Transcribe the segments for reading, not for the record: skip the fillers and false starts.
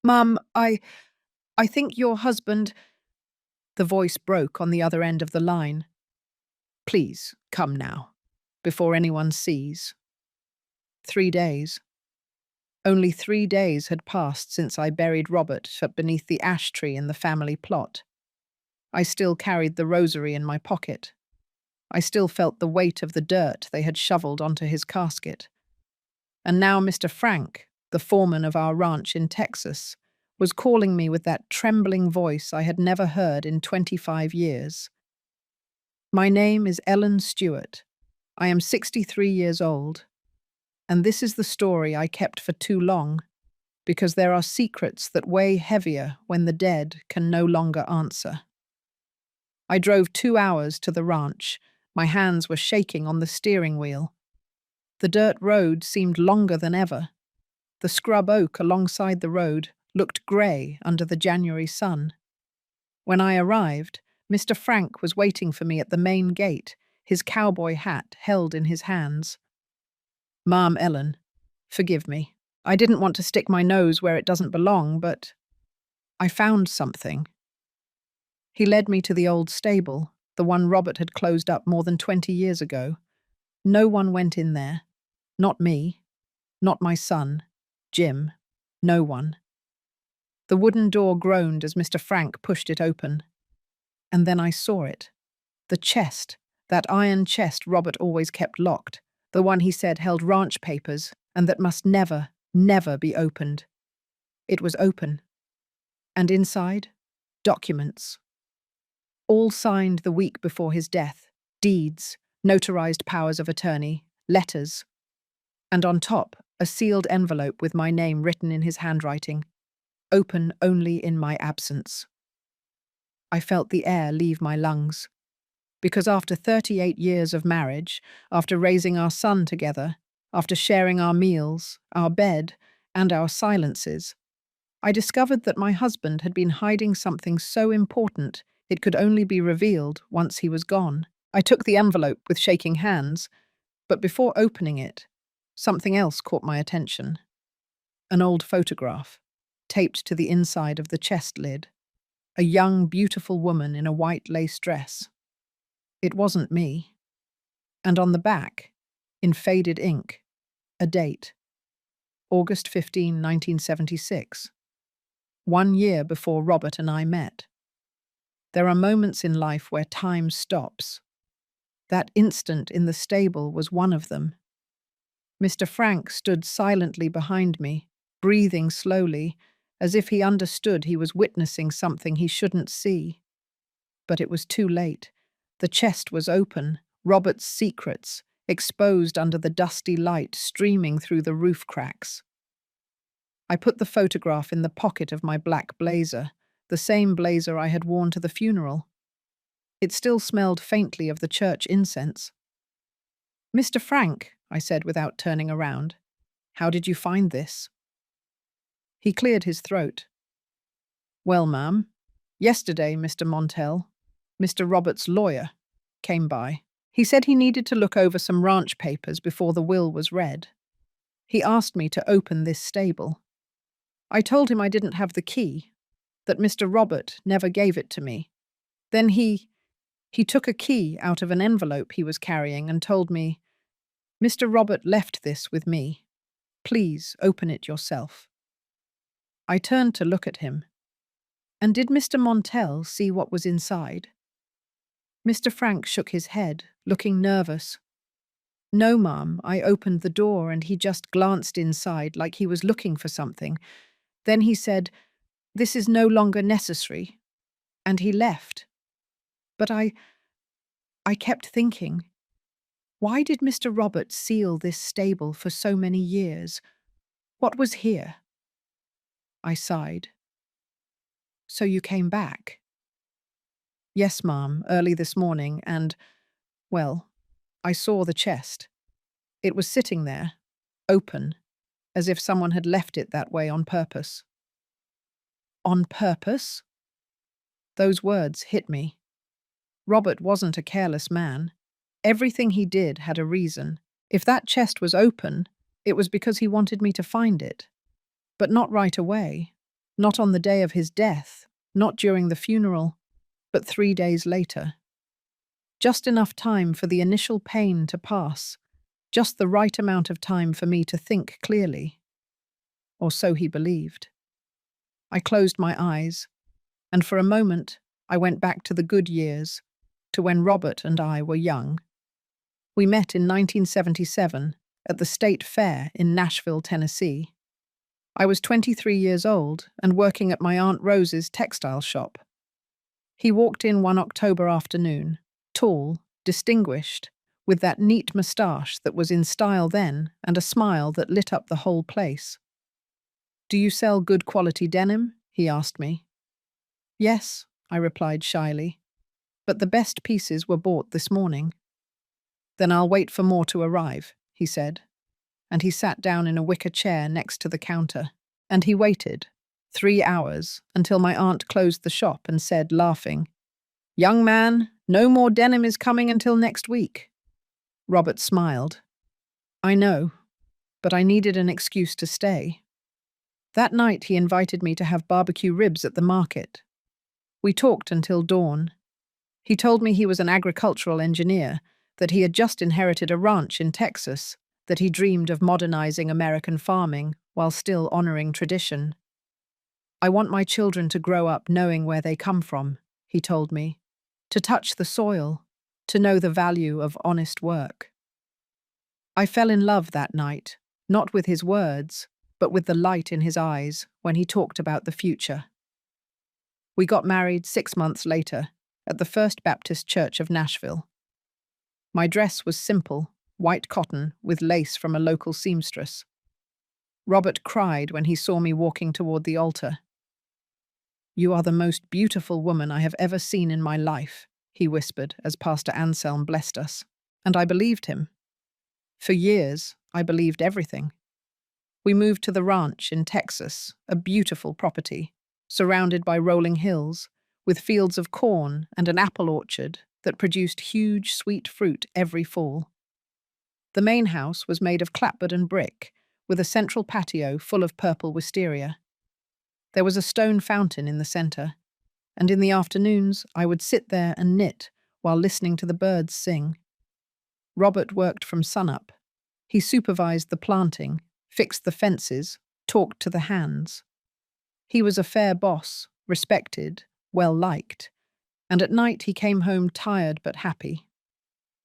Mum, I think your husband. The voice broke on the other end of the line. Please, come now, before anyone sees. 3 days. Only 3 days had passed since I buried Robert beneath the ash tree in the family plot. I still carried the rosary in my pocket. I still felt the weight of the dirt they had shoveled onto his casket. And now Mr. Frank, the foreman of our ranch in Texas, was calling me with that trembling voice I had never heard in 25 years. My name is Ellen Stewart. I am 63 years old. And this is the story I kept for too long, because there are secrets that weigh heavier when the dead can no longer answer. I drove 2 hours to the ranch. My hands were shaking on the steering wheel. The dirt road seemed longer than ever. The scrub oak alongside the road looked grey under the January sun. When I arrived, Mr. Frank was waiting for me at the main gate, his cowboy hat held in his hands. Ma'am Ellen, forgive me. I didn't want to stick my nose where it doesn't belong, but I found something. He led me to the old stable, the one Robert had closed up more than 20 years ago. No one went in there. Not me. Not my son. Jim. No one. The wooden door groaned as Mr. Frank pushed it open. And then I saw it. The chest, that iron chest Robert always kept locked, the one he said held ranch papers and that must never, never be opened. It was open. And inside, documents. All signed the week before his death, deeds, notarized powers of attorney, letters. And on top, a sealed envelope with my name written in his handwriting. Open only in my absence. I felt the air leave my lungs. Because after 38 years of marriage, after raising our son together, after sharing our meals, our bed, and our silences, I discovered that my husband had been hiding something so important it could only be revealed once he was gone. I took the envelope with shaking hands, but before opening it, something else caught my attention. An old photograph, taped to the inside of the chest lid. A young, beautiful woman in a white lace dress. It wasn't me. And on the back, in faded ink, a date. August 15, 1976. 1 year before Robert and I met. There are moments in life where time stops. That instant in the stable was one of them. Mr. Frank stood silently behind me, breathing slowly, as if he understood he was witnessing something he shouldn't see. But it was too late. The chest was open, Robert's secrets, exposed under the dusty light streaming through the roof cracks. I put the photograph in the pocket of my black blazer, the same blazer I had worn to the funeral. It still smelled faintly of the church incense. Mr. Frank, I said without turning around, how did you find this? He cleared his throat. Well, ma'am, yesterday Mr. Montell, Mr. Robert's lawyer, came by. He said he needed to look over some ranch papers before the will was read. He asked me to open this stable. I told him I didn't have the key, that Mr. Robert never gave it to me. Then he took a key out of an envelope he was carrying and told me, Mr. Robert left this with me. Please open it yourself. I turned to look at him. And did Mr. Montell see what was inside? Mr. Frank shook his head, looking nervous. No, ma'am, I opened the door and he just glanced inside like he was looking for something. Then he said, this is no longer necessary. And he left. But I kept thinking, why did Mr. Robert seal this stable for so many years? What was here? I sighed. So you came back? Yes, ma'am, early this morning, and, well, I saw the chest. It was sitting there, open, as if someone had left it that way on purpose. On purpose? Those words hit me. Robert wasn't a careless man. Everything he did had a reason. If that chest was open, it was because he wanted me to find it. But not right away. Not on the day of his death, not during the funeral, but 3 days later. Just enough time for the initial pain to pass, just the right amount of time for me to think clearly. Or so he believed. I closed my eyes, and for a moment I went back to the good years, to when Robert and I were young. We met in 1977 at the State Fair in Nashville, Tennessee. I was 23 years old and working at my Aunt Rose's textile shop. He walked in one October afternoon, tall, distinguished, with that neat moustache that was in style then and a smile that lit up the whole place. "Do you sell good quality denim?" he asked me. "Yes," I replied shyly, "but the best pieces were bought this morning." "Then I'll wait for more to arrive," he said, and he sat down in a wicker chair next to the counter. And he waited, 3 hours, until my aunt closed the shop and said, laughing, "Young man, no more denim is coming until next week." Robert smiled. "I know, but I needed an excuse to stay." That night he invited me to have barbecue ribs at the market. We talked until dawn. He told me he was an agricultural engineer, that he had just inherited a ranch in Texas, that he dreamed of modernizing American farming while still honoring tradition. "I want my children to grow up knowing where they come from," he told me, "to touch the soil, to know the value of honest work." I fell in love that night, not with his words, but with the light in his eyes when he talked about the future. We got married 6 months later at the First Baptist Church of Nashville. My dress was simple, white cotton with lace from a local seamstress. Robert cried when he saw me walking toward the altar. "You are the most beautiful woman I have ever seen in my life," he whispered as Pastor Anselm blessed us, and I believed him. For years, I believed everything. We moved to the ranch in Texas, a beautiful property, surrounded by rolling hills, with fields of corn and an apple orchard that produced huge sweet fruit every fall. The main house was made of clapboard and brick, with a central patio full of purple wisteria. There was a stone fountain in the center, and in the afternoons I would sit there and knit while listening to the birds sing. Robert worked from sunup. He supervised the planting, fixed the fences, talked to the hands. He was a fair boss, respected, well-liked, and at night he came home tired but happy.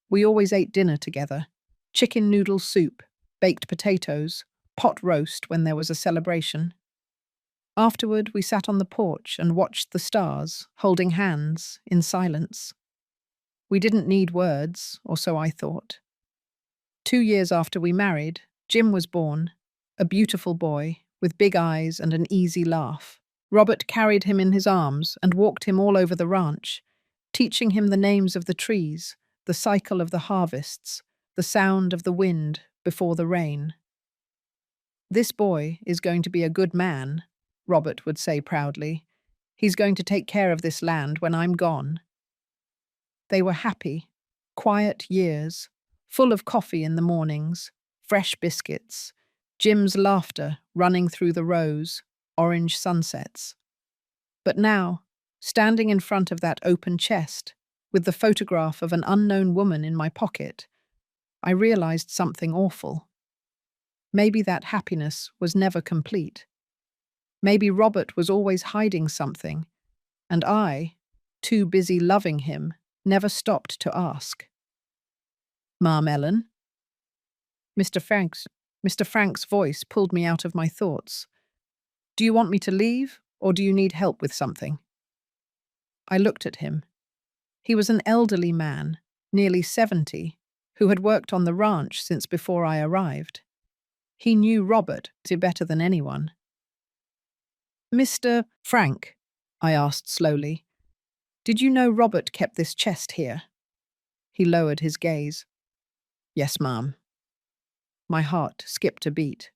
We always ate dinner together: chicken noodle soup, baked potatoes, pot roast when there was a celebration. Afterward, we sat on the porch and watched the stars, holding hands, in silence. We didn't need words, or so I thought. 2 years after we married, Jim was born, a beautiful boy, with big eyes and an easy laugh. Robert carried him in his arms and walked him all over the ranch, teaching him the names of the trees, the cycle of the harvests, the sound of the wind before the rain. "This boy is going to be a good man," Robert would say proudly. "He's going to take care of this land when I'm gone." They were happy, quiet years, full of coffee in the mornings, fresh biscuits, Jim's laughter running through the rows, orange sunsets. But now, standing in front of that open chest, with the photograph of an unknown woman in my pocket, I realized something awful. Maybe that happiness was never complete. Maybe Robert was always hiding something, and I, too busy loving him, never stopped to ask. "Ma'am Ellen?" Mr. Frank's voice pulled me out of my thoughts. "Do you want me to leave, or do you need help with something?" I looked at him. He was an elderly man, nearly 70, who had worked on the ranch since before I arrived. He knew Robert better than anyone. "Mr. Frank," I asked slowly, "did you know Robert kept this chest here?" He lowered his gaze. "Yes, ma'am." My heart skipped a beat.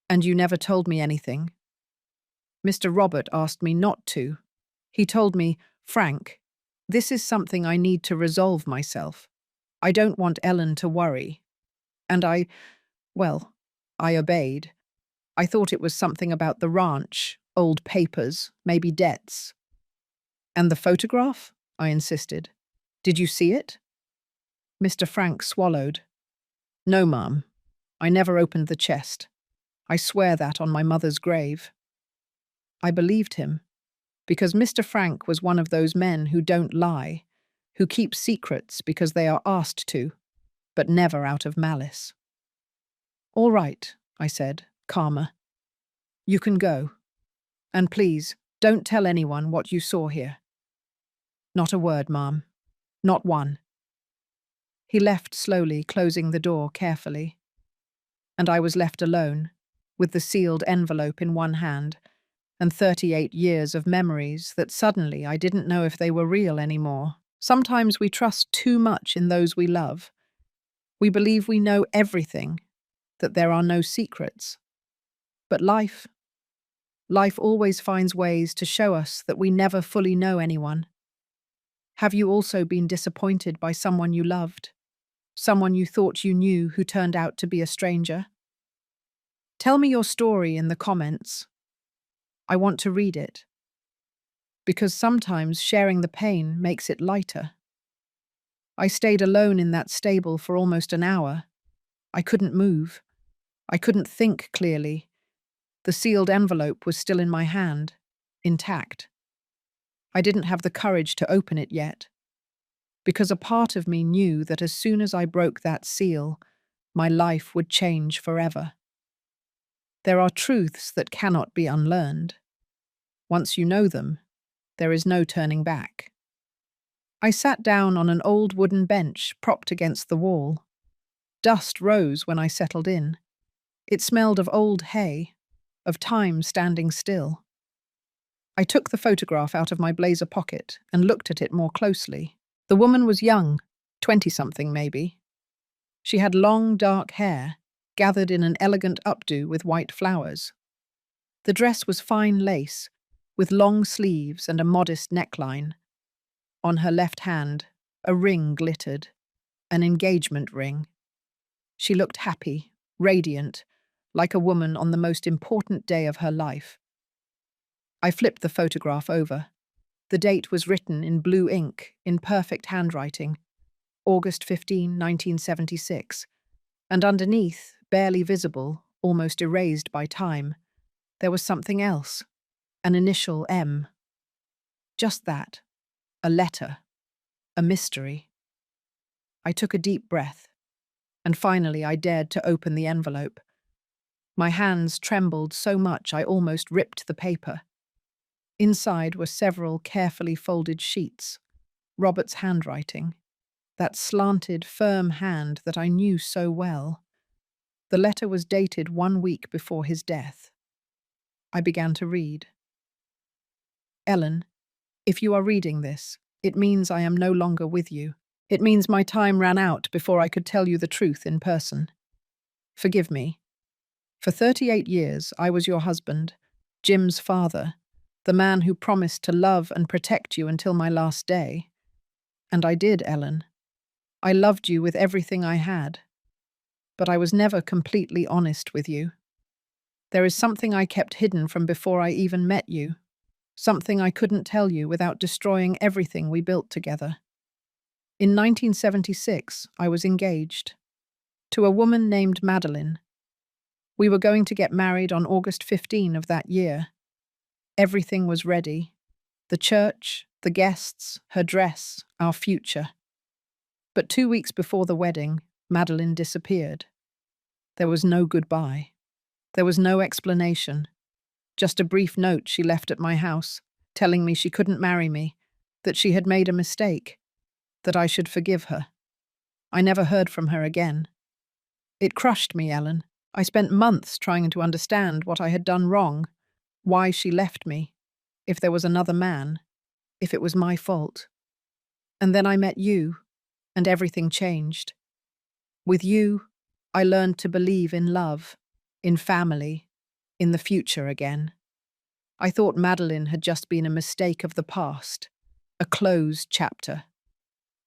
"And you never told me anything?" "Mr. Robert asked me not to. He told me, 'Frank, this is something I need to resolve myself. I don't want Ellen to worry.' And I obeyed. I thought it was something about the ranch, Old papers, maybe debts. And the photograph? I insisted. Did you see it? Mr. Frank swallowed. No, ma'am. I never opened the chest. I swear that on my mother's grave. I believed him, because Mr. Frank was one of those men who don't lie, who keep secrets because they are asked to, but never out of malice. All right, I said, calmer. You can go. And please, don't tell anyone what you saw here. Not a word, ma'am. Not one. He left slowly, closing the door carefully. And I was left alone, with the sealed envelope in one hand, and 38 years of memories that suddenly I didn't know if they were real anymore. Sometimes we trust too much in those we love. We believe we know everything, that there are no secrets. But life always finds ways to show us that we never fully know anyone. Have you also been disappointed by someone you loved? Someone you thought you knew who turned out to be a stranger? Tell me your story in the comments. I want to read it. Because sometimes sharing the pain makes it lighter. I stayed alone in that stable for almost an hour. I couldn't move. I couldn't think clearly. The sealed envelope was still in my hand, intact. I didn't have the courage to open it yet, because a part of me knew that as soon as I broke that seal, my life would change forever. There are truths that cannot be unlearned. Once you know them, there is no turning back. I sat down on an old wooden bench propped against the wall. Dust rose when I settled in. It smelled of old hay, of time standing still. I took the photograph out of my blazer pocket and looked at it more closely. The woman was young, 20-something maybe. She had long, dark hair, gathered in an elegant updo with white flowers. The dress was fine lace, with long sleeves and a modest neckline. On her left hand, a ring glittered, an engagement ring. She looked happy, radiant, like a woman on the most important day of her life. I flipped the photograph over. The date was written in blue ink, in perfect handwriting, August 15, 1976, and underneath, barely visible, almost erased by time, there was something else, an initial M. Just that, a letter, a mystery. I took a deep breath, and finally I dared to open the envelope. My hands trembled so much I almost ripped the paper. Inside were several carefully folded sheets, Robert's handwriting, that slanted, firm hand that I knew so well. The letter was dated 1 week before his death. I began to read. Ellen, if you are reading this, it means I am no longer with you. It means my time ran out before I could tell you the truth in person. Forgive me. For 38 years, I was your husband, Jim's father, the man who promised to love and protect you until my last day. And I did, Ellen. I loved you with everything I had. But I was never completely honest with you. There is something I kept hidden from before I even met you. Something I couldn't tell you without destroying everything we built together. In 1976, I was engaged to a woman named Madeline. We were going to get married on August 15 of that year. Everything was ready. The church, the guests, her dress, our future. But 2 weeks before the wedding, Madeline disappeared. There was no goodbye. There was no explanation. Just a brief note she left at my house, telling me she couldn't marry me, that she had made a mistake, that I should forgive her. I never heard from her again. It crushed me, Ellen. I spent months trying to understand what I had done wrong, why she left me, if there was another man, if it was my fault. And then I met you, and everything changed. With you, I learned to believe in love, in family, in the future again. I thought Madeline had just been a mistake of the past, a closed chapter.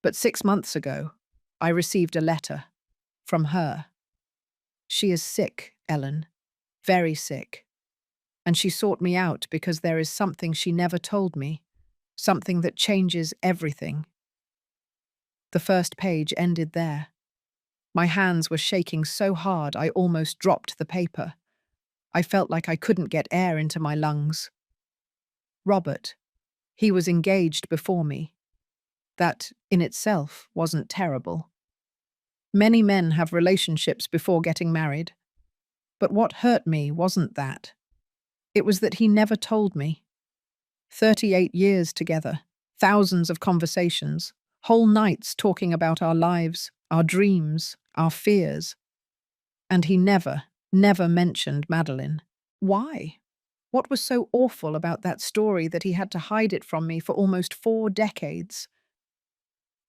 But 6 months ago, I received a letter from her. She is sick, Ellen, very sick. And she sought me out because there is something she never told me, something that changes everything. The first page ended there. My hands were shaking so hard I almost dropped the paper. I felt like I couldn't get air into my lungs. Robert. He was engaged before me. That, in itself, wasn't terrible. Many men have relationships before getting married. But what hurt me wasn't that. It was that he never told me. 38 years together, thousands of conversations, whole nights talking about our lives, our dreams, our fears. And he never mentioned Madeline. Why? What was so awful about that story that he had to hide it from me for almost 4 decades?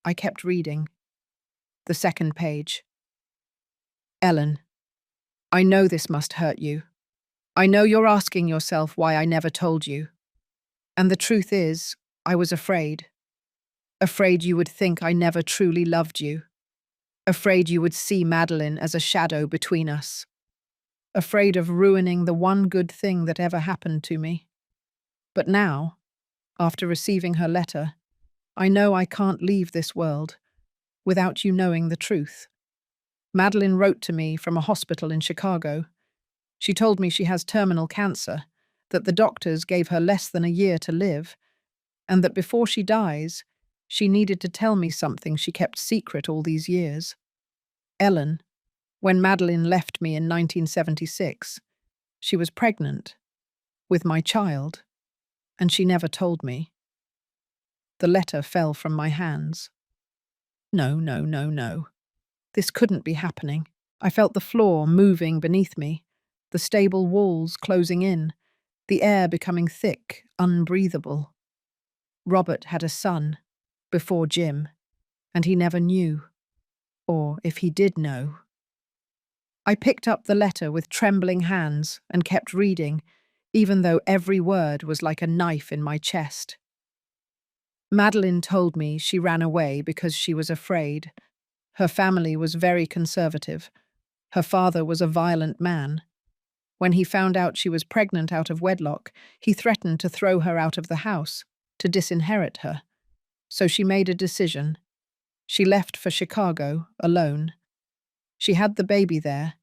I kept reading. The second page. Ellen, I know this must hurt you. I know you're asking yourself why I never told you. And the truth is, I was afraid. Afraid you would think I never truly loved you. Afraid you would see Madeline as a shadow between us. Afraid of ruining the one good thing that ever happened to me. But now, after receiving her letter, I know I can't leave this world without you knowing the truth. Madeline wrote to me from a hospital in Chicago. She told me she has terminal cancer, that the doctors gave her less than a year to live, and that before she dies, she needed to tell me something she kept secret all these years. Ellen, when Madeline left me in 1976, she was pregnant with my child, and she never told me. The letter fell from my hands. No, no, no, no. This couldn't be happening. I felt the floor moving beneath me, the stable walls closing in, the air becoming thick, unbreathable. Robert had a son, before Jim, and he never knew. Or if he did know. I picked up the letter with trembling hands and kept reading, even though every word was like a knife in my chest. Madeline told me she ran away because she was afraid. Her family was very conservative. Her father was a violent man. When he found out she was pregnant out of wedlock, he threatened to throw her out of the house, to disinherit her. So she made a decision. She left for Chicago, alone. She had the baby there,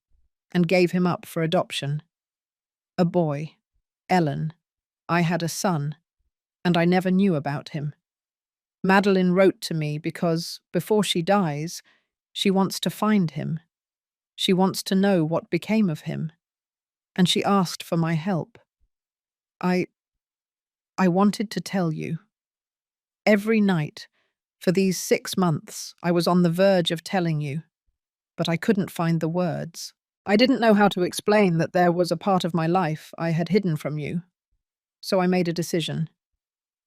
and gave him up for adoption. A boy, Ellen. I had a son, and I never knew about him. Madeline wrote to me because, before she dies, she wants to find him. She wants to know what became of him. And she asked for my help. I wanted to tell you. Every night, for these 6 months, I was on the verge of telling you, but I couldn't find the words. I didn't know how to explain that there was a part of my life I had hidden from you. So I made a decision.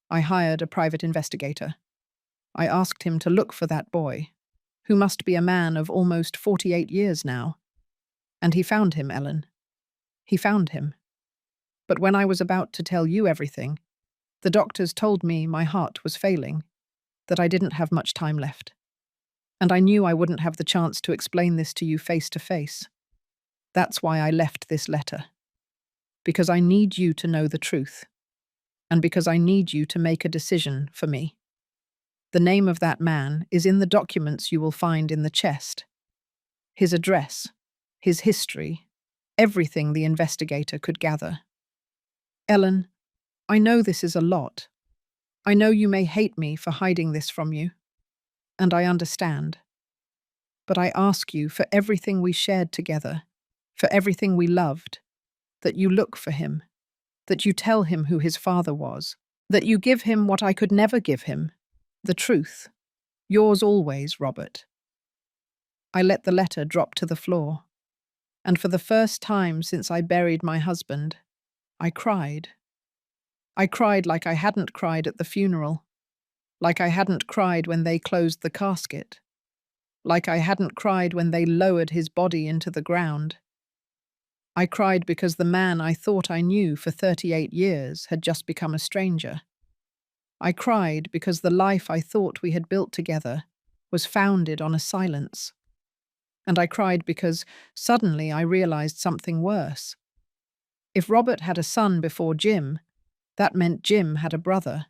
I hired a private investigator. I asked him to look for that boy, who must be a man of almost 48 years now. And he found him, Ellen. He found him. But when I was about to tell you everything, the doctors told me my heart was failing, that I didn't have much time left. And I knew I wouldn't have the chance to explain this to you face to face. That's why I left this letter. Because I need you to know the truth. And because I need you to make a decision for me. The name of that man is in the documents you will find in the chest. His address, his history, everything the investigator could gather. Ellen, I know this is a lot. I know you may hate me for hiding this from you. And I understand. But I ask you for everything we shared together, for everything we loved, that you look for him, that you tell him who his father was, that you give him what I could never give him, the truth. Yours always, Robert. I let the letter drop to the floor, and for the first time since I buried my husband, I cried. I cried like I hadn't cried at the funeral, like I hadn't cried when they closed the casket, like I hadn't cried when they lowered his body into the ground. I cried because the man I thought I knew for 38 years had just become a stranger. I cried because the life I thought we had built together was founded on a silence. And I cried because suddenly I realized something worse. If Robert had a son before Jim, that meant Jim had a brother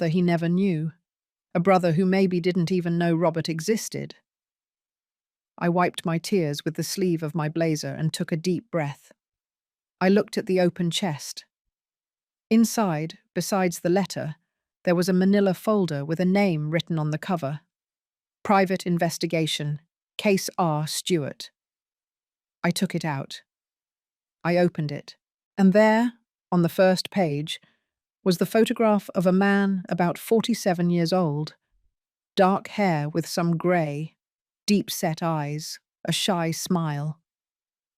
he never knew, a brother who maybe didn't even know Robert existed. I wiped my tears with the sleeve of my blazer and took a deep breath. I looked at the open chest. Inside, besides the letter, there was a manila folder with a name written on the cover. Private Investigation, Case R. Stewart. I took it out. I opened it, and there, on the first page, was the photograph of a man about 47 years old, dark hair with some grey, deep-set eyes, a shy smile.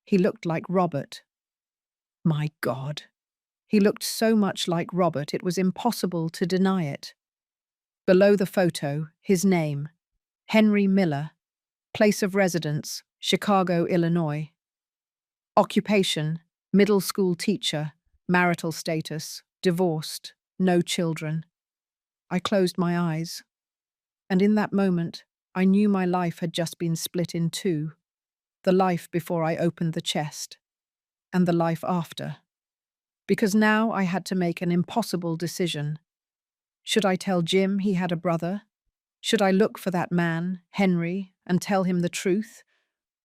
He looked like Robert. My God. He looked so much like Robert it was impossible to deny it. Below the photo, his name, Henry Miller, place of residence, Chicago, Illinois. Occupation, middle school teacher, marital status, divorced, no children. I closed my eyes, and in that moment, I knew my life had just been split in two, the life before I opened the chest, and the life after. Because now I had to make an impossible decision. Should I tell Jim he had a brother? Should I look for that man, Henry, and tell him the truth?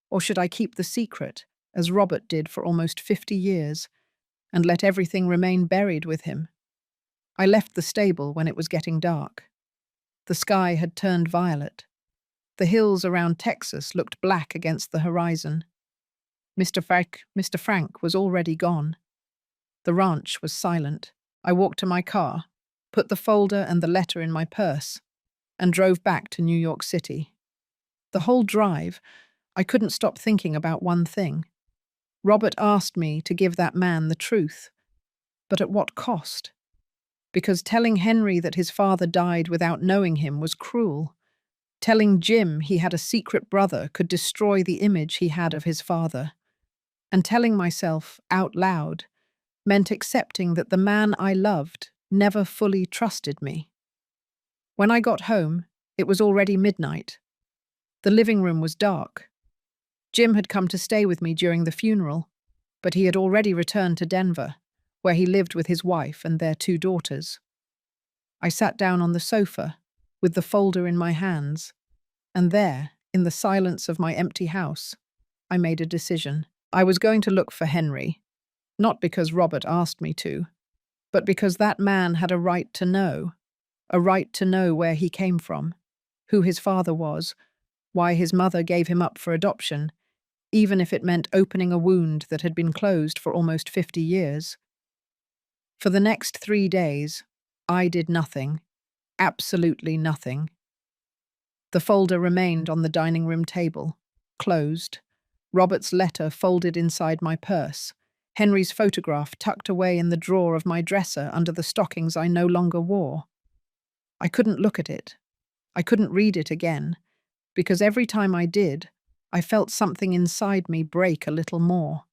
Or should I keep the secret, as Robert did for almost 50 years, and let everything remain buried with him? I left the stable when it was getting dark. The sky had turned violet. The hills around Texas looked black against the horizon. Mr. Frank was already gone. The ranch was silent. I walked to my car, put the folder and the letter in my purse, and drove back to New York City. The whole drive, I couldn't stop thinking about one thing. Robert asked me to give that man the truth. But at what cost? Because telling Henry that his father died without knowing him was cruel. Telling Jim he had a secret brother could destroy the image he had of his father. And telling myself, out loud, meant accepting that the man I loved never fully trusted me. When I got home, it was already midnight. The living room was dark. Jim had come to stay with me during the funeral, but he had already returned to Denver, where he lived with his wife and their 2 daughters. I sat down on the sofa, with the folder in my hands, and there, in the silence of my empty house, I made a decision. I was going to look for Henry, not because Robert asked me to, but because that man had a right to know where he came from, who his father was, why his mother gave him up for adoption, even if it meant opening a wound that had been closed for almost 50 years. For the next 3 days, I did nothing, absolutely nothing. The folder remained on the dining room table, closed, Robert's letter folded inside my purse, Henry's photograph tucked away in the drawer of my dresser under the stockings I no longer wore. I couldn't look at it. I couldn't read it again, because every time I did, I felt something inside me break a little more.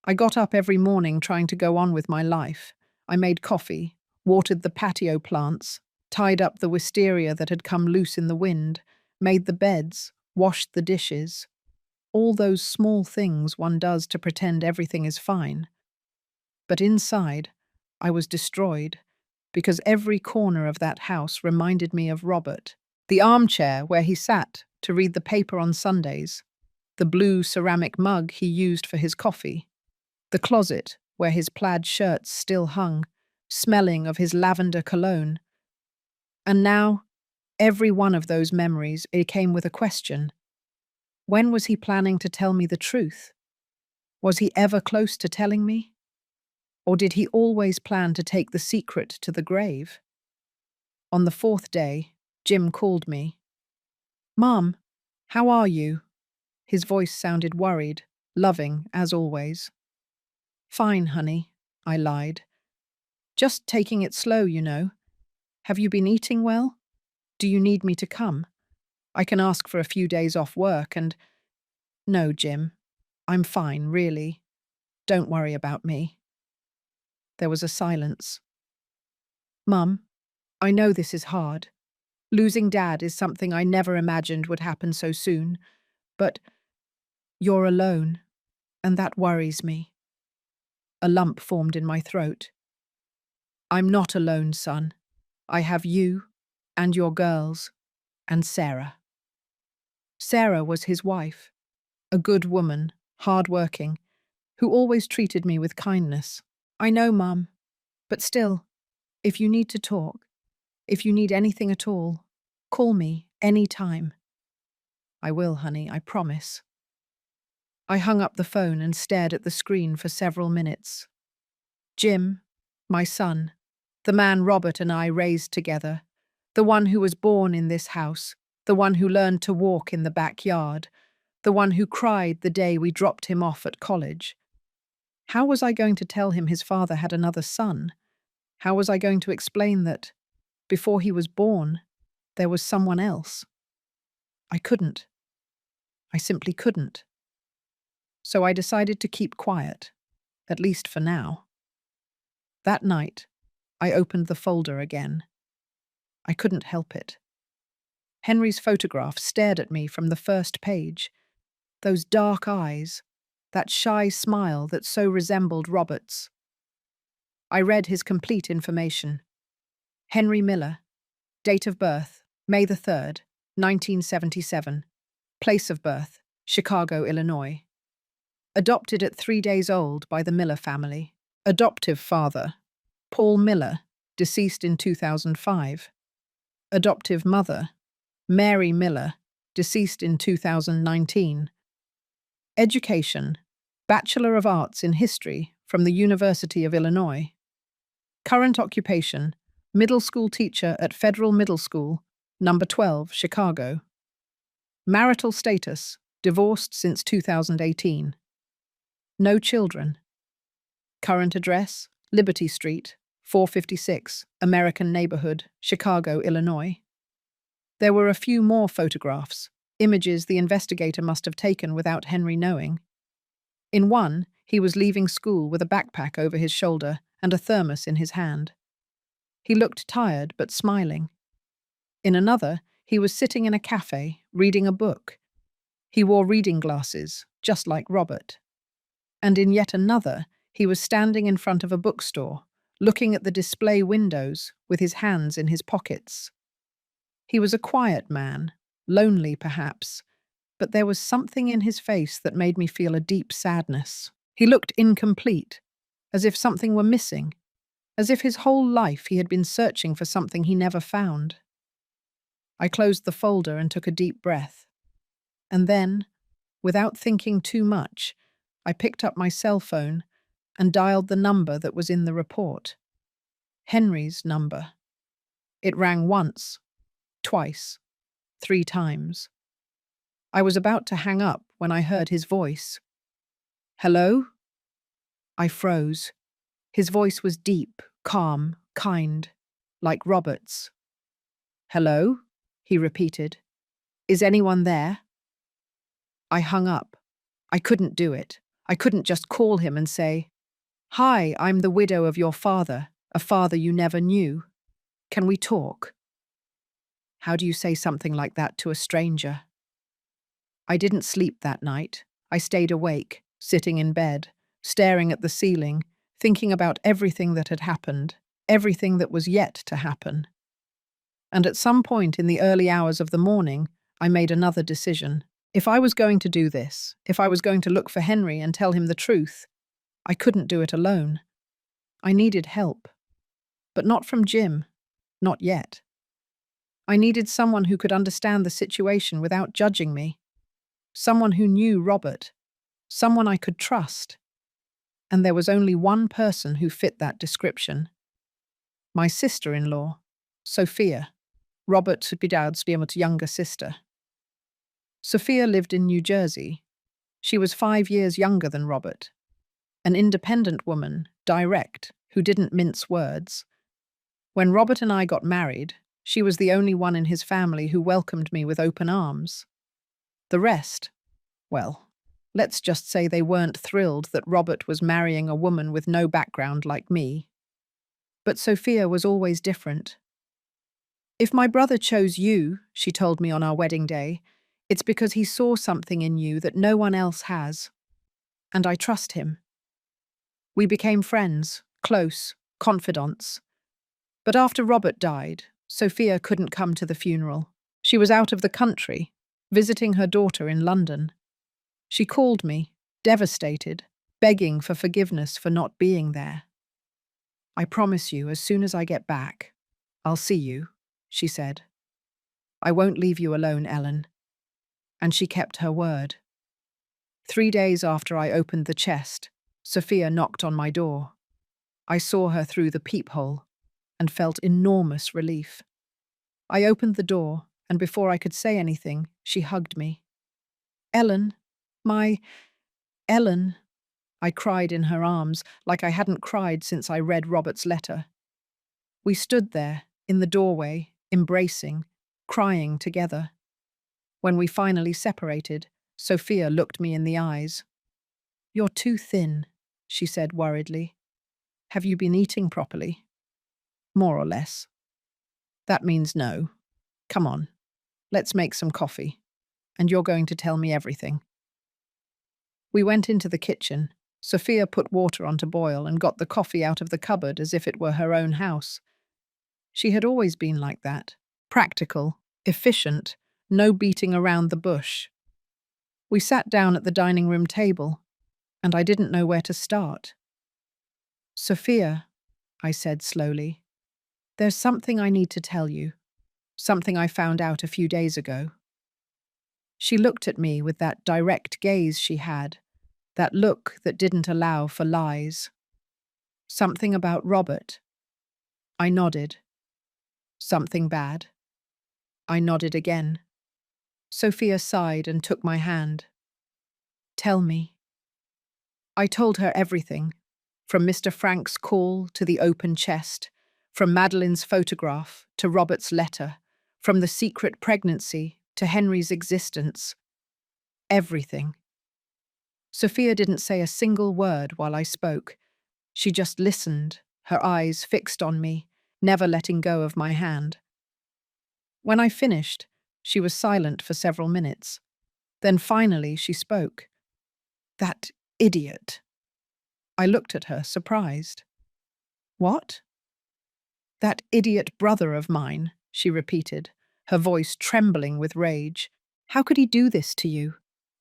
I got up every morning trying to go on with my life. I made coffee, watered the patio plants, tied up the wisteria that had come loose in the wind, made the beds, washed the dishes. All those small things one does to pretend everything is fine. But inside, I was destroyed, because every corner of that house reminded me of Robert. The armchair where he sat to read the paper on Sundays, the blue ceramic mug he used for his coffee, the closet where his plaid shirts still hung, smelling of his lavender cologne. And now, every one of those memories, it came with a question. When was he planning to tell me the truth? Was he ever close to telling me? Or did he always plan to take the secret to the grave? On the 4th day, Jim called me. "Mom, how are you?" His voice sounded worried, loving, as always. "Fine, honey," I lied. "Just taking it slow, you know. Have you been eating well? Do you need me to come? I can ask for a few days off work and—" "No, Jim. I'm fine, really. Don't worry about me." There was a silence. "Mum, I know this is hard. Losing Dad is something I never imagined would happen so soon. But you're alone, and that worries me." A lump formed in my throat. I'm not alone, son. I have you, and your girls, and Sarah. Sarah was his wife, a good woman, hard-working, who always treated me with kindness. I know, Mum, but still, if you need to talk, if you need anything at all, call me any time. I will, honey, I promise. I hung up the phone and stared at the screen for several minutes. Jim, my son, the man Robert and I raised together, the one who was born in this house, the one who learned to walk in the backyard, the one who cried the day we dropped him off at college. How was I going to tell him his father had another son? How was I going to explain that, before he was born, there was someone else? I couldn't. I simply couldn't. So I decided to keep quiet, at least for now. That night, I opened the folder again. I couldn't help it. Henry's photograph stared at me from the first page. Those dark eyes, that shy smile that so resembled Robert's. I read his complete information. Henry Miller, date of birth, May the 3rd, 1977. Place of birth, Chicago, Illinois. Adopted at 3 days old by the Miller family. Adoptive father, Paul Miller, deceased in 2005. Adoptive mother, Mary Miller, deceased in 2019. Education, Bachelor of Arts in History from the University of Illinois. Current occupation, middle school teacher at Federal Middle School, number 12, Chicago. Marital status, divorced since 2018. No children. Current address, Liberty Street, 456, American Neighborhood, Chicago, Illinois. There were a few more photographs, images the investigator must have taken without Henry knowing. In one, he was leaving school with a backpack over his shoulder and a thermos in his hand. He looked tired but smiling. In another, he was sitting in a cafe, reading a book. He wore reading glasses, just like Robert. And in yet another, he was standing in front of a bookstore, looking at the display windows with his hands in his pockets. He was a quiet man, lonely perhaps, but there was something in his face that made me feel a deep sadness. He looked incomplete, as if something were missing, as if his whole life he had been searching for something he never found. I closed the folder and took a deep breath. And then, without thinking too much, I picked up my cell phone and dialed the number that was in the report. Henry's number. It rang once, twice, 3 times. I was about to hang up when I heard his voice. Hello? I froze. His voice was deep, calm, kind, like Robert's. Hello? He repeated. Is anyone there? I hung up. I couldn't do it. I couldn't just call him and say, Hi, I'm the widow of your father, a father you never knew. Can we talk? How do you say something like that to a stranger? I didn't sleep that night. I stayed awake, sitting in bed, staring at the ceiling, thinking about everything that had happened, everything that was yet to happen. And at some point in the early hours of the morning, I made another decision. If I was going to do this, if I was going to look for Henry and tell him the truth, I couldn't do it alone. I needed help. But not from Jim. Not yet. I needed someone who could understand the situation without judging me. Someone who knew Robert. Someone I could trust. And there was only one person who fit that description. My sister-in-law, Sophia, Robert's younger sister. Sophia lived in New Jersey. She was 5 years younger than Robert. An independent woman, direct, who didn't mince words. When Robert and I got married, she was the only one in his family who welcomed me with open arms. The rest, well, let's just say they weren't thrilled that Robert was marrying a woman with no background like me. But Sophia was always different. If my brother chose you, she told me on our wedding day, it's because he saw something in you that no one else has. And I trust him. We became friends, close, confidants. But after Robert died, Sophia couldn't come to the funeral. She was out of the country, visiting her daughter in London. She called me, devastated, begging for forgiveness for not being there. "I promise you, as soon as I get back, I'll see you," she said. "I won't leave you alone, Ellen." And she kept her word. 3 days after I opened the chest, Sophia knocked on my door. I saw her through the peephole and felt enormous relief. I opened the door, and before I could say anything, she hugged me. "Ellen, my Ellen," I cried in her arms like I hadn't cried since I read Robert's letter. We stood there, in the doorway, embracing, crying together. When we finally separated, Sophia looked me in the eyes. "You're too thin," she said worriedly. "Have you been eating properly?" "More or less." "That means no. Come on, let's make some coffee, and you're going to tell me everything." We went into the kitchen. Sophia put water on to boil and got the coffee out of the cupboard as if it were her own house. She had always been like that, practical, efficient, no beating around the bush. We sat down at the dining room table, and I didn't know where to start. "Sophia," I said slowly, "there's something I need to tell you, something I found out a few days ago." She looked at me with that direct gaze she had, that look that didn't allow for lies. "Something about Robert?" I nodded. "Something bad?" I nodded again. Sophia sighed and took my hand. "Tell me." I told her everything, from Mr. Frank's call to the open chest, from Madeline's photograph to Robert's letter, from the secret pregnancy to Henry's existence. Everything. Sophia didn't say a single word while I spoke. She just listened, her eyes fixed on me, never letting go of my hand. When I finished, she was silent for several minutes. Then finally she spoke. "That idiot." I looked at her, surprised. "What?" "That idiot brother of mine," she repeated, her voice trembling with rage. "How could he do this to you?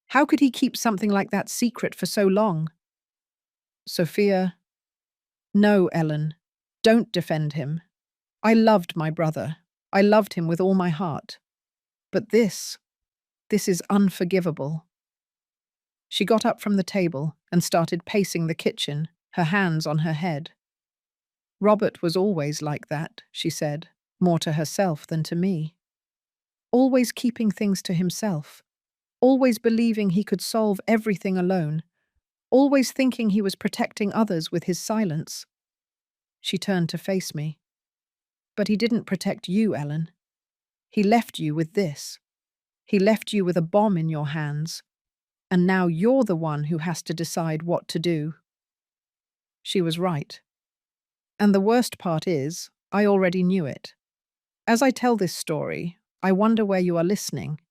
How could he keep something like that secret for so long?" Sophia, "No, Ellen, don't defend him. I loved my brother. I loved him with all my heart. But this is unforgivable." She got up from the table and started pacing the kitchen, her hands on her head. "Robert was always like that," she said, more to herself than to me. "Always keeping things to himself. Always believing he could solve everything alone. Always thinking he was protecting others with his silence." She turned to face me. "But he didn't protect you, Ellen. He left you with this. He left you with a bomb in your hands. And now you're the one who has to decide what to do." She was right. And the worst part is, I already knew it. As I tell this story, I wonder where you are listening.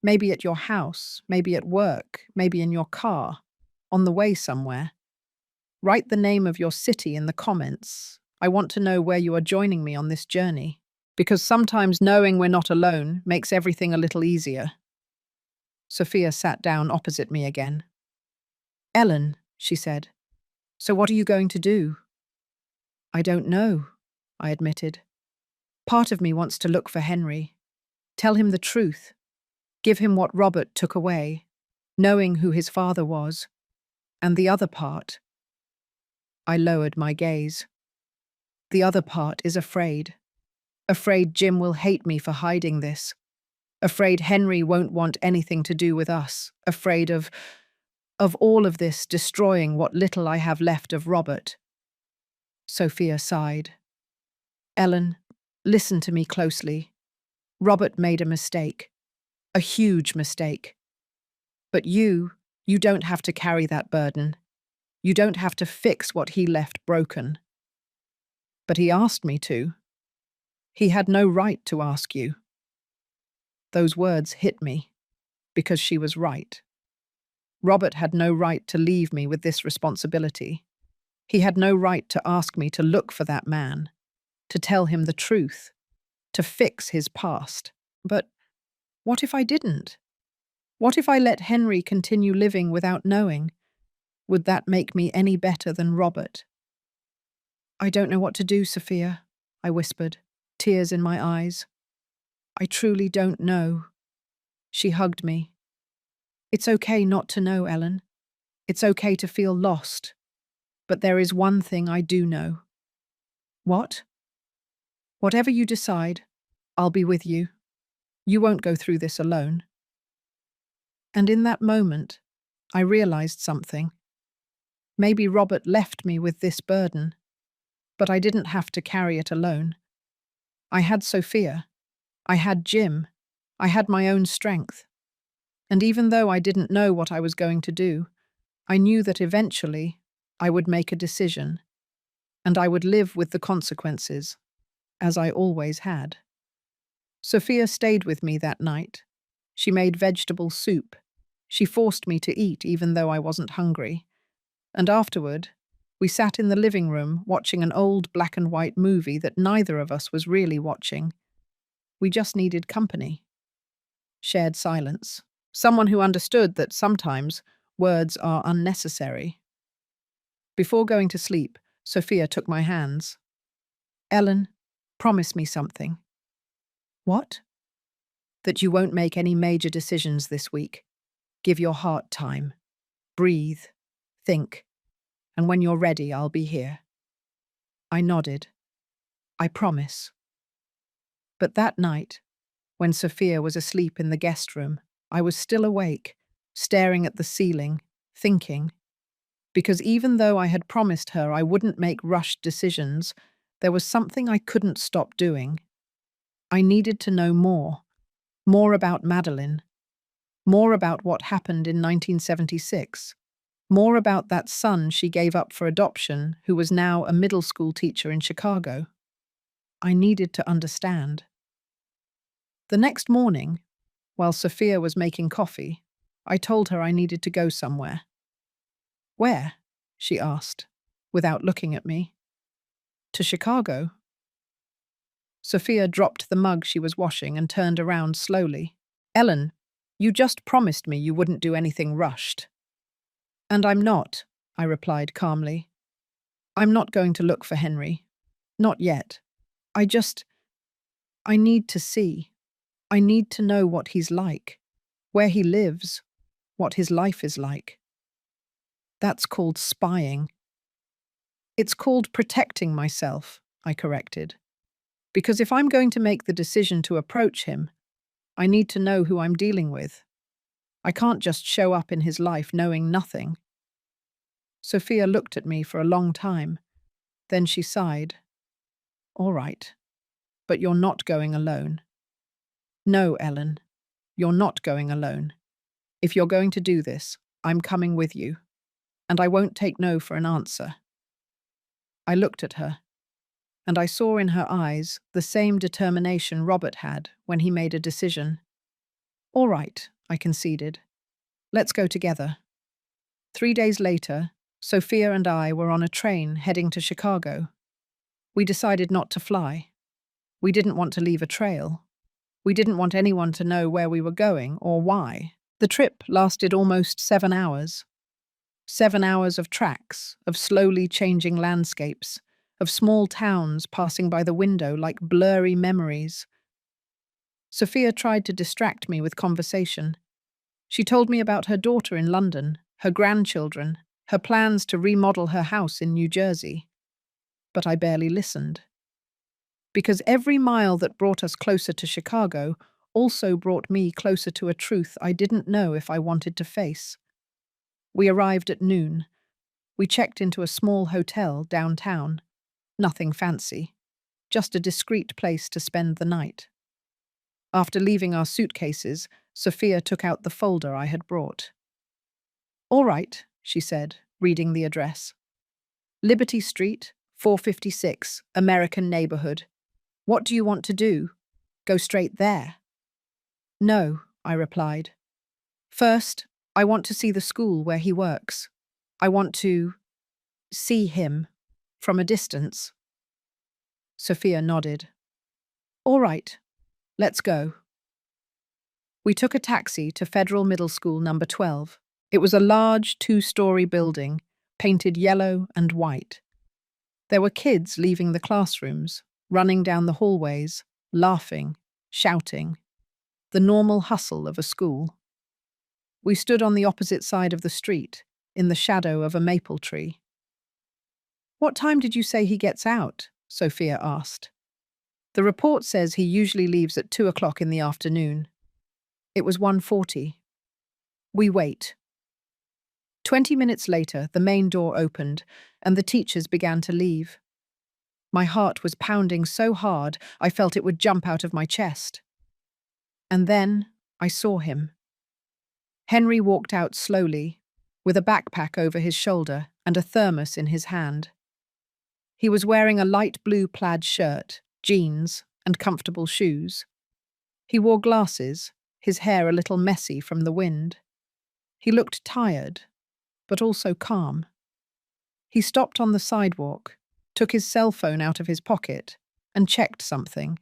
Maybe at your house, maybe at work, maybe in your car, on the way somewhere. Write the name of your city in the comments. I want to know where you are joining me on this journey, because sometimes knowing we're not alone makes everything a little easier. Sophia sat down opposite me again. "Ellen," she said, "so what are you going to do?" "I don't know," I admitted. "Part of me wants to look for Henry, tell him the truth, give him what Robert took away, knowing who his father was. And the other part—" I lowered my gaze. "The other part is afraid. Afraid Jim will hate me for hiding this. Afraid Henry won't want anything to do with us. Afraid of all of this destroying what little I have left of Robert." Sophia sighed. "Ellen, listen to me closely. Robert made a mistake. A huge mistake. But you don't have to carry that burden. You don't have to fix what he left broken." "But he asked me to." "He had no right to ask you." Those words hit me, because she was right. Robert had no right to leave me with this responsibility. He had no right to ask me to look for that man, to tell him the truth, to fix his past. But what if I didn't? What if I let Henry continue living without knowing? Would that make me any better than Robert? I don't know what to do, Sophia, I whispered, tears in my eyes. I truly don't know. She hugged me. It's okay not to know, Ellen. It's okay to feel lost. But there is one thing I do know. What? Whatever you decide, I'll be with you. You won't go through this alone. And in that moment, I realized something. Maybe Robert left me with this burden, but I didn't have to carry it alone. I had Sophia. I had Jim. I had my own strength. And even though I didn't know what I was going to do, I knew that eventually I would make a decision, and I would live with the consequences, as I always had. Sophia stayed with me that night. She made vegetable soup. She forced me to eat even though I wasn't hungry. And afterward, we sat in the living room watching an old black and white movie that neither of us was really watching. We just needed company. Shared silence. Someone who understood that sometimes words are unnecessary. Before going to sleep, Sophia took my hands. Ellen, promise me something. What? That you won't make any major decisions this week. Give your heart time. Breathe. Think. And when you're ready, I'll be here. I nodded. I promise. But that night, when Sophia was asleep in the guest room, I was still awake, staring at the ceiling, thinking. Because even though I had promised her I wouldn't make rushed decisions, there was something I couldn't stop doing. I needed to know more about Madeline, more about what happened in 1976, more about that son she gave up for adoption who was now a middle school teacher in Chicago. I needed to understand. The next morning, while Sophia was making coffee, I told her I needed to go somewhere. Where? She asked, without looking at me. To Chicago. Sophia dropped the mug she was washing and turned around slowly. Ellen, you just promised me you wouldn't do anything rushed. And I'm not, I replied calmly. I'm not going to look for Henry. Not yet. I need to see. I need to know what he's like, where he lives, what his life is like. That's called spying. It's called protecting myself, I corrected. Because if I'm going to make the decision to approach him, I need to know who I'm dealing with. I can't just show up in his life knowing nothing. Sophia looked at me for a long time. Then she sighed. All right, but you're not going alone. No, Ellen, you're not going alone. If you're going to do this, I'm coming with you. And I won't take no for an answer. I looked at her, and I saw in her eyes the same determination Robert had when he made a decision. All right, I conceded. Let's go together. 3 days later, Sophia and I were on a train heading to Chicago. We decided not to fly. We didn't want to leave a trail. We didn't want anyone to know where we were going or why. The trip lasted almost 7 hours. 7 hours of tracks, of slowly changing landscapes, of small towns passing by the window like blurry memories. Sophia tried to distract me with conversation. She told me about her daughter in London, her grandchildren, her plans to remodel her house in New Jersey. But I barely listened. Because every mile that brought us closer to Chicago also brought me closer to a truth I didn't know if I wanted to face. We arrived at noon. We checked into a small hotel downtown. Nothing fancy, just a discreet place to spend the night. After leaving our suitcases, Sophia took out the folder I had brought. All right, she said, reading the address. Liberty Street, 456, American Neighborhood. What do you want to do? Go straight there? No, I replied. First, I want to see the school where he works. I want to… See him. From a distance. Sophia nodded. All right, let's go. We took a taxi to Federal Middle School number 12. It was a large two-story building, painted yellow and white. There were kids leaving the classrooms, running down the hallways, laughing, shouting. The normal hustle of a school. We stood on the opposite side of the street, in the shadow of a maple tree. What time did you say he gets out? Sophia asked. The report says he usually leaves at 2 o'clock in the afternoon. It was 1:40. We wait. 20 minutes later, the main door opened, and the teachers began to leave. My heart was pounding so hard, I felt it would jump out of my chest. And then I saw him. Henry walked out slowly, with a backpack over his shoulder and a thermos in his hand. He was wearing a light blue plaid shirt, jeans, and comfortable shoes. He wore glasses, his hair a little messy from the wind. He looked tired, but also calm. He stopped on the sidewalk, took his cell phone out of his pocket, and checked something.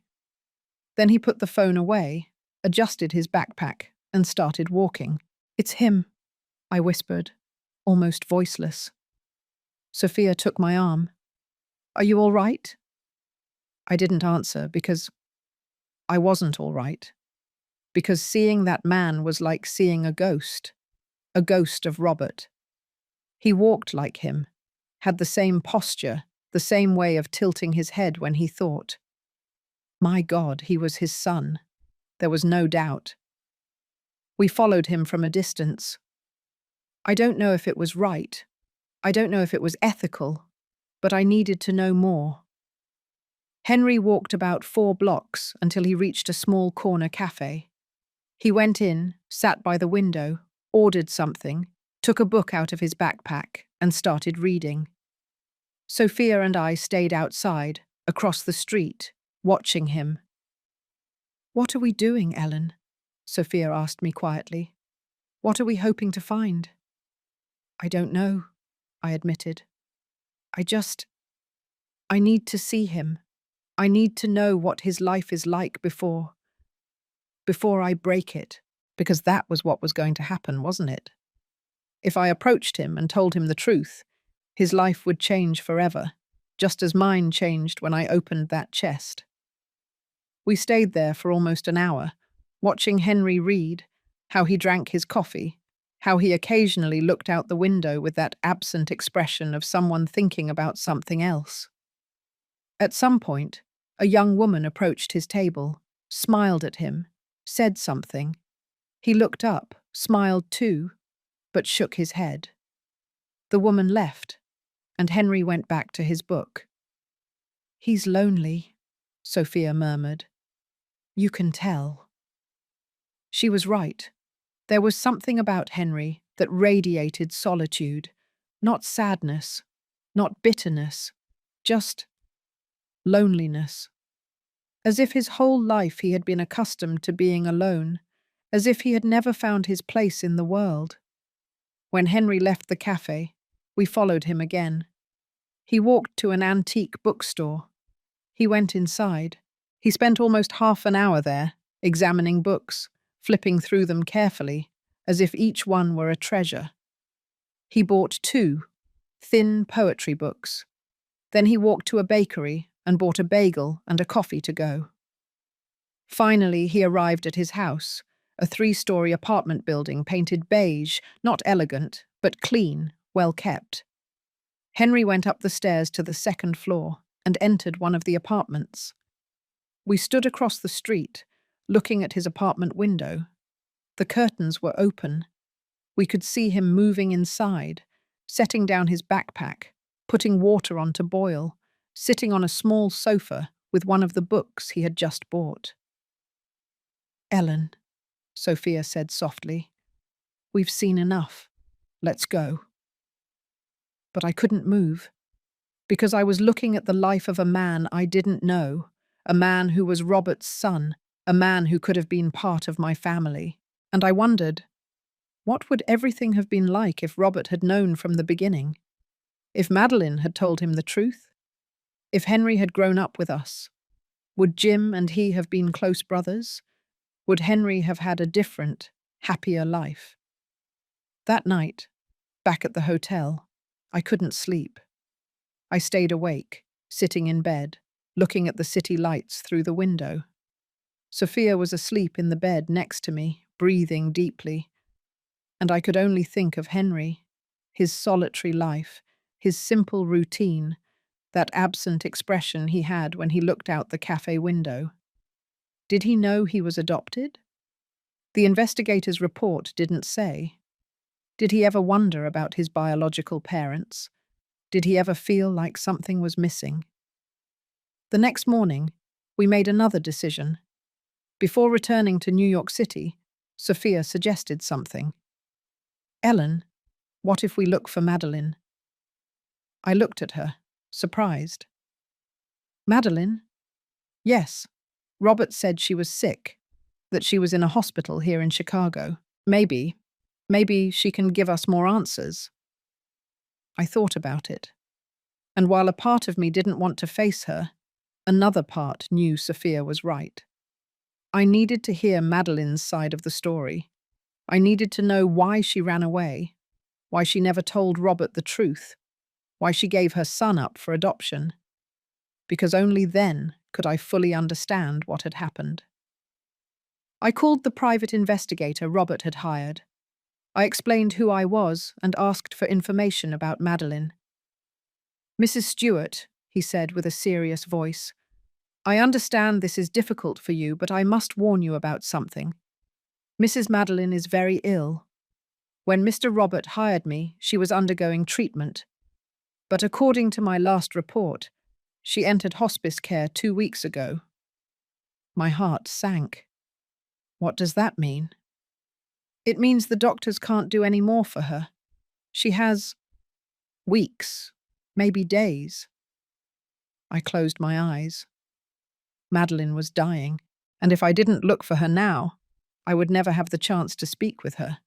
Then he put the phone away, adjusted his backpack, and started walking. It's him, I whispered, almost voiceless. Sophia took my arm. Are you all right? I didn't answer because I wasn't all right. Because seeing that man was like seeing a ghost of Robert. He walked like him, had the same posture, the same way of tilting his head when he thought. My God, he was his son. There was no doubt. We followed him from a distance. I don't know if it was right. I don't know if it was ethical, but I needed to know more. Henry walked about 4 blocks until he reached a small corner cafe. He went in, sat by the window, ordered something, took a book out of his backpack, and started reading. Sophia and I stayed outside, across the street, watching him. What are we doing, Ellen? Sophia asked me quietly. What are we hoping to find? I don't know, I admitted. I need to see him. I need to know what his life is like before I break it, because that was what was going to happen, wasn't it? If I approached him and told him the truth, his life would change forever, just as mine changed when I opened that chest. We stayed there for almost an hour, watching Henry read, how he drank his coffee, how he occasionally looked out the window with that absent expression of someone thinking about something else. At some point, a young woman approached his table, smiled at him, said something. He looked up, smiled too, but shook his head. The woman left, and Henry went back to his book. He's lonely, Sophia murmured. You can tell. She was right. There was something about Henry that radiated solitude, not sadness, not bitterness, just loneliness. As if his whole life he had been accustomed to being alone, as if he had never found his place in the world. When Henry left the cafe, we followed him again. He walked to an antique bookstore. He went inside. He spent almost half an hour there, examining books, flipping through them carefully, as if each one were a treasure. He bought 2 thin poetry books. Then he walked to a bakery and bought a bagel and a coffee to go. Finally, he arrived at his house, a 3-story apartment building painted beige, not elegant, but clean, well kept. Henry went up the stairs to the 2nd floor and entered one of the apartments. We stood across the street, looking at his apartment window. The curtains were open. We could see him moving inside, setting down his backpack, putting water on to boil, sitting on a small sofa with one of the books he had just bought. Ellen, Sophia said softly, we've seen enough. Let's go. But I couldn't move, because I was looking at the life of a man I didn't know, a man who was Robert's son, a man who could have been part of my family. And I wondered, what would everything have been like if Robert had known from the beginning? If Madeline had told him the truth? If Henry had grown up with us? Would Jim and he have been close brothers? Would Henry have had a different, happier life? That night, back at the hotel, I couldn't sleep. I stayed awake, sitting in bed, looking at the city lights through the window. Sophia was asleep in the bed next to me, breathing deeply, and I could only think of Henry, his solitary life, his simple routine, that absent expression he had when he looked out the cafe window. Did he know he was adopted? The investigator's report didn't say. Did he ever wonder about his biological parents? Did he ever feel like something was missing? The next morning, we made another decision. Before returning to New York City, Sophia suggested something. "Ellen, what if we look for Madeline?" I looked at her, surprised. "Madeline?" "Yes. Robert said she was sick, that she was in a hospital here in Chicago. Maybe she can give us more answers." I thought about it, and while a part of me didn't want to face her, another part knew Sophia was right. I needed to hear Madeline's side of the story. I needed to know why she ran away, why she never told Robert the truth, why she gave her son up for adoption, because only then could I fully understand what had happened. I called the private investigator Robert had hired. I explained who I was and asked for information about Madeline. "Mrs. Stewart," he said with a serious voice, "I understand this is difficult for you, but I must warn you about something. Mrs. Madeline is very ill. When Mr. Robert hired me, she was undergoing treatment. But according to my last report, she entered hospice care 2 weeks ago." My heart sank. What does that mean? "It means the doctors can't do any more for her. She has weeks, maybe days." I closed my eyes. Madeline was dying, and if I didn't look for her now, I would never have the chance to speak with her.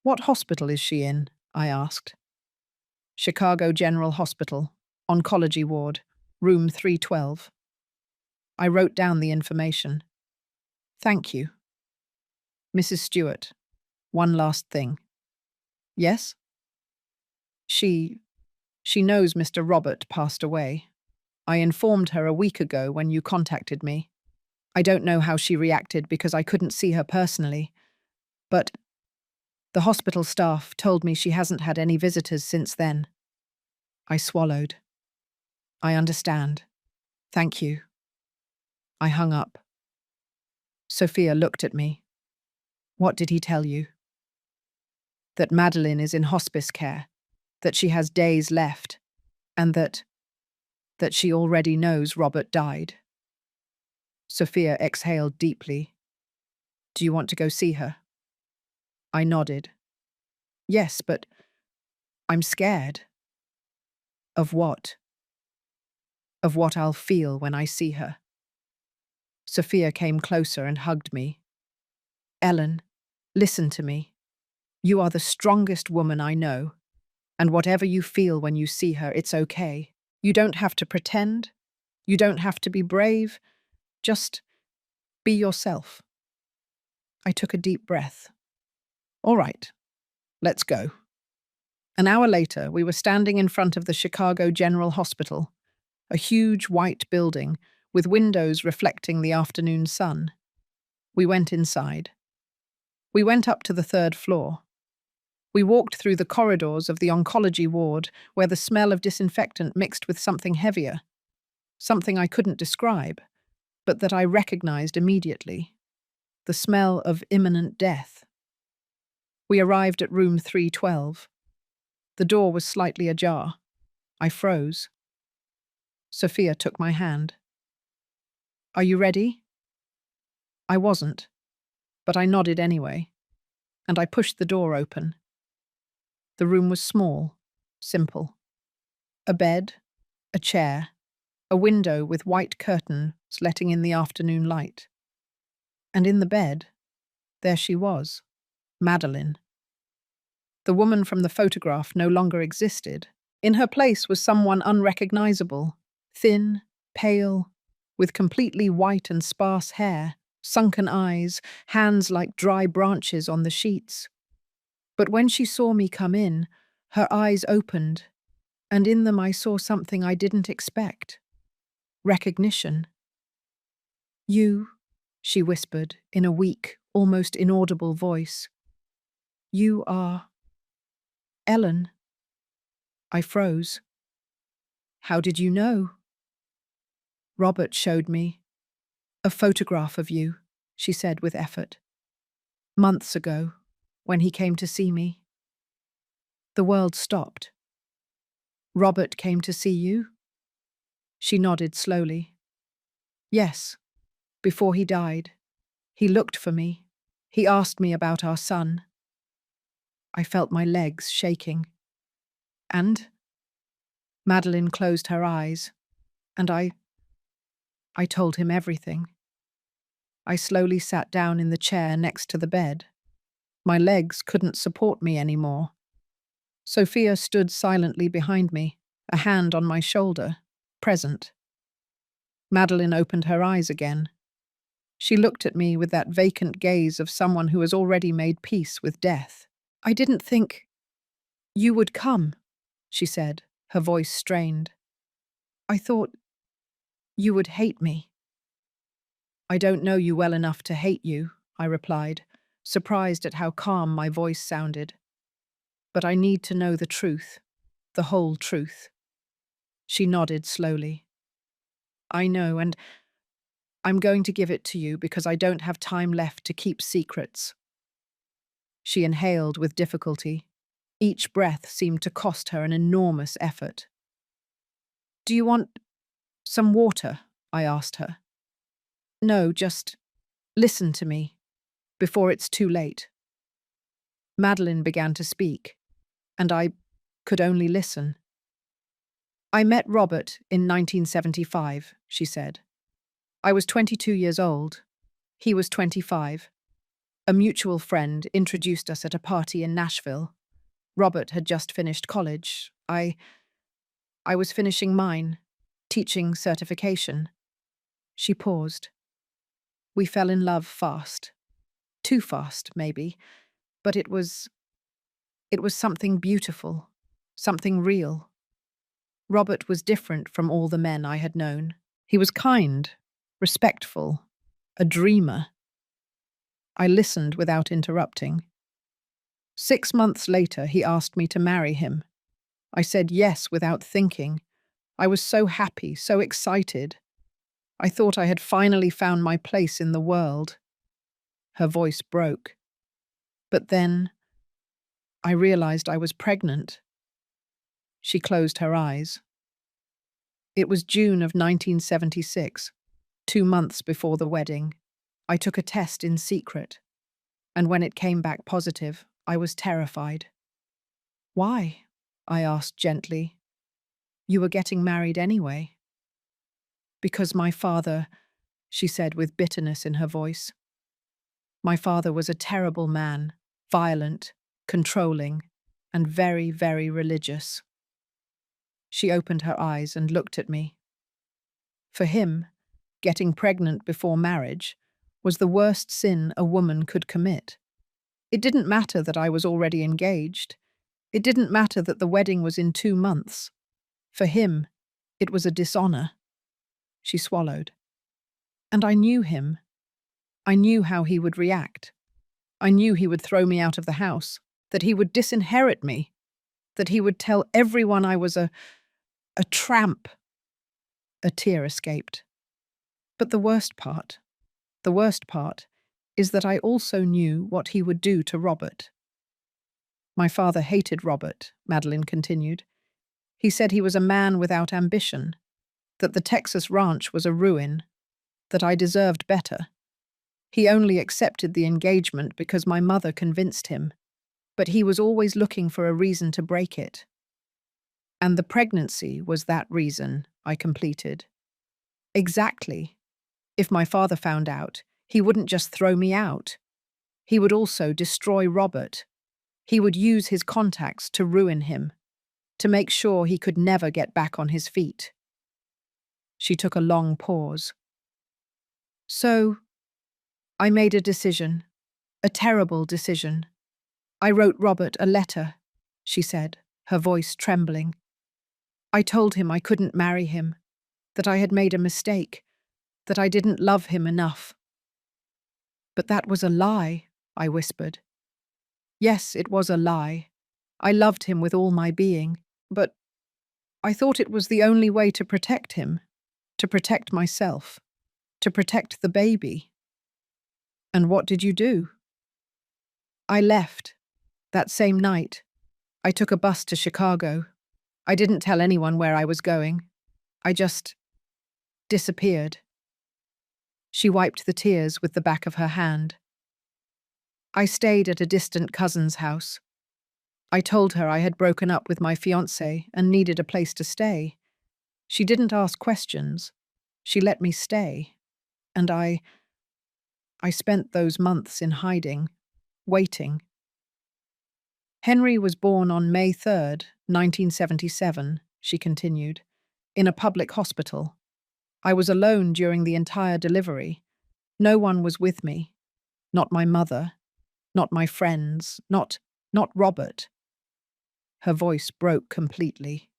"What hospital is she in?" I asked. "Chicago General Hospital, Oncology Ward, room 312. I wrote down the information. "Thank you." "Mrs. Stewart, one last thing." "Yes?" She knows Mr. Robert passed away. I informed her a week ago when you contacted me. I don't know how she reacted because I couldn't see her personally, but the hospital staff told me she hasn't had any visitors since then." I swallowed. "I understand. Thank you." I hung up. Sophia looked at me. "What did he tell you?" "That Madeline is in hospice care, that she has days left, and that she already knows Robert died." Sophia exhaled deeply. "Do you want to go see her?" I nodded. "Yes, but I'm scared." "Of what?" "Of what I'll feel when I see her." Sophia came closer and hugged me. "Ellen, listen to me. You are the strongest woman I know, and whatever you feel when you see her, it's okay. You don't have to pretend. You don't have to be brave. Just be yourself." I took a deep breath. "All right, let's go." An hour later, we were standing in front of the Chicago General Hospital, a huge white building with windows reflecting the afternoon sun. We went inside. We went up to the 3rd floor. We walked through the corridors of the oncology ward where the smell of disinfectant mixed with something heavier, something I couldn't describe, but that I recognized immediately. The smell of imminent death. We arrived at room 312. The door was slightly ajar. I froze. Sophia took my hand. "Are you ready?" I wasn't, but I nodded anyway, and I pushed the door open. The room was small, simple. A bed, a chair, a window with white curtains letting in the afternoon light. And in the bed, there she was, Madeline. The woman from the photograph no longer existed, In her place was someone unrecognizable, thin, pale, with completely white and sparse hair, sunken eyes, hands like dry branches on the sheets. But when she saw me come in, her eyes opened, and in them I saw something I didn't expect. Recognition. "You," she whispered in a weak, almost inaudible voice. "You are Ellen." I froze. "How did you know?" "Robert showed me. A photograph of you," she said with effort. "Months ago, when he came to see me." The world stopped. "Robert came to see you?" She nodded slowly. "Yes, before he died. He looked for me. He asked me about our son." I felt my legs shaking. "And?" Madeline closed her eyes, and I told him everything. I slowly sat down in the chair next to the bed. My legs couldn't support me anymore. Sophia stood silently behind me, a hand on my shoulder, present. Madeline opened her eyes again. She looked at me with that vacant gaze of someone who has already made peace with death. "I didn't think you would come," she said, her voice strained. "I thought you would hate me." "I don't know you well enough to hate you," I replied, surprised at how calm my voice sounded. "But I need to know the truth, the whole truth." She nodded slowly. "I know, and I'm going to give it to you because I don't have time left to keep secrets." She inhaled with difficulty. Each breath seemed to cost her an enormous effort. "Do you want some water?" I asked her. "No, just listen to me, before it's too late." Madeline began to speak, and I could only listen. "I met Robert in 1975, she said. "I was 22 years old. He was 25. A mutual friend introduced us at a party in Nashville. Robert had just finished college. I was finishing mine, teaching certification." She paused. "We fell in love fast. Too fast, maybe, but it was something beautiful, something real. Robert was different from all the men I had known. He was kind, respectful, a dreamer." I listened without interrupting. "6 months later, he asked me to marry him. I said yes without thinking. I was so happy, so excited. I thought I had finally found my place in the world." Her voice broke. "But then I realized I was pregnant." She closed her eyes. "It was June of 1976, 2 months before the wedding. I took a test in secret, and when it came back positive, I was terrified." "Why?" I asked gently. "You were getting married anyway." "Because my father," she said with bitterness in her voice. "My father was a terrible man, violent, controlling, and very, very religious." She opened her eyes and looked at me. For him, getting pregnant before marriage was the worst sin a woman could commit. It didn't matter that I was already engaged. It didn't matter that the wedding was in 2 months. For him, it was a dishonor. She swallowed. And I knew him. I knew how he would react. I knew he would throw me out of the house, that he would disinherit me, that he would tell everyone I was a tramp. A tear escaped. But the worst part, is that I also knew what he would do to Robert. "My father hated Robert," Madeline continued. "He said he was a man without ambition, that the Texas ranch was a ruin, that I deserved better. He only accepted the engagement because my mother convinced him, but he was always looking for a reason to break it." "And the pregnancy was that reason," I completed. "Exactly. If my father found out, he wouldn't just throw me out. He would also destroy Robert. He would use his contacts to ruin him." to make sure he could never get back on his feet. She took a long pause. So, I made a decision, a terrible decision. I wrote Robert a letter, she said, her voice trembling. I told him I couldn't marry him, that I had made a mistake, that I didn't love him enough. But that was a lie, I whispered. Yes, it was a lie. I loved him with all my being, but I thought it was the only way to protect him, to protect myself, to protect the baby. And what did you do? I left. That same night, I took a bus to Chicago. I didn't tell anyone where I was going. I just disappeared. She wiped the tears with the back of her hand. I stayed at a distant cousin's house. I told her I had broken up with my fiancé and needed a place to stay. She didn't ask questions. She let me stay. And I spent those months in hiding, waiting. Henry was born on May 3rd, 1977, she continued, in a public hospital. I was alone during the entire delivery. No one was with me. Not my mother, not my friends, not Robert. Her voice broke completely.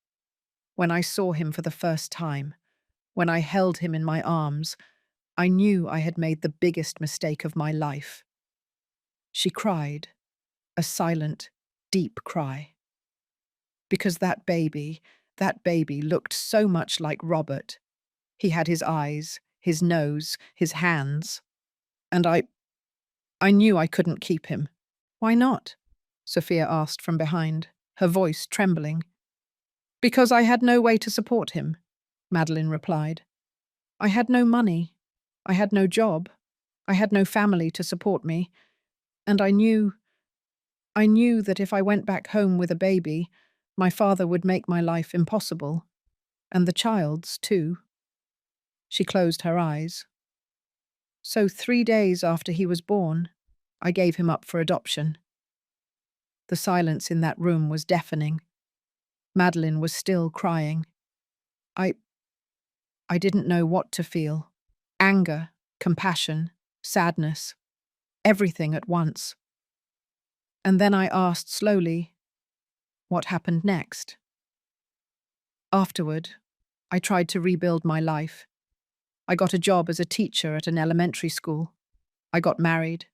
When I saw him for the first time, when I held him in my arms, I knew I had made the biggest mistake of my life. She cried, a silent, deep cry. Because that baby looked so much like Robert. He had his eyes, his nose, his hands. And I knew I couldn't keep him. Why not? Sophia asked from behind, her voice trembling. Because I had no way to support him, Madeline replied. I had no money. I had no job. I had no family to support me. And I knew that if I went back home with a baby, my father would make my life impossible. And the child's, too. She closed her eyes. So 3 days after he was born, I gave him up for adoption. The silence in that room was deafening. Madeline was still crying. I didn't know what to feel. Anger, compassion, sadness, everything at once. And then I asked slowly, what happened next? Afterward, I tried to rebuild my life. I got a job as a teacher at an elementary school. I got married.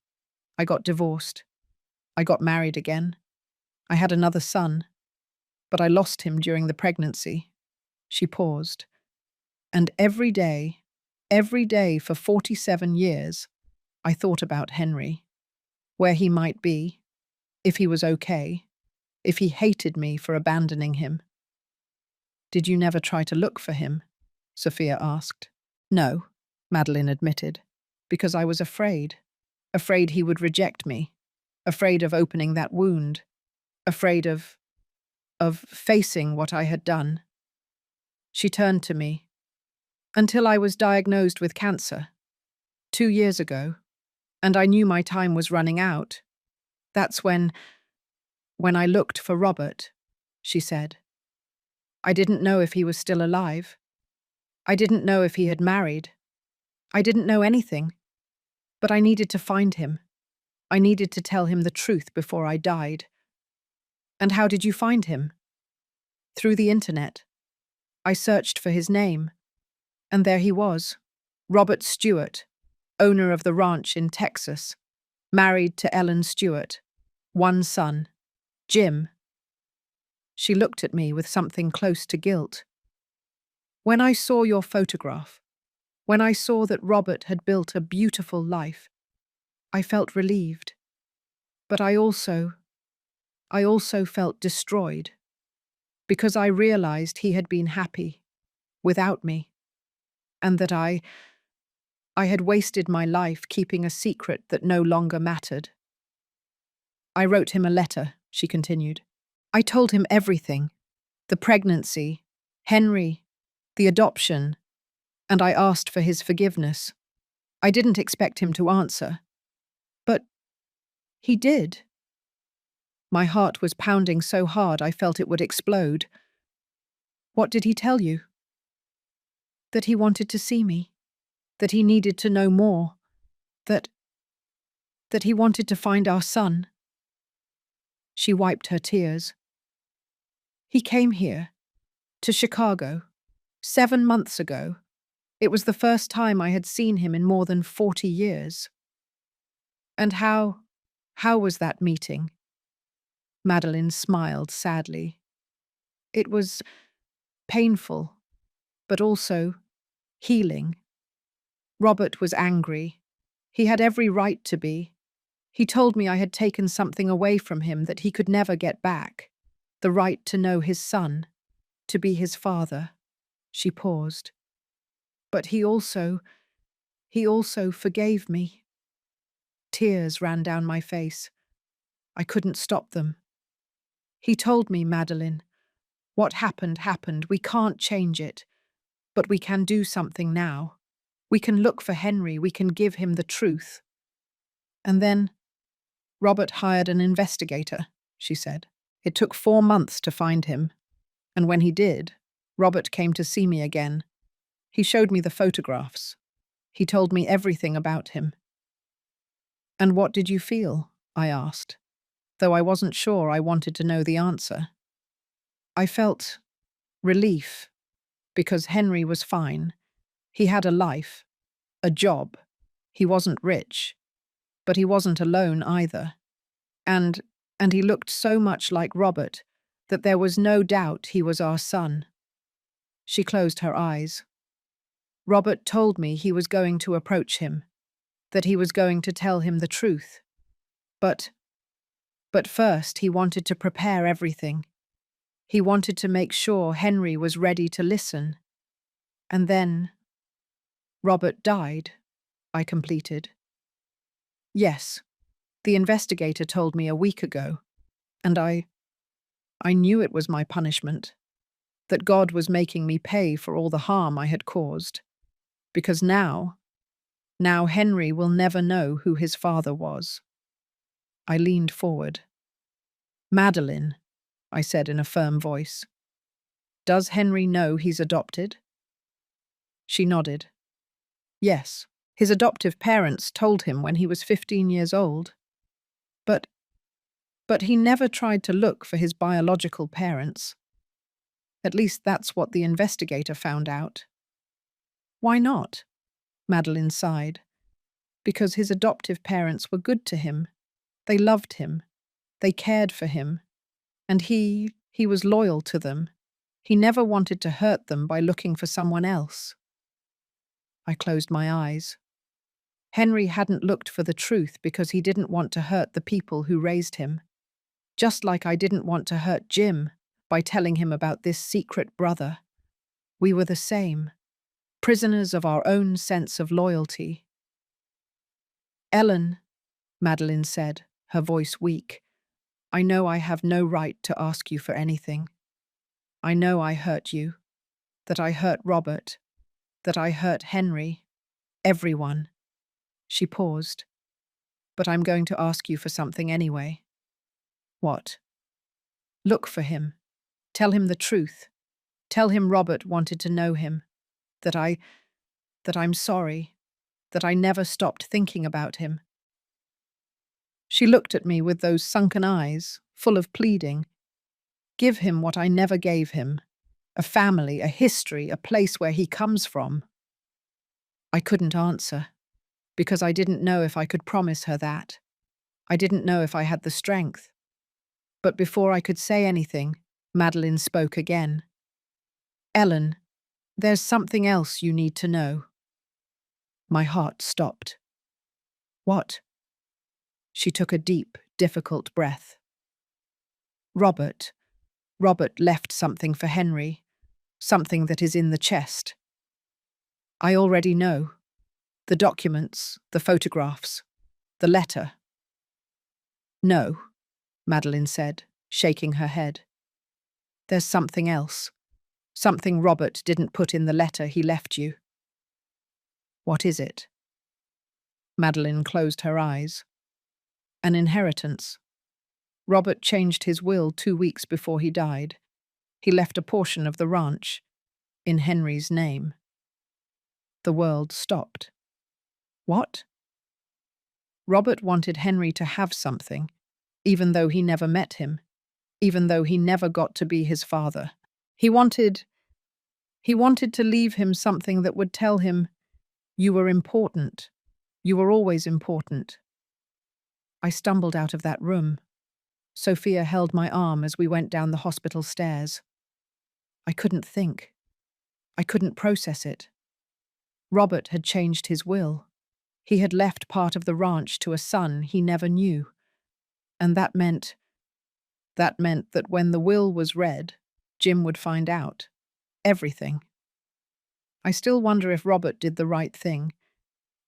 I got divorced. I got married again. I had another son, but I lost him during the pregnancy. She paused. And every day for 47 years, I thought about Henry, where he might be, if he was okay, if he hated me for abandoning him. Did you never try to look for him? Sophia asked. No, Madeline admitted, because I was afraid he would reject me, afraid of opening that wound, afraid of facing what I had done. She turned to me. Until I was diagnosed with cancer, 2 years ago, and I knew my time was running out. That's when I looked for Robert, she said. I didn't know if he was still alive. I didn't know if he had married. I didn't know anything. But I needed to find him. I needed to tell him the truth before I died. And how did you find him? Through the internet. I searched for his name. And there he was, Robert Stewart, owner of the ranch in Texas, married to Ellen Stewart, one son, Jim. She looked at me with something close to guilt. When I saw your photograph, when I saw that Robert had built a beautiful life, I felt relieved. But I also felt destroyed, because I realized he had been happy, without me, and that I had wasted my life keeping a secret that no longer mattered. I wrote him a letter, she continued. I told him everything, the pregnancy, Henry, the adoption, and I asked for his forgiveness. I didn't expect him to answer. But he did. My heart was pounding so hard I felt it would explode. What did he tell you? That he wanted to see me. That he needed to know more. That he wanted to find our son. She wiped her tears. He came here, to Chicago, 7 months ago. It was the first time I had seen him in more than 40 years. And how was that meeting? Madeline smiled sadly. It was painful, but also healing. Robert was angry. He had every right to be. He told me I had taken something away from him that he could never get back. The right to know his son, to be his father. She paused. But he also forgave me. Tears ran down my face. I couldn't stop them. He told me, Madeline, what happened happened. We can't change it. But we can do something now. We can look for Henry. We can give him the truth. And then Robert hired an investigator, she said. It took 4 months to find him. And when he did, Robert came to see me again. He showed me the photographs. He told me everything about him. And what did you feel? I asked, though I wasn't sure I wanted to know the answer. I felt relief, because Henry was fine. He had a life, a job. He wasn't rich, but he wasn't alone either. And he looked so much like Robert that there was no doubt he was our son. She closed her eyes. Robert told me he was going to approach him, that he was going to tell him the truth. But first he wanted to prepare everything. He wanted to make sure Henry was ready to listen. And then Robert died, I completed. Yes, the investigator told me a week ago, and I knew it was my punishment, that God was making me pay for all the harm I had caused, because now Henry will never know who his father was. I leaned forward. Madeline, I said in a firm voice, does Henry know he's adopted? She nodded. Yes, his adoptive parents told him when he was 15 years old. But he never tried to look for his biological parents. At least that's what the investigator found out. Why not? Madeline sighed. Because his adoptive parents were good to him. They loved him. They cared for him. And he was loyal to them. He never wanted to hurt them by looking for someone else. I closed my eyes. Henry hadn't looked for the truth because he didn't want to hurt the people who raised him. Just like I didn't want to hurt Jim by telling him about this secret brother. We were the same, prisoners of our own sense of loyalty. Ellen, Madeline said, her voice weak, I know I have no right to ask you for anything. I know I hurt you, that I hurt Robert, that I hurt Henry, everyone. She paused. But I'm going to ask you for something anyway. What? Look for him. Tell him the truth. Tell him Robert wanted to know him. That I'm sorry. That I never stopped thinking about him. She looked at me with those sunken eyes, full of pleading. Give him what I never gave him. A family, a history, a place where he comes from. I couldn't answer, because I didn't know if I could promise her that. I didn't know if I had the strength. But before I could say anything, Madeline spoke again. Ellen, there's something else you need to know. My heart stopped. What? She took a deep, difficult breath. Robert left something for Henry, something that is in the chest. I already know. The documents, the photographs, the letter. No, Madeline said, shaking her head. There's something else. Something Robert didn't put in the letter he left you. What is it? Madeline closed her eyes. An inheritance. Robert changed his will 2 weeks before he died. He left a portion of the ranch in Henry's name. The world stopped. What? Robert wanted Henry to have something, even though he never met him, even though he never got to be his father. He wanted to leave him something that would tell him, "You were important. You were always important." I stumbled out of that room. Sophia held my arm as we went down the hospital stairs. I couldn't think. I couldn't process it. Robert had changed his will. He had left part of the ranch to a son he never knew. And that meant that when the will was read, Jim would find out. Everything. I still wonder if Robert did the right thing,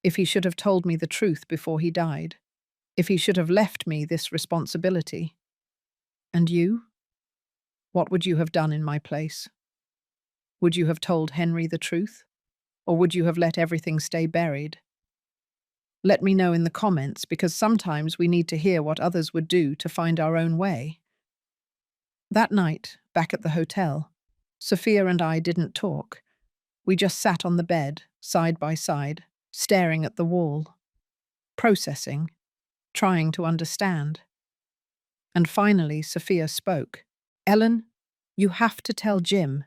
if he should have told me the truth before he died, if he should have left me this responsibility. And you? What would you have done in my place? Would you have told Henry the truth? Or would you have let everything stay buried? Let me know in the comments, because sometimes we need to hear what others would do to find our own way. That night, back at the hotel, Sophia and I didn't talk. We just sat on the bed, side by side, staring at the wall, processing, trying to understand. And finally, Sophia spoke. "Ellen, you have to tell Jim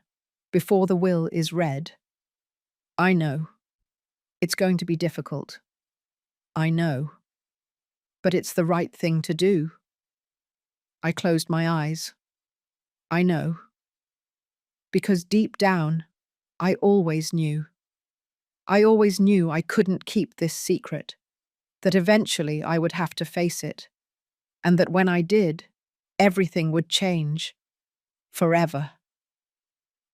before the will is read." "I know. It's going to be difficult. I know. But it's the right thing to do." I closed my eyes. "I know. Because deep down, I always knew. I always knew I couldn't keep this secret, that eventually I would have to face it, and that when I did, everything would change. Forever."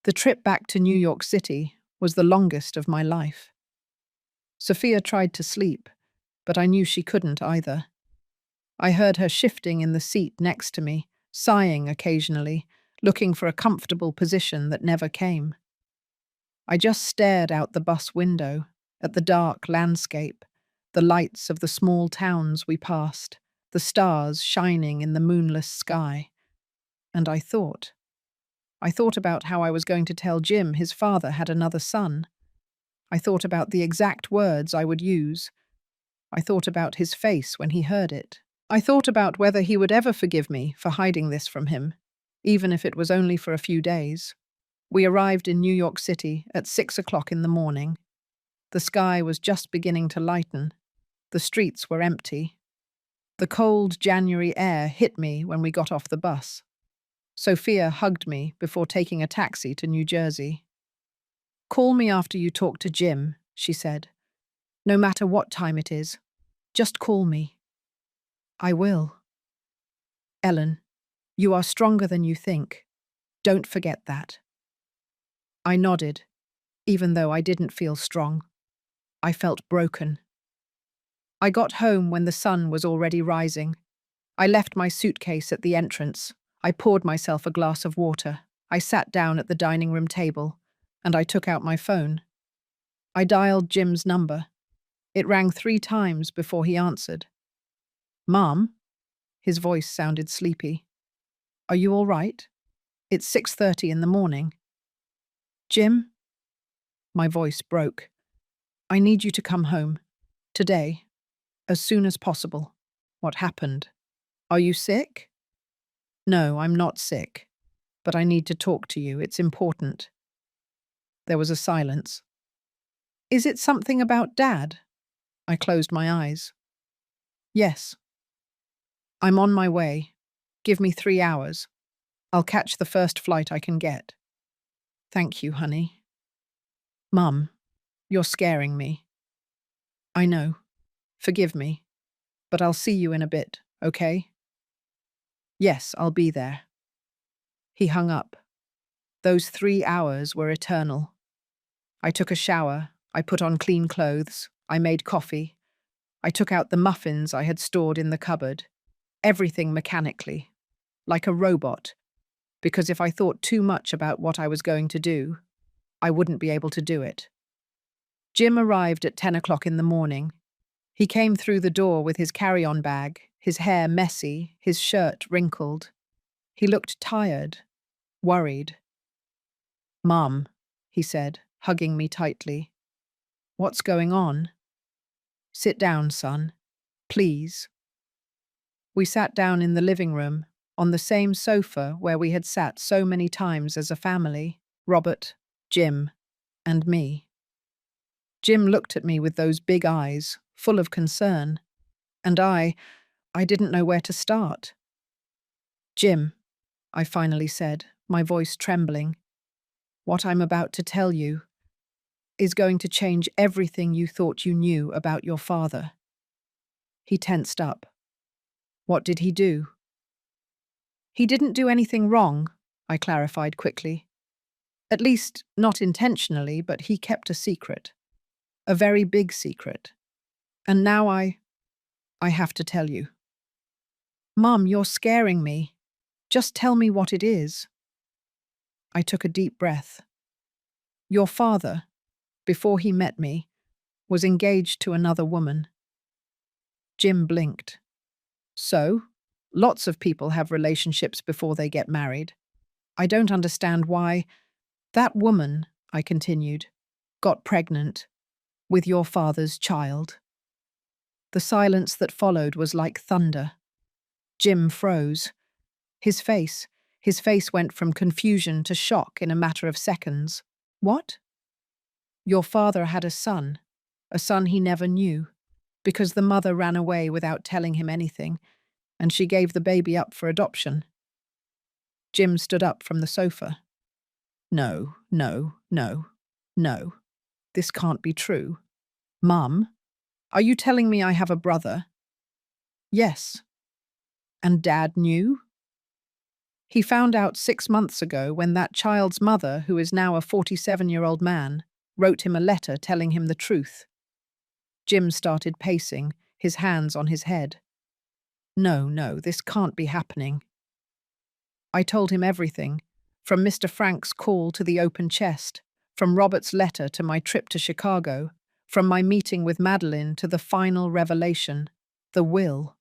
The trip back to New York City was the longest of my life. Sophia tried to sleep, but I knew she couldn't either. I heard her shifting in the seat next to me, sighing occasionally, looking for a comfortable position that never came. I just stared out the bus window, at the dark landscape, the lights of the small towns we passed, the stars shining in the moonless sky. And I thought about how I was going to tell Jim his father had another son. I thought about the exact words I would use. I thought about his face when he heard it. I thought about whether he would ever forgive me for hiding this from him, even if it was only for a few days. We arrived in New York City at 6 o'clock in the morning. The sky was just beginning to lighten. The streets were empty. The cold January air hit me when we got off the bus. Sophia hugged me before taking a taxi to New Jersey. "Call me after you talk to Jim," she said. "No matter what time it is, just call me." "I will." "Ellen, you are stronger than you think. Don't forget that." I nodded, even though I didn't feel strong. I felt broken. I got home when the sun was already rising. I left my suitcase at the entrance. I poured myself a glass of water. I sat down at the dining room table, and I took out my phone. I dialed Jim's number. It rang 3 times before he answered. "Mom?" His voice sounded sleepy. "Are you all right? It's 6:30 in the morning." "Jim?" My voice broke. "I need you to come home. Today. As soon as possible." "What happened? Are you sick?" "No, I'm not sick. But I need to talk to you. It's important." There was a silence. "Is it something about Dad?" I closed my eyes. "Yes." "I'm on my way. Give me 3 hours. I'll catch the first flight I can get." "Thank you, honey." "Mum, you're scaring me." "I know. Forgive me. But I'll see you in a bit, okay?" "Yes, I'll be there." He hung up. Those 3 hours were eternal. I took a shower. I put on clean clothes. I made coffee. I took out the muffins I had stored in the cupboard. Everything mechanically, like a robot, because if I thought too much about what I was going to do, I wouldn't be able to do it. Jim arrived at 10 o'clock in the morning. He came through the door with his carry-on bag, his hair messy, his shirt wrinkled. He looked tired, worried. "Mum," he said, hugging me tightly. "What's going on?" "Sit down, son. Please." We sat down in the living room, on the same sofa where we had sat so many times as a family, Robert, Jim, and me. Jim looked at me with those big eyes, full of concern, and I didn't know where to start. "Jim," I finally said, my voice trembling, "what I'm about to tell you is going to change everything you thought you knew about your father." He tensed up. "What did he do?" "He didn't do anything wrong," I clarified quickly. "At least, not intentionally, but he kept a secret. A very big secret. And now I have to tell you." "Mum, you're scaring me. Just tell me what it is." I took a deep breath. "Your father, before he met me, was engaged to another woman." Jim blinked. "So? Lots of people have relationships before they get married. I don't understand why—" "That woman," I continued, "got pregnant with your father's child." The silence that followed was like thunder. Jim froze. His face went from confusion to shock in a matter of seconds. "What?" "Your father had a son he never knew, because the mother ran away without telling him anything, and she gave the baby up for adoption." Jim stood up from the sofa. "No, no, no, no. This can't be true. Mum, are you telling me I have a brother?" "Yes." "And Dad knew?" "He found out 6 months ago when that child's mother, who is now a 47-year-old man, wrote him a letter telling him the truth." Jim started pacing, his hands on his head. No, this can't be happening." I told him everything, from Mr. Frank's call to the open chest, from Robert's letter to my trip to Chicago, from my meeting with Madeline to the final revelation, the will.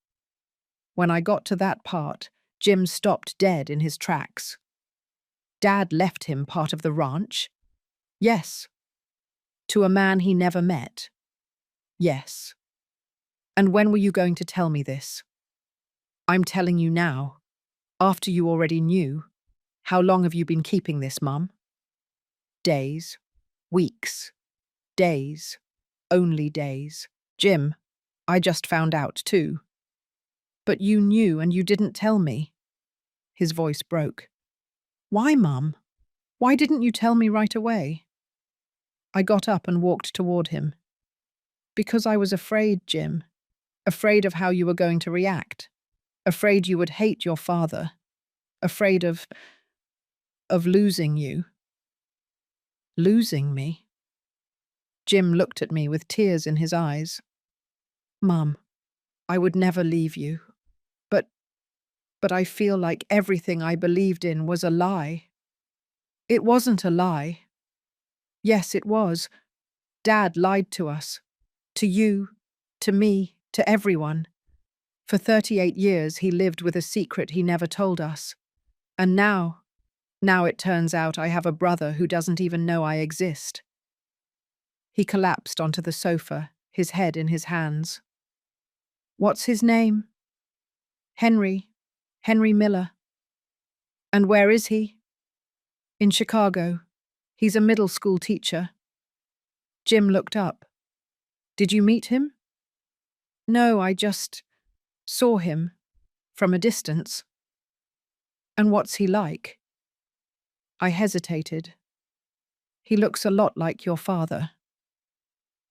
When I got to that part, Jim stopped dead in his tracks. "Dad left him part of the ranch?" "Yes." "To a man he never met?" "Yes." "And when were you going to tell me this?" "I'm telling you now. After you already knew. How long have you been keeping this, Mum?" "Days. Weeks. Days. Only days." "Jim, I just found out too." "But you knew and you didn't tell me." His voice broke. "Why, Mum? Why didn't you tell me right away?" I got up and walked toward him. "Because I was afraid, Jim. Afraid of how you were going to react. Afraid you would hate your father. Afraid of losing you." "Losing me?" Jim looked at me with tears in his eyes. "Mum, I would never leave you. But I feel like everything I believed in was a lie." "It wasn't a lie." "Yes, it was. Dad lied to us. To you, to me, to everyone. For 38 years he lived with a secret he never told us. And now it turns out I have a brother who doesn't even know I exist." He collapsed onto the sofa, his head in his hands. "What's his name?" "Henry Miller." "And where is he?" "In Chicago. He's a middle school teacher." Jim looked up. "Did you meet him?" "No, I just saw him. From a distance." "And what's he like?" I hesitated. "He looks a lot like your father."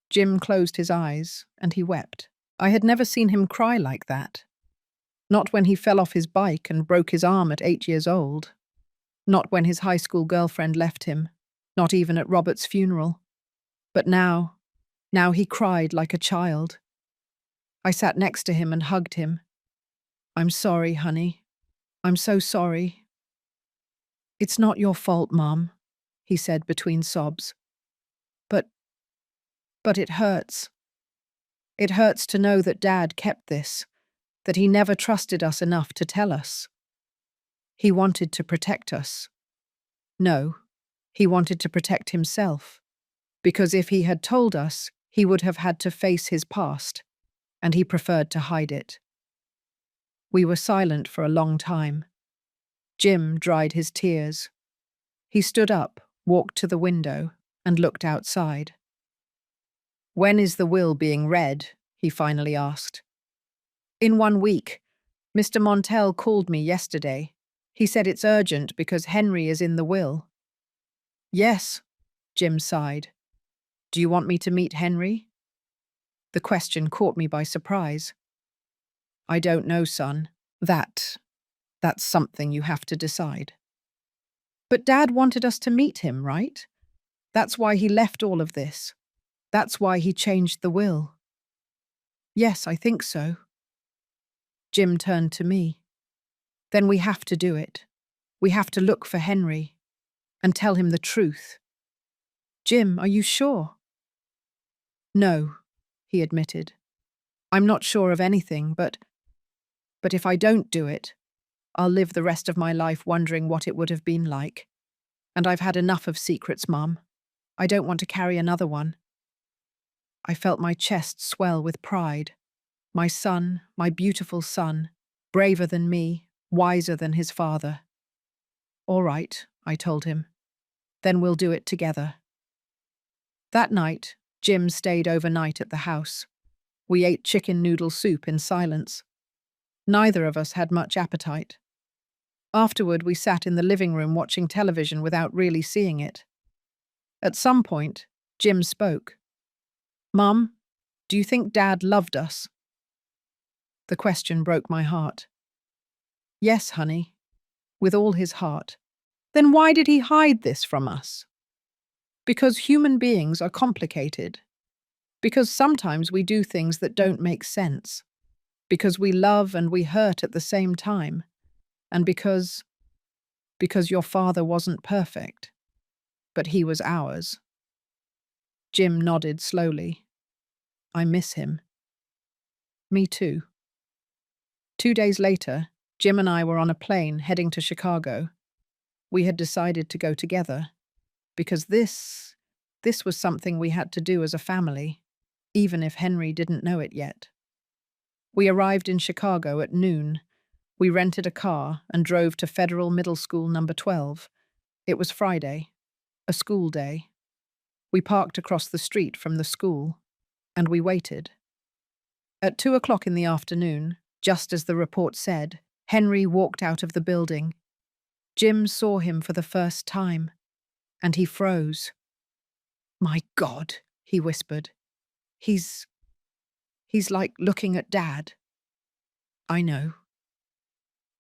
Jim closed his eyes, and he wept. I had never seen him cry like that. Not when he fell off his bike and broke his arm at 8 years old. Not when his high school girlfriend left him. Not even at Robert's funeral. But now he cried like a child. I sat next to him and hugged him. "I'm sorry, honey. I'm so sorry." "It's not your fault, Mom," he said between sobs. But it hurts. It hurts to know that Dad kept this that he never trusted us enough to tell us. He wanted to protect us. No, he wanted to protect himself, because if he had told us, he would have had to face his past, and he preferred to hide it. We were silent for a long time. Jim dried his tears. He stood up, walked to the window, and looked outside. "When is the will being read?" he finally asked. "In 1 week. Mr. Montell called me yesterday. He said it's urgent because Henry is in the will." "Yes," Jim sighed. "Do you want me to meet Henry?" The question caught me by surprise. "I don't know, son. That's something you have to decide." "But Dad wanted us to meet him, right? That's why he left all of this. That's why he changed the will." "Yes, I think so." Jim turned to me. "Then we have to do it. We have to look for Henry and tell him the truth." "Jim, are you sure?" "No," he admitted. "I'm not sure of anything, but if I don't do it, I'll live the rest of my life wondering what it would have been like. And I've had enough of secrets, Mum. I don't want to carry another one." I felt my chest swell with pride. My son, my beautiful son, braver than me, wiser than his father. "All right," I told him. "Then we'll do it together." That night, Jim stayed overnight at the house. We ate chicken noodle soup in silence. Neither of us had much appetite. Afterward, we sat in the living room watching television without really seeing it. At some point, Jim spoke. "Mum, do you think Dad loved us?" The question broke my heart. "Yes, honey, with all his heart." "Then why did he hide this from us?" "Because human beings are complicated. Because sometimes we do things that don't make sense. Because we love and we hurt at the same time. And because your father wasn't perfect. But he was ours." Jim nodded slowly. "I miss him." "Me too." 2 days later, Jim and I were on a plane heading to Chicago. We had decided to go together, because this was something we had to do as a family, even if Henry didn't know it yet. We arrived in Chicago at noon. We rented a car and drove to Federal Middle School number 12. It was Friday, a school day. We parked across the street from the school, and we waited. At 2 o'clock in the afternoon, just as the report said, Henry walked out of the building. Jim saw him for the first time, and he froze. "My God," he whispered. He's like looking at Dad." "I know."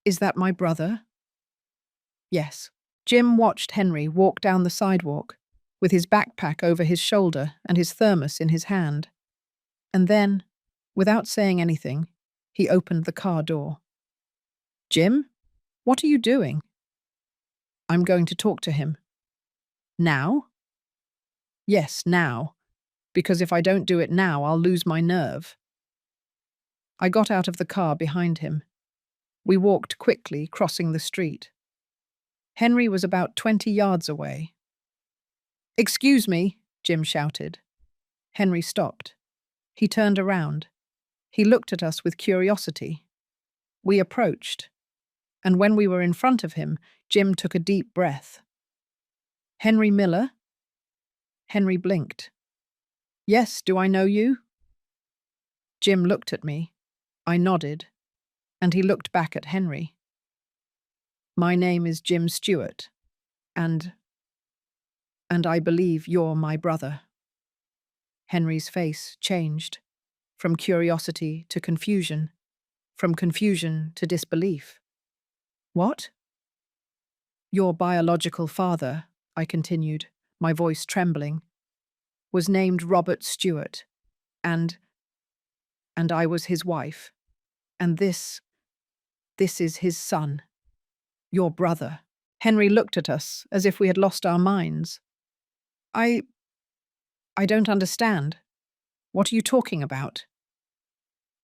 "Is that my brother?" "Yes." Jim watched Henry walk down the sidewalk, with his backpack over his shoulder and his thermos in his hand. And then, without saying anything, he opened the car door. "Jim, what are you doing?" "I'm going to talk to him." "Now?" "Yes, now. Because if I don't do it now, I'll lose my nerve." I got out of the car behind him. We walked quickly, crossing the street. Henry was about 20 yards away. "Excuse me," Jim shouted. Henry stopped. He turned around. He looked at us with curiosity. We approached, and when we were in front of him, Jim took a deep breath. "Henry Miller?" Henry blinked. "Yes, do I know you?" Jim looked at me. I nodded, and he looked back at Henry. "My name is Jim Stewart, and I believe you're my brother." Henry's face changed, from curiosity to confusion, from confusion to disbelief. "What?" "Your biological father," I continued, my voice trembling, "was named Robert Stewart, and I was his wife. And this is his son, your brother." Henry looked at us as if we had lost our minds. I don't understand. What are you talking about?"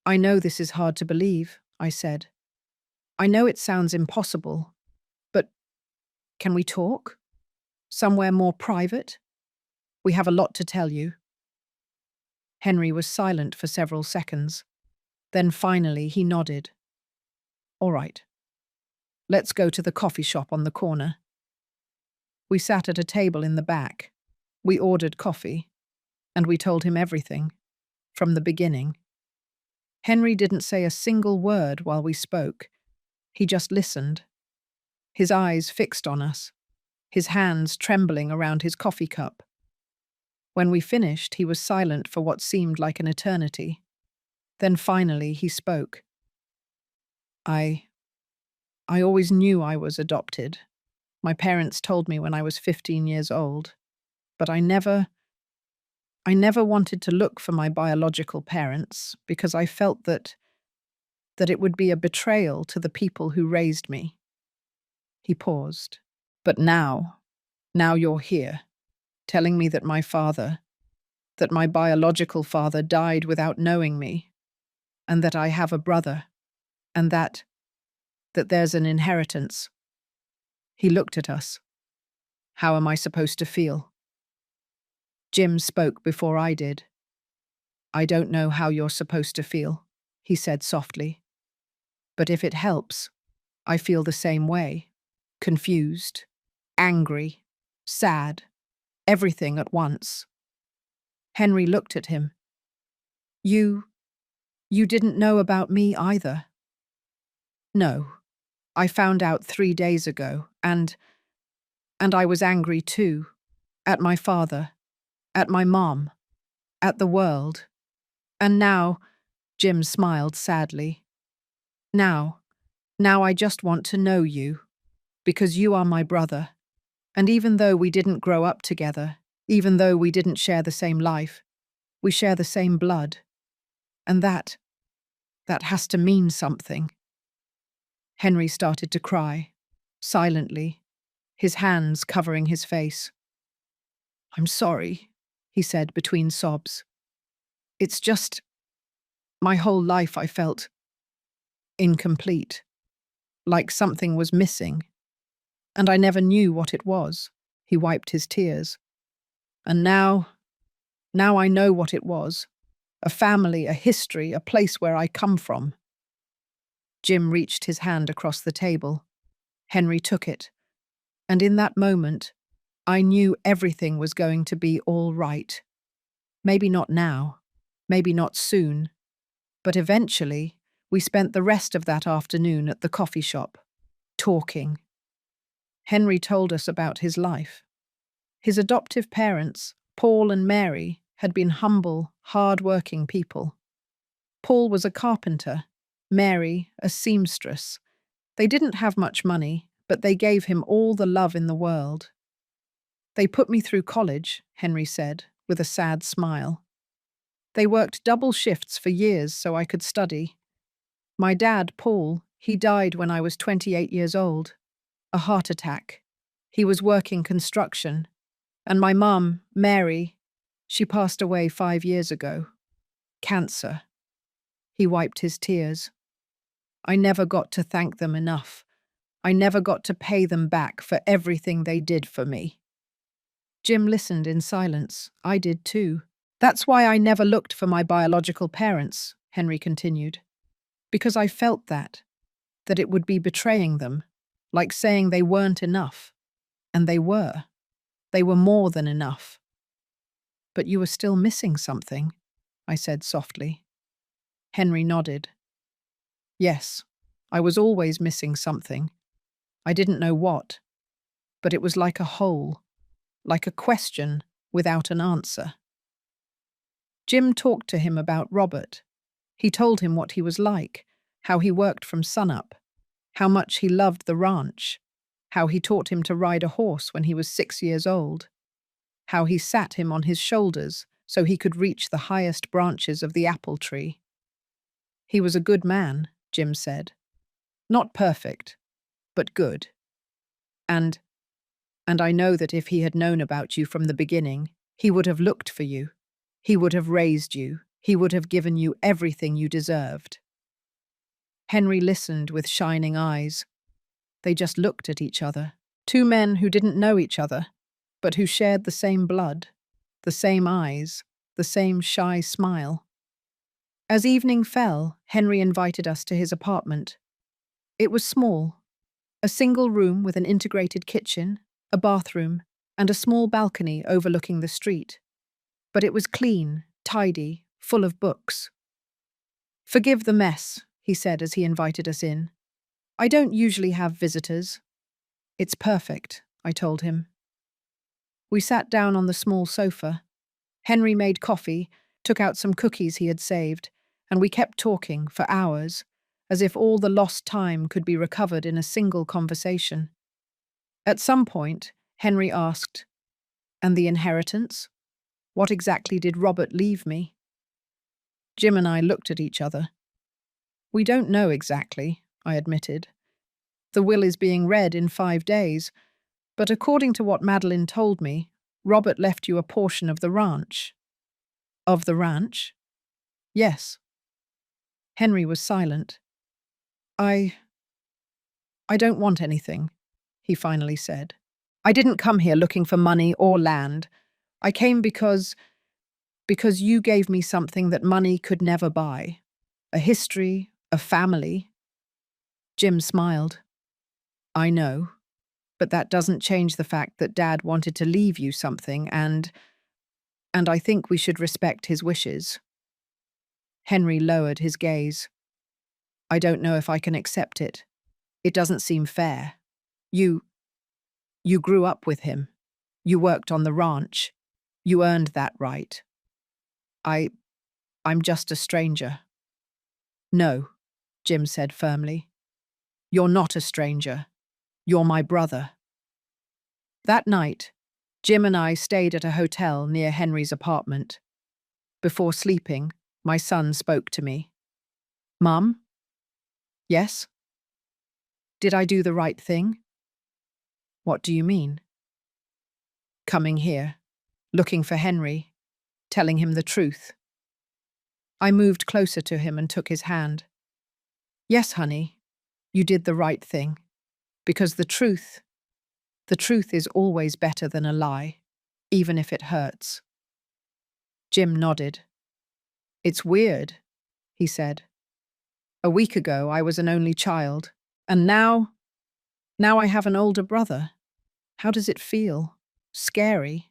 "I know this is hard to believe," I said. I know it sounds impossible, but can we talk? Somewhere more private? We have a lot to tell you. Henry was silent for several seconds. Then finally he nodded. All right. Let's go to the coffee shop on the corner. We sat at a table in the back. We ordered coffee, and we told him everything, from the beginning. Henry didn't say a single word while we spoke. He just listened, his eyes fixed on us, his hands trembling around his coffee cup. When we finished, he was silent for what seemed like an eternity. Then finally he spoke. I always knew I was adopted. My parents told me when I was 15 years old, but I never wanted to look for my biological parents because I felt that it would be a betrayal to the people who raised me. He paused. But now you're here, telling me that that my biological father died without knowing me, and that I have a brother, and that there's an inheritance. He looked at us. How am I supposed to feel? Jim spoke before I did. I don't know how you're supposed to feel, he said softly. But if it helps, I feel the same way. Confused, angry, sad, everything at once. Henry looked at him. You didn't know about me either? No. I found out 3 days ago, and I was angry too. At my father, at my mom, at the world. And now, Jim smiled sadly. Now I just want to know you, because you are my brother. And even though we didn't grow up together, even though we didn't share the same life, we share the same blood. And that has to mean something. Henry started to cry, silently, his hands covering his face. I'm sorry, he said between sobs. It's just, my whole life I felt incomplete, like something was missing. And I never knew what it was. He wiped his tears. And now I know what it was. A family, a history, a place where I come from. Jim reached his hand across the table. Henry took it. And in that moment, I knew everything was going to be all right. Maybe not now, maybe not soon, but eventually we spent the rest of that afternoon at the coffee shop, talking. Henry told us about his life. His adoptive parents, Paul and Mary, had been humble, hard-working people. Paul was a carpenter, Mary a seamstress. They didn't have much money, but they gave him all the love in the world. They put me through college, Henry said, with a sad smile. They worked double shifts for years so I could study. My dad, Paul, he died when I was 28 years old. A heart attack. He was working construction. And my mum, Mary, she passed away 5 years ago. Cancer. He wiped his tears. I never got to thank them enough. I never got to pay them back for everything they did for me. Jim listened in silence. I did too. That's why I never looked for my biological parents, Henry continued. Because I felt that it would be betraying them, like saying they weren't enough. And they were. They were more than enough. But you were still missing something, I said softly. Henry nodded. Yes, I was always missing something. I didn't know what, but it was like a hole, like a question without an answer. Jim talked to him about Robert. He told him what he was like, how he worked from sunup, how much he loved the ranch, how he taught him to ride a horse when he was 6 years old, how he sat him on his shoulders so he could reach the highest branches of the apple tree. He was a good man, Jim said. Not perfect, but good. And I know that if he had known about you from the beginning, he would have looked for you. He would have raised you. He would have given you everything you deserved. Henry listened with shining eyes. They just looked at each other. Two men who didn't know each other, but who shared the same blood, the same eyes, the same shy smile. As evening fell, Henry invited us to his apartment. It was small, a single room with an integrated kitchen, a bathroom, and a small balcony overlooking the street. But it was clean, tidy, full of books. "Forgive the mess," he said as he invited us in. "I don't usually have visitors." "It's perfect," I told him. We sat down on the small sofa. Henry made coffee, took out some cookies he had saved, and we kept talking for hours, as if all the lost time could be recovered in a single conversation. At some point, Henry asked, "And the inheritance? What exactly did Robert leave me?" Jim and I looked at each other. "We don't know exactly," I admitted. "The will is being read in 5 days, but according to what Madeline told me, Robert left you a portion of the ranch." "Of the ranch?" "Yes." Henry was silent. I don't want anything," he finally said. "I didn't come here looking for money or land. I came because you gave me something that money could never buy. A history, a family." Jim smiled. "I know, but that doesn't change the fact that Dad wanted to leave you something, and I think we should respect his wishes." Henry lowered his gaze. "I don't know if I can accept it. It doesn't seem fair. You grew up with him. You worked on the ranch. You earned that right. I'm just a stranger." "No," Jim said firmly. "You're not a stranger. You're my brother." That night, Jim and I stayed at a hotel near Henry's apartment. Before sleeping, my son spoke to me. "Mum?" "Yes?" "Did I do the right thing?" "What do you mean?" "Coming here, looking for Henry, telling him the truth." I moved closer to him and took his hand. "Yes, honey, you did the right thing. Because the truth is always better than a lie, even if it hurts." Jim nodded. "It's weird," he said. "A week ago I was an only child, and now I have an older brother. How does it feel? Scary,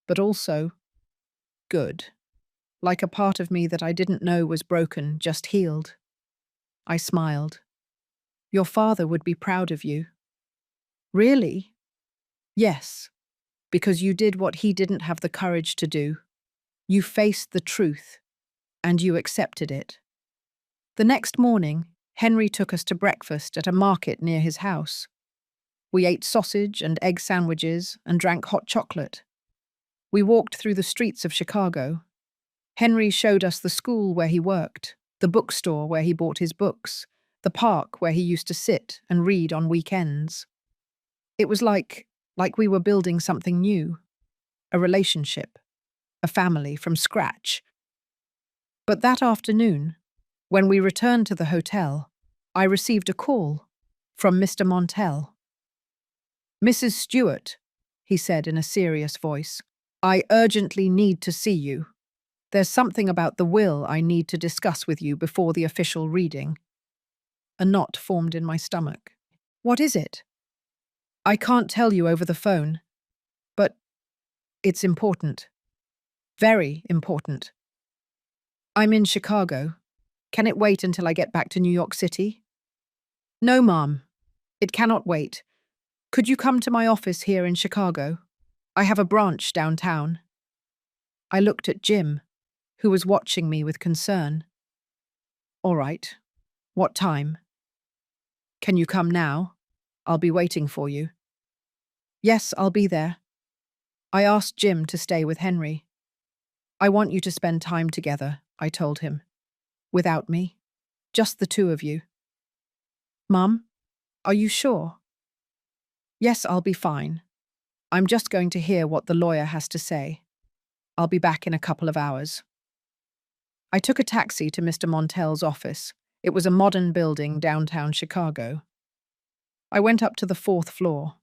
but also good. Like a part of me that I didn't know was broken just healed." I smiled. "Your father would be proud of you." "Really?" "Yes, because you did what he didn't have the courage to do. You faced the truth, and you accepted it." The next morning, Henry took us to breakfast at a market near his house. We ate sausage and egg sandwiches and drank hot chocolate. We walked through the streets of Chicago. Henry showed us the school where he worked, the bookstore where he bought his books, the park where he used to sit and read on weekends. It was like we were building something new, a relationship, a family from scratch. But that afternoon, when we returned to the hotel, I received a call from Mr. Montell. "Mrs. Stewart," he said in a serious voice, "I urgently need to see you. There's something about the will I need to discuss with you before the official reading." A knot formed in my stomach. "What is it?" "I can't tell you over the phone, but it's important. Very important. I'm in Chicago. Can it wait until I get back to New York City?" "No, Mom. It cannot wait. Could you come to my office here in Chicago? I have a branch downtown." I looked at Jim, who was watching me with concern. "All right. What time?" "Can you come now? I'll be waiting for you." "Yes, I'll be there." I asked Jim to stay with Henry. "I want you to spend time together," I told him. "Without me. Just the two of you." "Mum, are you sure?" "Yes, I'll be fine. I'm just going to hear what the lawyer has to say. I'll be back in a couple of hours." I took a taxi to Mr. Montell's office. It was a modern building downtown Chicago. I went up to the fourth floor.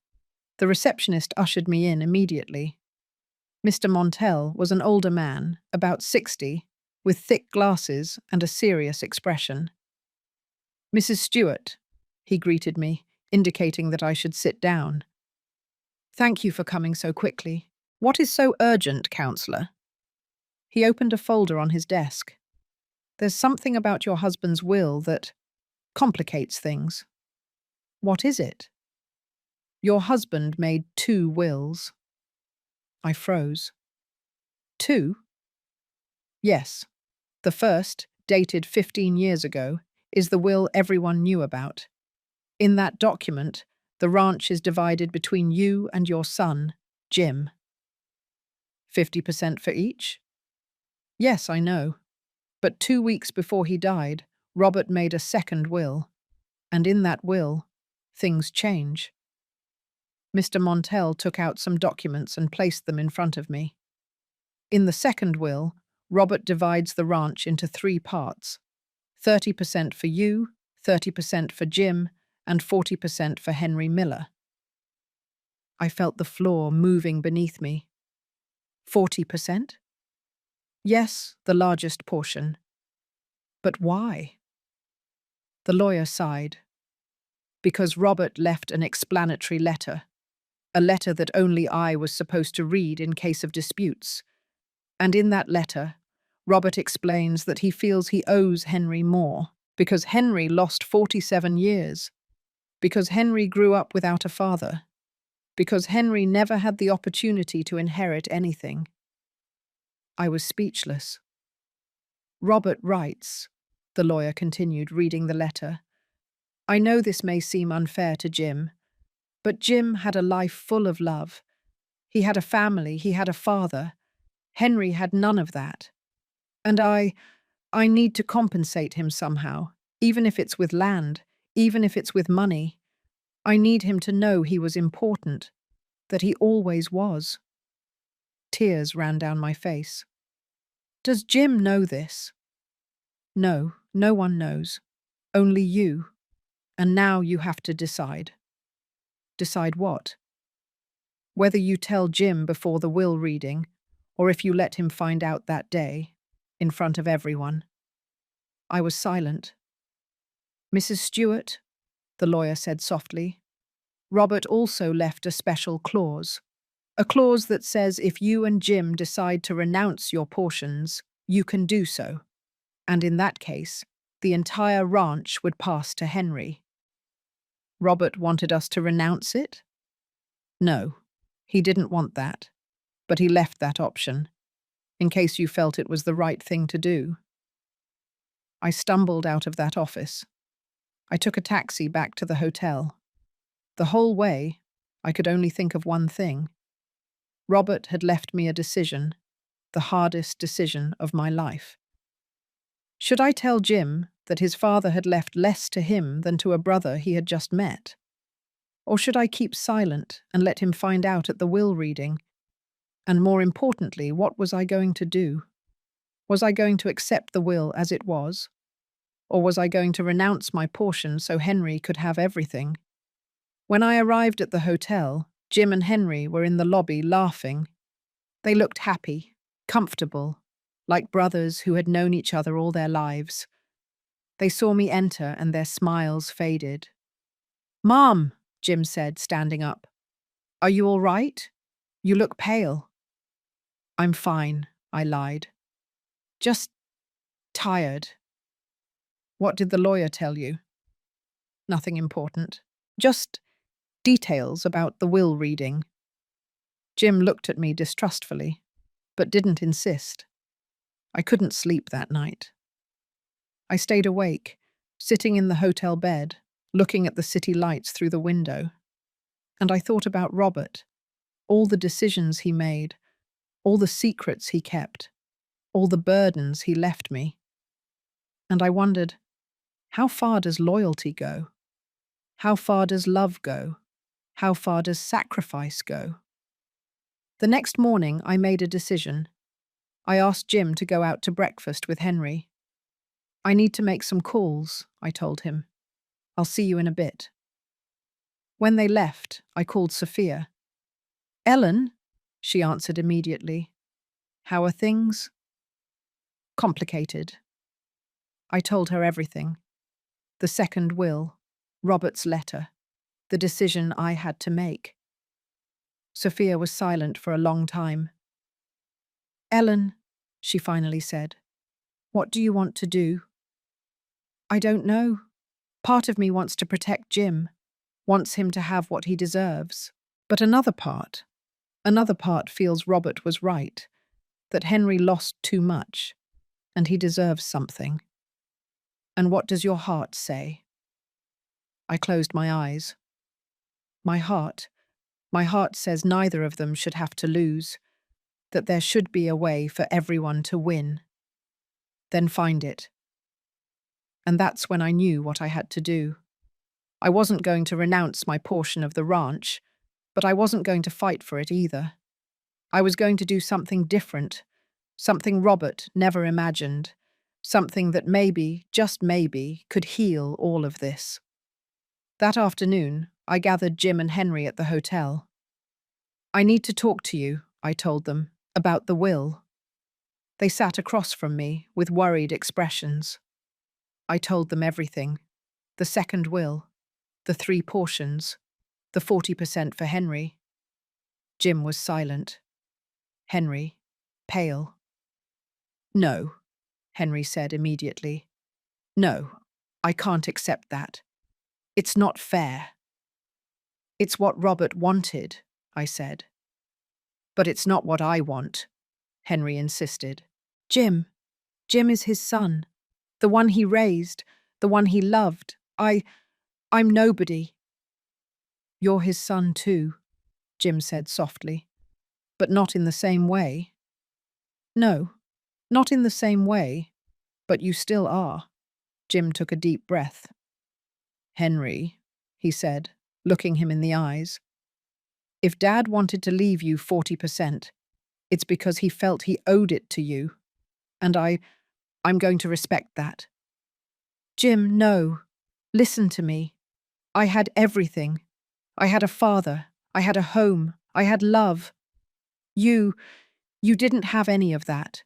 The receptionist ushered me in immediately. Mr. Montell was an older man, about 60, with thick glasses and a serious expression. "Mrs. Stewart," he greeted me, indicating that I should sit down. "Thank you for coming so quickly. What is so urgent, counselor?" He opened a folder on his desk. "There's something about your husband's will that complicates things." "What is it?" "Your husband made 2 wills." I froze. 2? "Yes. The first, dated 15 years ago, is the will everyone knew about. In that document, the ranch is divided between you and your son, Jim. 50% for each?" "Yes, I know. But 2 weeks before he died, Robert made a second will. And in that will, things change." Mr. Montell took out some documents and placed them in front of me. In the second will, Robert divides the ranch into 3 parts: 30% for you, 30% for Jim, and 40% for Henry Miller. I felt the floor moving beneath me. 40%? Yes, the largest portion. But why? The lawyer sighed. Because Robert left an explanatory letter, a letter that only I was supposed to read in case of disputes. And in that letter, Robert explains that he feels he owes Henry more, because Henry lost 47 years, because Henry grew up without a father, because Henry never had the opportunity to inherit anything. I was speechless. "Robert writes," the lawyer continued, reading the letter, "I know this may seem unfair to Jim, but Jim had a life full of love. He had a family, he had a father. Henry had none of that. And I need to compensate him somehow, even if it's with land, even if it's with money. I need him to know he was important, that he always was." Tears ran down my face. "Does Jim know this?" "No, no one knows. Only you. And now you have to decide." "Decide what?" "Whether you tell Jim before the will reading, or if you let him find out that day, in front of everyone." I was silent. "Mrs. Stewart," the lawyer said softly, "Robert also left a special clause. A clause that says if you and Jim decide to renounce your portions, you can do so. And in that case, the entire ranch would pass to Henry." "Robert wanted us to renounce it?" "No, he didn't want that. But he left that option, in case you felt it was the right thing to do." I stumbled out of that office. I took a taxi back to the hotel. The whole way, I could only think of one thing. Robert had left me a decision, the hardest decision of my life. Should I tell Jim that his father had left less to him than to a brother he had just met? Or should I keep silent and let him find out at the will reading? And more importantly, what was I going to do? Was I going to accept the will as it was? Or was I going to renounce my portion so Henry could have everything? When I arrived at the hotel, Jim and Henry were in the lobby laughing. They looked happy, comfortable, like brothers who had known each other all their lives. They saw me enter and their smiles faded. "Mom," Jim said, standing up. "Are you all right? You look pale." "I'm fine," I lied. "Just tired." "What did the lawyer tell you?" "Nothing important. Just details about the will reading." Jim looked at me distrustfully, but didn't insist. I couldn't sleep that night. I stayed awake, sitting in the hotel bed, looking at the city lights through the window. And I thought about Robert, all the decisions he made, all the secrets he kept, all the burdens he left me. And I wondered, how far does loyalty go? How far does love go? How far does sacrifice go? The next morning, I made a decision. I asked Jim to go out to breakfast with Henry. I need to make some calls, I told him. I'll see you in a bit. When they left, I called Sophia. Ellen, she answered immediately. How are things? Complicated. I told her everything. The second will, Robert's letter, the decision I had to make. Sophia was silent for a long time. Ellen, she finally said, what do you want to do? I don't know. Part of me wants to protect Jim, wants him to have what he deserves. But another part feels Robert was right, that Henry lost too much, and he deserves something. And what does your heart say? I closed my eyes. My heart says neither of them should have to lose, that there should be a way for everyone to win. Then find it. And that's when I knew what I had to do. I wasn't going to renounce my portion of the ranch, but I wasn't going to fight for it either. I was going to do something different, something Robert never imagined, something that maybe, just maybe, could heal all of this. That afternoon, I gathered Jim and Henry at the hotel. I need to talk to you, I told them, about the will. They sat across from me with worried expressions. I told them everything. The second will, the 3 portions, the 40% for Henry. Jim was silent. Henry, pale. No, Henry said immediately. No, I can't accept that. It's not fair. It's what Robert wanted, I said. But it's not what I want, Henry insisted. Jim is his son, the one he raised, the one he loved. I'm nobody. You're his son too, Jim said softly. But not in the same way. No, not in the same way, but you still are. Jim took a deep breath. Henry, he said, looking him in the eyes, if Dad wanted to leave you 40%, it's because he felt he owed it to you. And I'm going to respect that. Jim, no. Listen to me. I had everything. I had a father. I had a home. I had love. You didn't have any of that.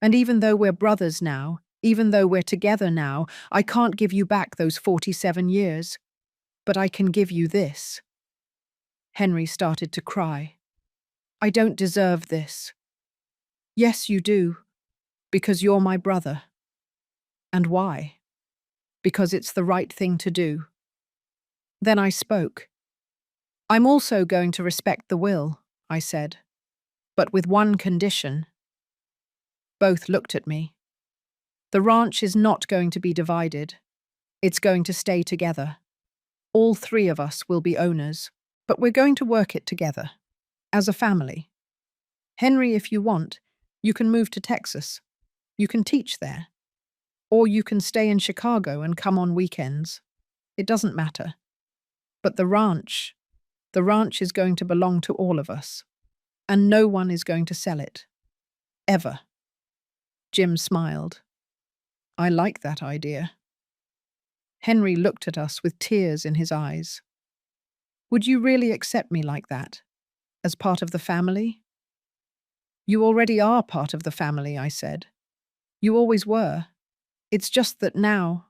And even though we're brothers now, even though we're together now, I can't give you back those 47 years. But I can give you this. Henry started to cry. I don't deserve this. Yes, you do. Because you're my brother. And why? Because it's the right thing to do. Then I spoke. I'm also going to respect the will, I said, but with one condition. Both looked at me. The ranch is not going to be divided. It's going to stay together. All 3 of us will be owners, but we're going to work it together, as a family. Henry, if you want, you can move to Texas. You can teach there. Or you can stay in Chicago and come on weekends. It doesn't matter. But the ranch is going to belong to all of us. And no one is going to sell it. Ever. Jim smiled. I like that idea. Henry looked at us with tears in his eyes. Would you really accept me like that? As part of the family? You already are part of the family, I said. You always were. It's just that now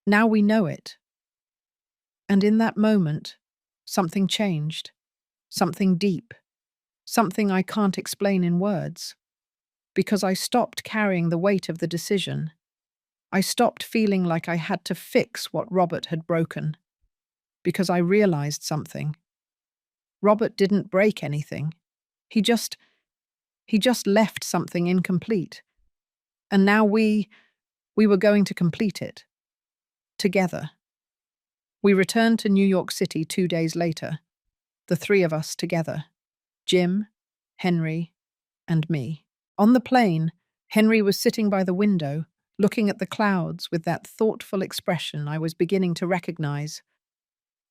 we know it. And in that moment, something changed. Something deep. Something I can't explain in words. Because I stopped carrying the weight of the decision. I stopped feeling like I had to fix what Robert had broken. Because I realized something. Robert didn't break anything. He just left something incomplete. And now we were going to complete it. Together. We returned to New York City 2 days later. The 3 of us together. Jim, Henry, and me. On the plane, Henry was sitting by the window, looking at the clouds with that thoughtful expression I was beginning to recognize.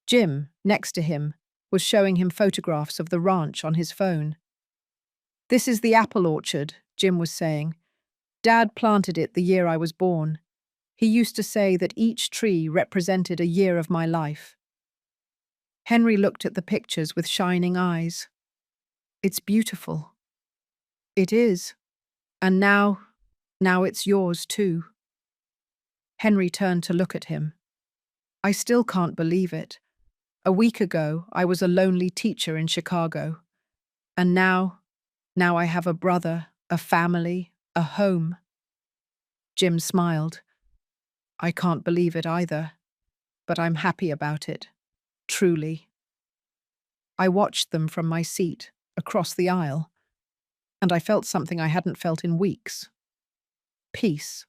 Jim, next to him, was showing him photographs of the ranch on his phone. This is the apple orchard, Jim was saying. Dad planted it the year I was born. He used to say that each tree represented a year of my life. Henry looked at the pictures with shining eyes. It's beautiful. It is. And now it's yours too. Henry turned to look at him. I still can't believe it. A week ago, I was a lonely teacher in Chicago. And now I have a brother, a family, a home. Jim smiled. I can't believe it either, but I'm happy about it. Truly. I watched them from my seat, across the aisle, and I felt something I hadn't felt in weeks. Peace.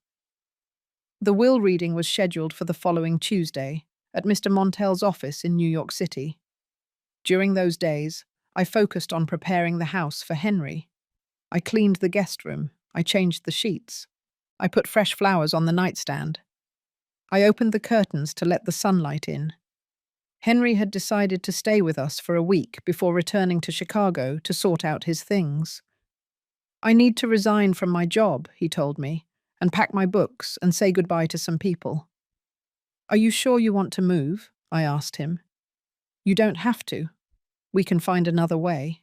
The will reading was scheduled for the following Tuesday at Mr. Montell's office in New York City. During those days, I focused on preparing the house for Henry. I cleaned the guest room. I changed the sheets. I put fresh flowers on the nightstand. I opened the curtains to let the sunlight in. Henry had decided to stay with us for a week before returning to Chicago to sort out his things. I need to resign from my job, he told me, and pack my books and say goodbye to some people. Are you sure you want to move? I asked him. You don't have to. We can find another way.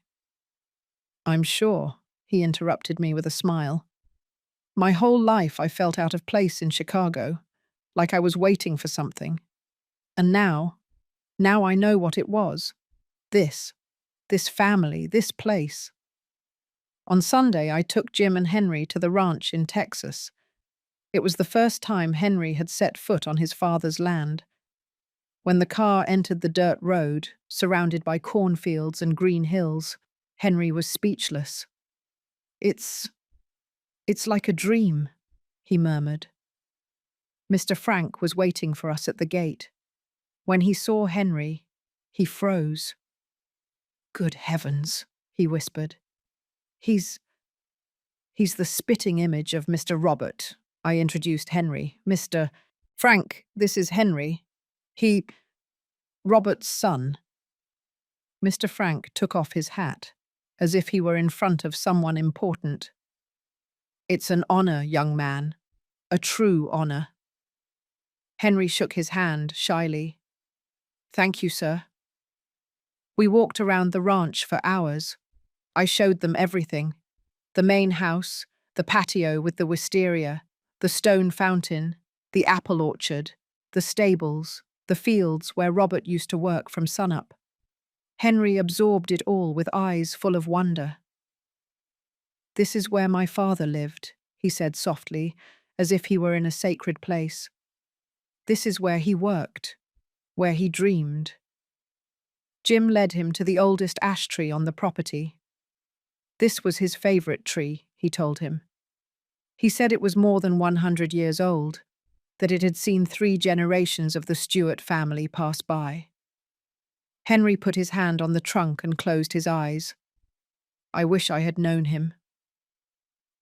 I'm sure, he interrupted me with a smile. My whole life I felt out of place in Chicago, like I was waiting for something. And now I know what it was. This family, this place. On Sunday, I took Jim and Henry to the ranch in Texas. It was the first time Henry had set foot on his father's land. When the car entered the dirt road, surrounded by cornfields and green hills, Henry was speechless. It's like a dream, he murmured. Mr. Frank was waiting for us at the gate. When he saw Henry, he froze. Good heavens, he whispered. He's the spitting image of Mr. Robert, I introduced Henry. Mr. Frank, this is Henry. Robert's son. Mr. Frank took off his hat, as if he were in front of someone important. It's an honor, young man. A true honor. Henry shook his hand shyly. Thank you, sir. We walked around the ranch for hours. I showed them everything. The main house, the patio with the wisteria, the stone fountain, the apple orchard, the stables, the fields where Robert used to work from sunup. Henry absorbed it all with eyes full of wonder. This is where my father lived, he said softly, as if he were in a sacred place. This is where he worked, where he dreamed. Jim led him to the oldest ash tree on the property. This was his favorite tree, he told him. He said it was more than 100 years old, that it had seen 3 generations of the Stewart family pass by. Henry put his hand on the trunk and closed his eyes. I wish I had known him.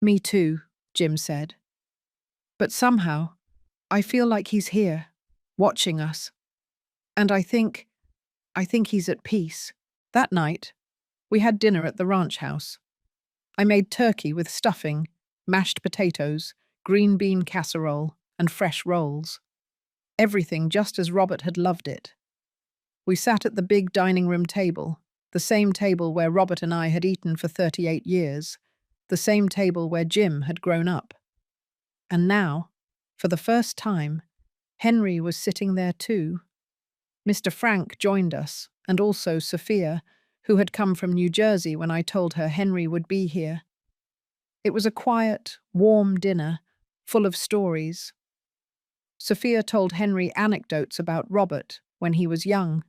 Me too, Jim said. But somehow, I feel like he's here, watching us. And I think he's at peace. That night, we had dinner at the ranch house. I made turkey with stuffing, mashed potatoes, green bean casserole, and fresh rolls. Everything just as Robert had loved it. We sat at the big dining room table, the same table where Robert and I had eaten for 38 years, the same table where Jim had grown up. And now, for the first time, Henry was sitting there too. Mr. Frank joined us, and also Sophia, who had come from New Jersey when I told her Henry would be here. It was a quiet, warm dinner, full of stories. Sophia told Henry anecdotes about Robert when he was young.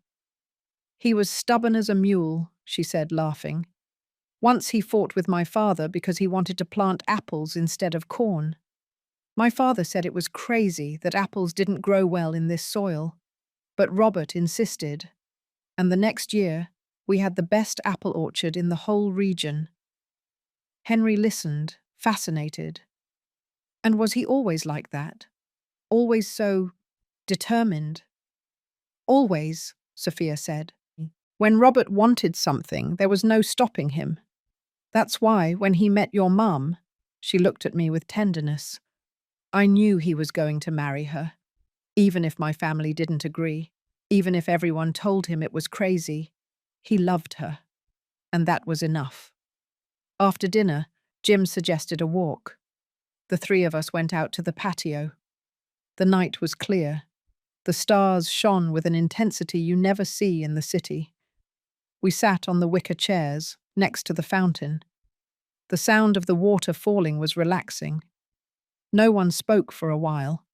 He was stubborn as a mule, she said, laughing. Once he fought with my father because he wanted to plant apples instead of corn. My father said it was crazy that apples didn't grow well in this soil, but Robert insisted, and the next year we had the best apple orchard in the whole region. Henry listened, fascinated. And was he always like that? Always so determined? Always, Sophia said. When Robert wanted something, there was no stopping him. That's why, when he met your mum, she looked at me with tenderness. I knew he was going to marry her, even if my family didn't agree, even if everyone told him it was crazy. He loved her, and that was enough. After dinner, Jim suggested a walk. The three of us went out to the patio. The night was clear. The stars shone with an intensity you never see in the city. We sat on the wicker chairs, next to the fountain. The sound of the water falling was relaxing. No one spoke for a while.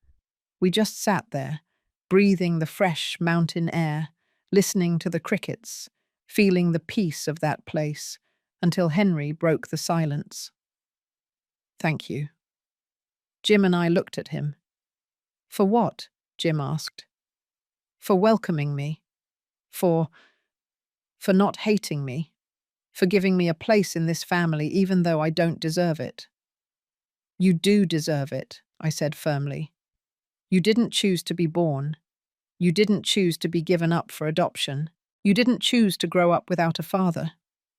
We just sat there, breathing the fresh mountain air, listening to the crickets, feeling the peace of that place, until Henry broke the silence. "Thank you." Jim and I looked at him. "For what?" Jim asked. "For welcoming me. For not hating me. For giving me a place in this family even though I don't deserve it." "You do deserve it," I said firmly. "You didn't choose to be born. You didn't choose to be given up for adoption. You didn't choose to grow up without a father.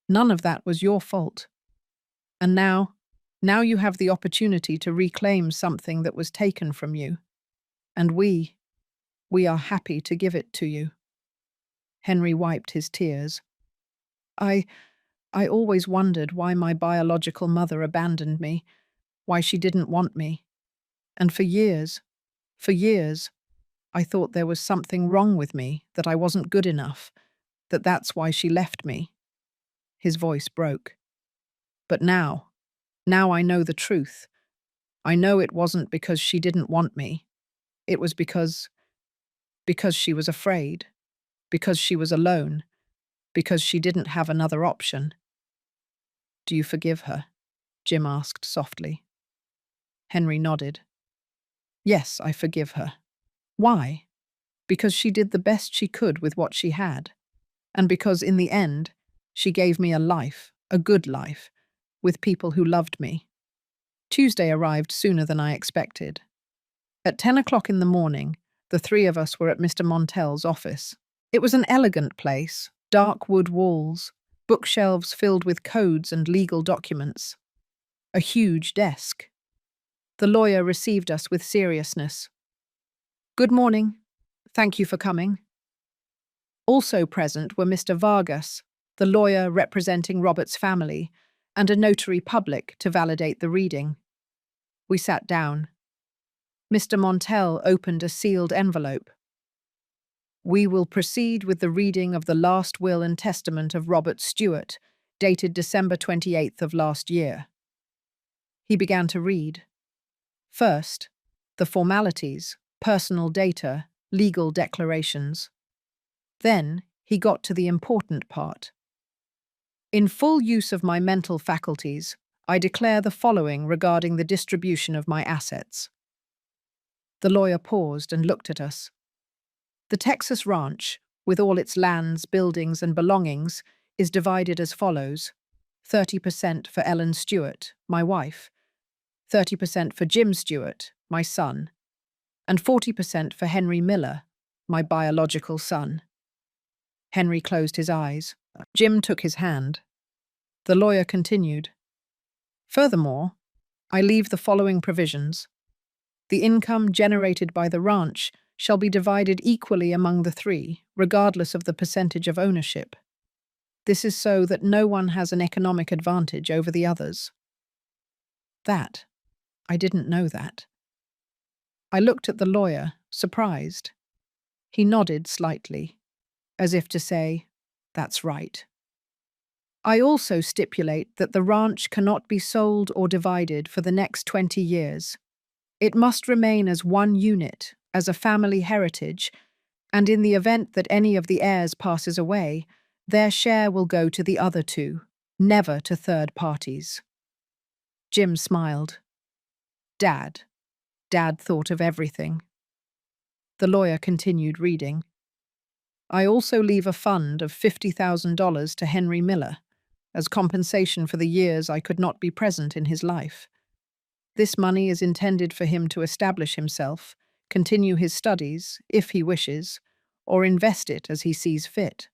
None of that was your fault. And now you have the opportunity to reclaim something that was taken from you. And we are happy to give it to you." Henry wiped his tears. I always wondered why my biological mother abandoned me, why she didn't want me. And for years, I thought there was something wrong with me, that I wasn't good enough, that's why she left me. His voice broke. But now I know the truth. I know it wasn't because she didn't want me. It was because she was afraid, because she was alone, because she didn't have another option. "Do you forgive her?" Jim asked softly. Henry nodded. "Yes, I forgive her." "Why?" "Because she did the best she could with what she had. And because, in the end, she gave me a life, a good life, with people who loved me." Tuesday arrived sooner than I expected. At 10 o'clock in the morning, the three of us were at Mr. Montell's office. It was an elegant place, dark wood walls, bookshelves filled with codes and legal documents. A huge desk. The lawyer received us with seriousness. "Good morning. Thank you for coming." Also present were Mr. Vargas, the lawyer representing Robert's family, and a notary public to validate the reading. We sat down. Mr. Montell opened a sealed envelope. "We will proceed with the reading of the last will and testament of Robert Stewart, dated December 28th of last year." He began to read. First, the formalities, personal data, legal declarations. Then he got to the important part. "In full use of my mental faculties, I declare the following regarding the distribution of my assets." The lawyer paused and looked at us. "The Texas ranch, with all its lands, buildings, and belongings, is divided as follows: 30% for Ellen Stewart, my wife, 30% for Jim Stewart, my son, and 40% for Henry Miller, my biological son." Henry closed his eyes. Jim took his hand. The lawyer continued. "Furthermore, I leave the following provisions. The income generated by the ranch shall be divided equally among the three, regardless of the percentage of ownership. This is so that no one has an economic advantage over the others." I didn't know that. I looked at the lawyer, surprised. He nodded slightly, as if to say, "That's right." "I also stipulate that the ranch cannot be sold or divided for the next 20 years. It must remain as one unit, as a family heritage, and in the event that any of the heirs passes away, their share will go to the other two, never to third parties." Jim smiled. Dad thought of everything. The lawyer continued reading. "I also leave a fund of $50,000 to Henry Miller, as compensation for the years I could not be present in his life. This money is intended for him to establish himself, continue his studies, if he wishes, or invest it as he sees fit."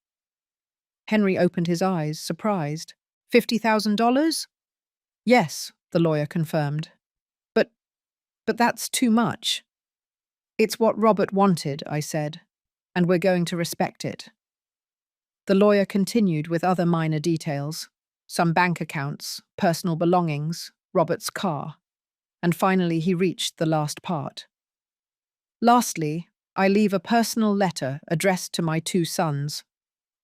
Henry opened his eyes, surprised. "$50,000? "Yes," the lawyer confirmed. But that's too much. It's what Robert wanted, I said, and we're going to respect it. The lawyer continued with other minor details, some bank accounts, personal belongings, Robert's car, and finally he reached the last part. Lastly, I leave a personal letter addressed to my 2 sons,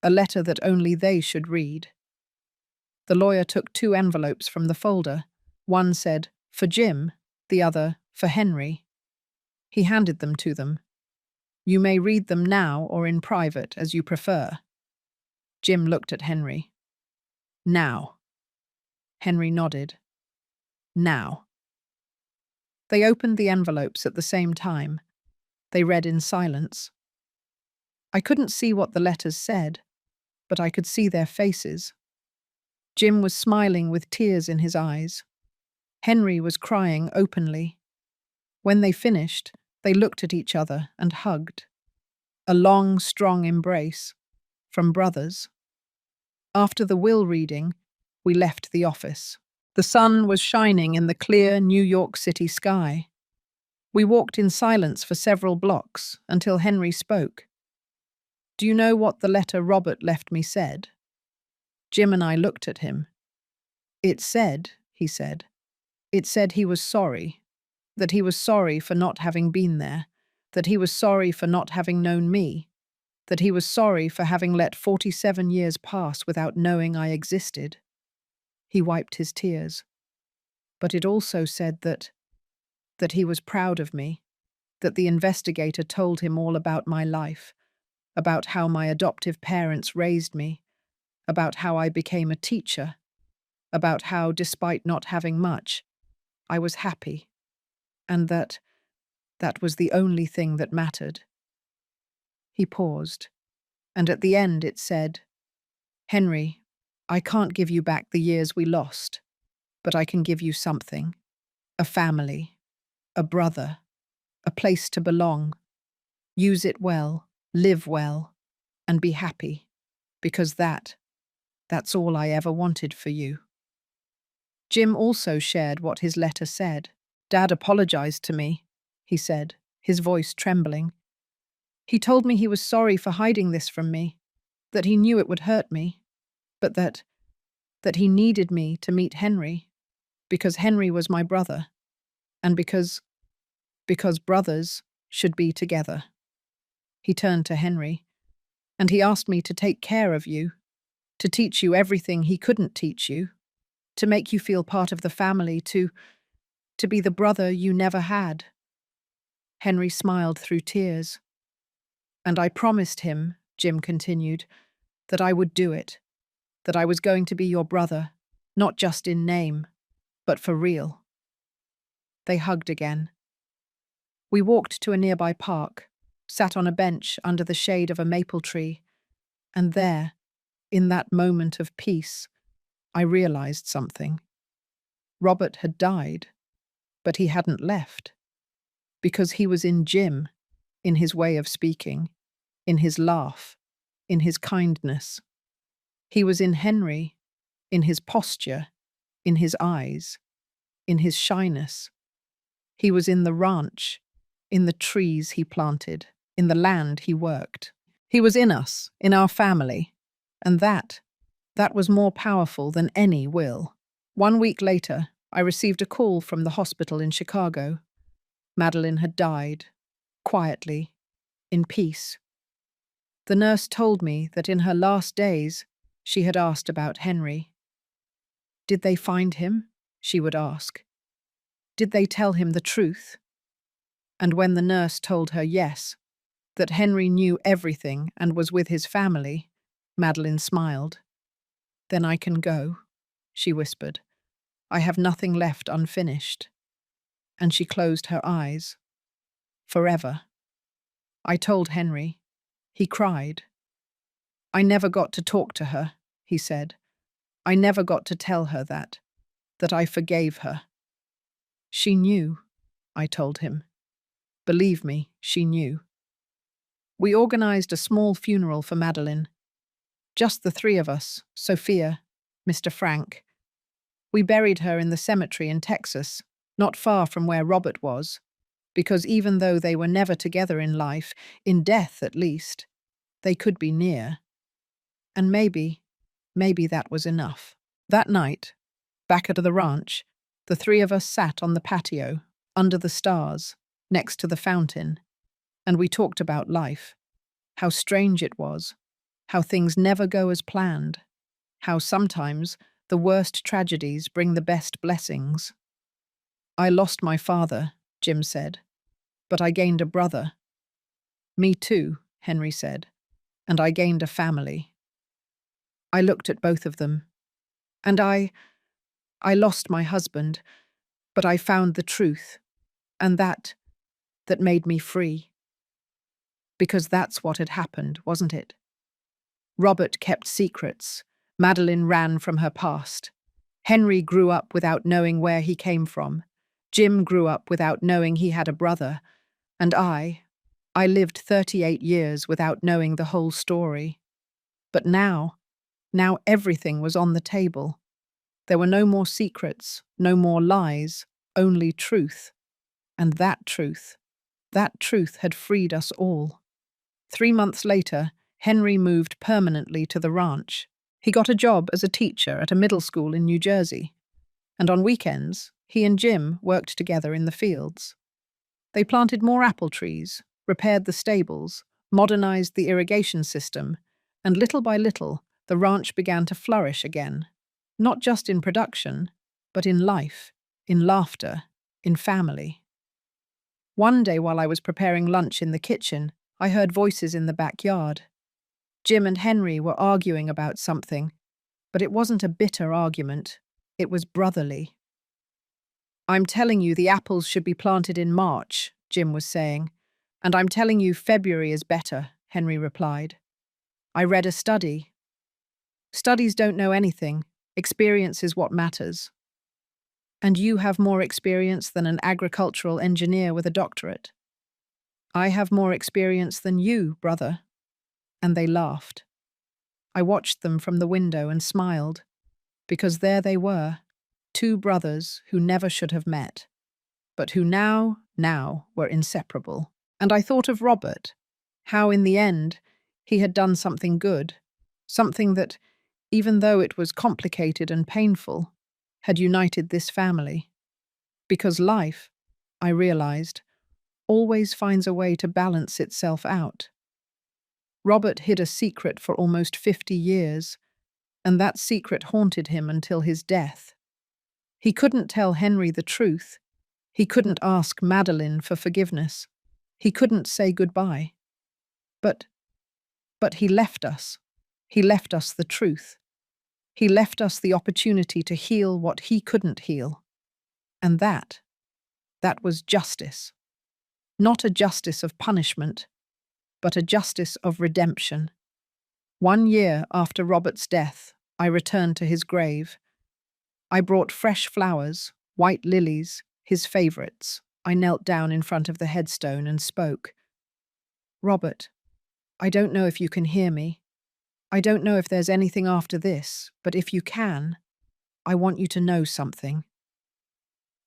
a letter that only they should read. The lawyer took 2 envelopes from the folder. One said, "For Jim," the other, "For Henry." He handed them to them. "You may read them now or in private, as you prefer." Jim looked at Henry. "Now." Henry nodded. "Now." They opened the envelopes at the same time. They read in silence. I couldn't see what the letters said, but I could see their faces. Jim was smiling with tears in his eyes. Henry was crying openly. When they finished, they looked at each other and hugged. A long, strong embrace, from brothers. After the will reading, we left the office. The sun was shining in the clear New York City sky. We walked in silence for several blocks until Henry spoke. "Do you know what the letter Robert left me said?" Jim and I looked at him. "It said," he said, "it said he was sorry, that he was sorry for not having been there, that he was sorry for not having known me, that he was sorry for having let 47 years pass without knowing I existed." He wiped his tears. "But it also said that he was proud of me, that the investigator told him all about my life, about how my adoptive parents raised me, about how I became a teacher, about how, despite not having much, I was happy, and that was the only thing that mattered." He paused, and at the end it said, "Henry, I can't give you back the years we lost, but I can give you something. A family, a brother, a place to belong. Use it well, live well, and be happy, because that's all I ever wanted for you." Jim also shared what his letter said. "Dad apologized to me," he said, his voice trembling. "He told me he was sorry for hiding this from me, that he knew it would hurt me, but that he needed me to meet Henry, because Henry was my brother, and because brothers should be together." He turned to Henry, "And he asked me to take care of you, to teach you everything he couldn't teach you, to make you feel part of the family, to be the brother you never had." Henry smiled through tears. "And I promised him," Jim continued, "that I would do it, that I was going to be your brother, not just in name, but for real." They hugged again. We walked to a nearby park, sat on a bench under the shade of a maple tree, and there, in that moment of peace, I realized something. Robert had died, but he hadn't left, because he was in Jim, in his way of speaking, in his laugh, in his kindness. He was in Henry, in his posture, in his eyes, in his shyness. He was in the ranch, in the trees he planted, in the land he worked. He was in us, in our family, and that was more powerful than any will. 1 week later, I received a call from the hospital in Chicago. Madeline had died, quietly, in peace. The nurse told me that in her last days, she had asked about Henry. "Did they find him?" she would ask. "Did they tell him the truth?" And when the nurse told her yes, that Henry knew everything and was with his family, Madeline smiled. "Then I can go," she whispered. "I have nothing left unfinished." And she closed her eyes. Forever. I told Henry. He cried. "I never got to talk to her," he said. "I never got to tell her that I forgave her." "She knew," I told him. "Believe me, she knew." We organized a small funeral for Madeline. Just the 3 of us, Sophia, Mr. Frank. We buried her in the cemetery in Texas, not far from where Robert was, because even though they were never together in life, in death at least, they could be near. And maybe that was enough. That night, back at the ranch, the three of us sat on the patio, under the stars, next to the fountain, and we talked about life, how strange it was, how things never go as planned, how sometimes the worst tragedies bring the best blessings. I lost my father, Jim said, but I gained a brother. Me too, Henry said, and I gained a family. I looked at both of them, and I lost my husband, but I found the truth, and that made me free. Because that's what had happened, wasn't it? Robert kept secrets. Madeline ran from her past. Henry grew up without knowing where he came from. Jim grew up without knowing he had a brother. And I lived 38 years without knowing the whole story. But now everything was on the table. There were no more secrets, no more lies, only truth. And that truth had freed us all. 3 months later, Henry moved permanently to the ranch. He got a job as a teacher at a middle school in New Jersey. And on weekends, he and Jim worked together in the fields. They planted more apple trees, repaired the stables, modernized the irrigation system, and little by little, the ranch began to flourish again. Not just in production, but in life, in laughter, in family. One day while I was preparing lunch in the kitchen, I heard voices in the backyard. Jim and Henry were arguing about something, but it wasn't a bitter argument. It was brotherly. "I'm telling you the apples should be planted in March," Jim was saying. "And I'm telling you February is better," Henry replied. "I read a study. Studies don't know anything. Experience is what matters. And you have more experience than an agricultural engineer with a doctorate." "I have more experience than you, brother." And they laughed. I watched them from the window and smiled, because there they were, two brothers who never should have met, but who now were inseparable. And I thought of Robert, how in the end he had done something good, something that, even though it was complicated and painful, had united this family. Because life, I realized, always finds a way to balance itself out. Robert hid a secret for almost 50 years, and that secret haunted him until his death. He couldn't tell Henry the truth. He couldn't ask Madeline for forgiveness. He couldn't say goodbye. But he left us. He left us the truth. He left us the opportunity to heal what he couldn't heal. And that was justice. Not a justice of punishment, but a justice of redemption. 1 year after Robert's death, I returned to his grave. I brought fresh flowers, white lilies, his favorites. I knelt down in front of the headstone and spoke. "Robert, I don't know if you can hear me. I don't know if there's anything after this, but if you can, I want you to know something."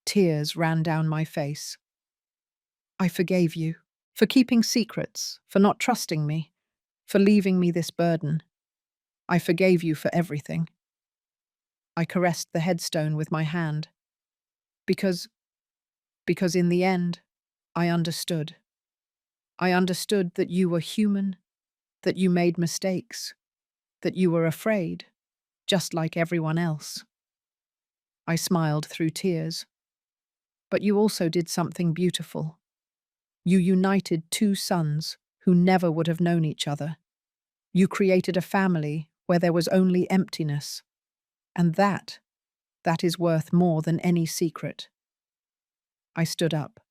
Tears ran down my face. "I forgave you. For keeping secrets, for not trusting me, for leaving me this burden. I forgave you for everything." I caressed the headstone with my hand. Because in the end, I understood. I understood that you were human, that you made mistakes, that you were afraid, just like everyone else. I smiled through tears. But you also did something beautiful. You united two sons who never would have known each other. You created a family where there was only emptiness. And that is worth more than any secret. I stood up.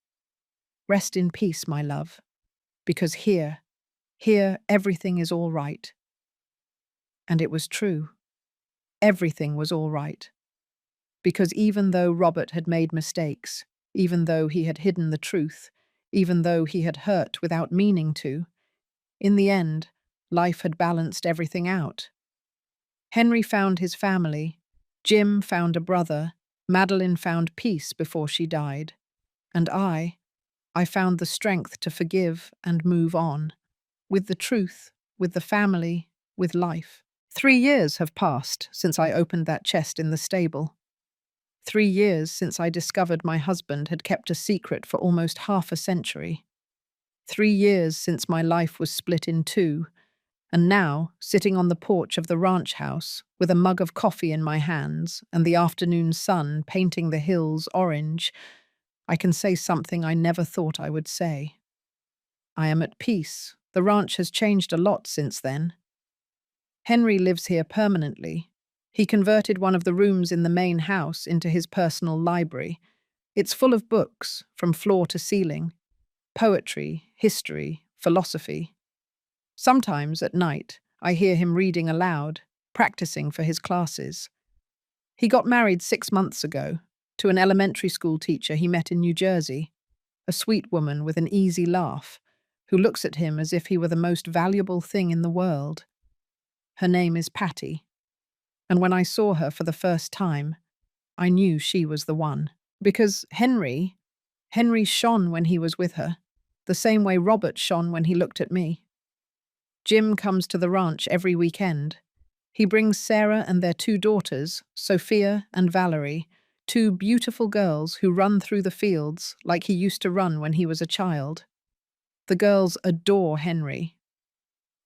"Rest in peace, my love, because here everything is all right." And it was true. Everything was all right. Because even though Robert had made mistakes, even though he had hidden the truth, even though he had hurt without meaning to, in the end, life had balanced everything out. Henry found his family, Jim found a brother, Madeline found peace before she died, and I found the strength to forgive and move on, with the truth, with the family, with life. 3 years have passed since I opened that chest in the stable. 3 years since I discovered my husband had kept a secret for almost half a century. 3 years since my life was split in two, and now, sitting on the porch of the ranch house, with a mug of coffee in my hands and the afternoon sun painting the hills orange, I can say something I never thought I would say. I am at peace. The ranch has changed a lot since then. Henry lives here permanently. He converted one of the rooms in the main house into his personal library. It's full of books, from floor to ceiling. Poetry, history, philosophy. Sometimes, at night, I hear him reading aloud, practicing for his classes. He got married 6 months ago, to an elementary school teacher he met in New Jersey, a sweet woman with an easy laugh, who looks at him as if he were the most valuable thing in the world. Her name is Patty, and when I saw her for the first time, I knew she was the one. Because Henry shone when he was with her, the same way Robert shone when he looked at me. Jim comes to the ranch every weekend. He brings Sarah and their 2 daughters, Sophia and Valerie, 2 beautiful girls who run through the fields like he used to run when he was a child. The girls adore Henry.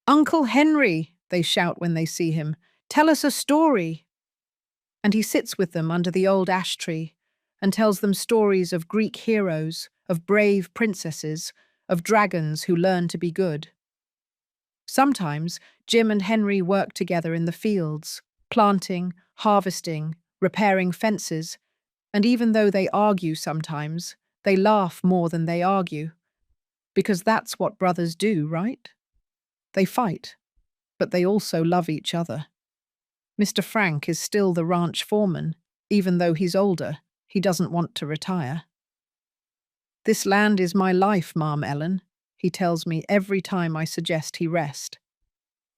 "Uncle Henry," they shout when they see him, "tell us a story." And he sits with them under the old ash tree and tells them stories of Greek heroes, of brave princesses, of dragons who learn to be good. Sometimes Jim and Henry work together in the fields, planting, harvesting, repairing fences, and even though they argue sometimes, they laugh more than they argue. Because that's what brothers do, right? They fight, but they also love each other. Mr. Frank is still the ranch foreman, even though he's older. He doesn't want to retire. "This land is my life, Ma'am Ellen," he tells me every time I suggest he rest.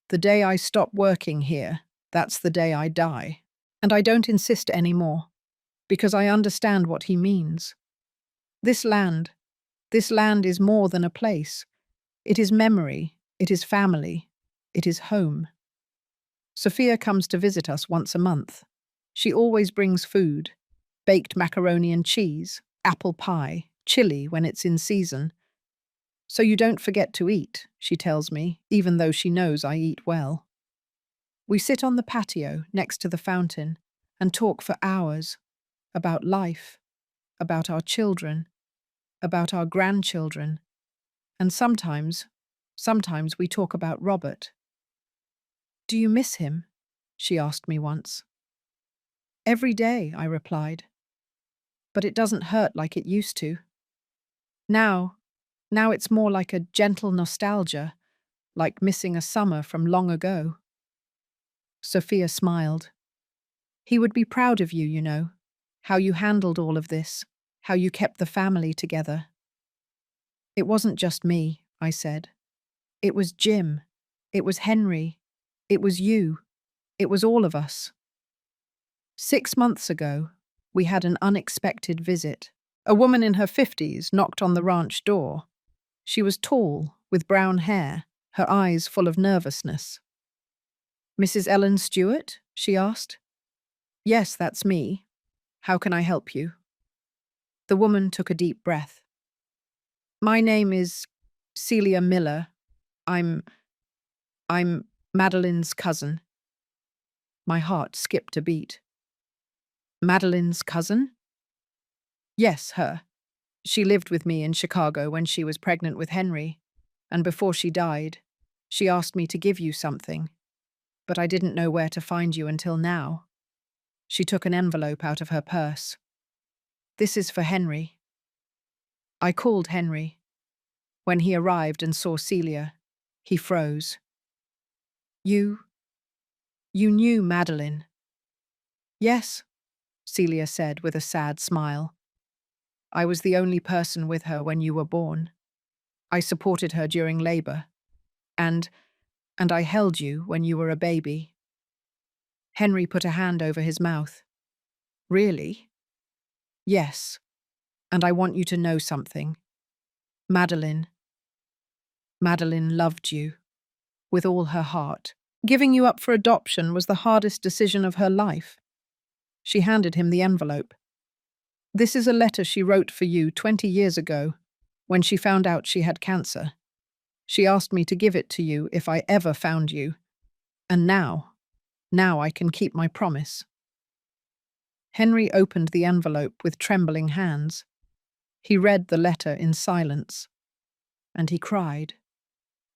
"The day I stop working here, that's the day I die." And I don't insist anymore, because I understand what he means. This land is more than a place. It is memory, it is family, it is home. Sophia comes to visit us once a month. She always brings food: baked macaroni and cheese, apple pie, chili when it's in season. "So you don't forget to eat," she tells me, even though she knows I eat well. We sit on the patio next to the fountain and talk for hours about life, about our children, about our grandchildren, and sometimes we talk about Robert. "Do you miss him?" she asked me once. "Every day," I replied. "But it doesn't hurt like it used to. Now it's more like a gentle nostalgia, like missing a summer from long ago." Sophia smiled. "He would be proud of you, you know, how you handled all of this, how you kept the family together." "It wasn't just me," I said. "It was Jim. It was Henry. It was you. It was all of us." 6 months ago, we had an unexpected visit. A woman in her 50s knocked on the ranch door. She was tall, with brown hair, her eyes full of nervousness. "Mrs. Ellen Stewart?" she asked. "Yes, that's me. How can I help you?" The woman took a deep breath. "My name is Celia Miller. I'm Madeline's cousin." My heart skipped a beat. "Madeline's cousin?" "Yes, her. She lived with me in Chicago when she was pregnant with Henry, and before she died, she asked me to give you something, but I didn't know where to find you until now." She took an envelope out of her purse. "This is for Henry." I called Henry. When he arrived and saw Celia, he froze. You knew Madeline?" "Yes," Celia said with a sad smile. "I was the only person with her when you were born. I supported her during labor, and I held you when you were a baby." Henry put a hand over his mouth. "Really?" Yes, and I want you to know something. Madeline, Madeline loved you with all her heart. Giving you up for adoption was the hardest decision of her life. She handed him the envelope. This is a letter she wrote for you 20 years ago, when she found out she had cancer. She asked me to give it to you if I ever found you. And now I can keep my promise. Henry opened the envelope with trembling hands. He read the letter in silence, and he cried.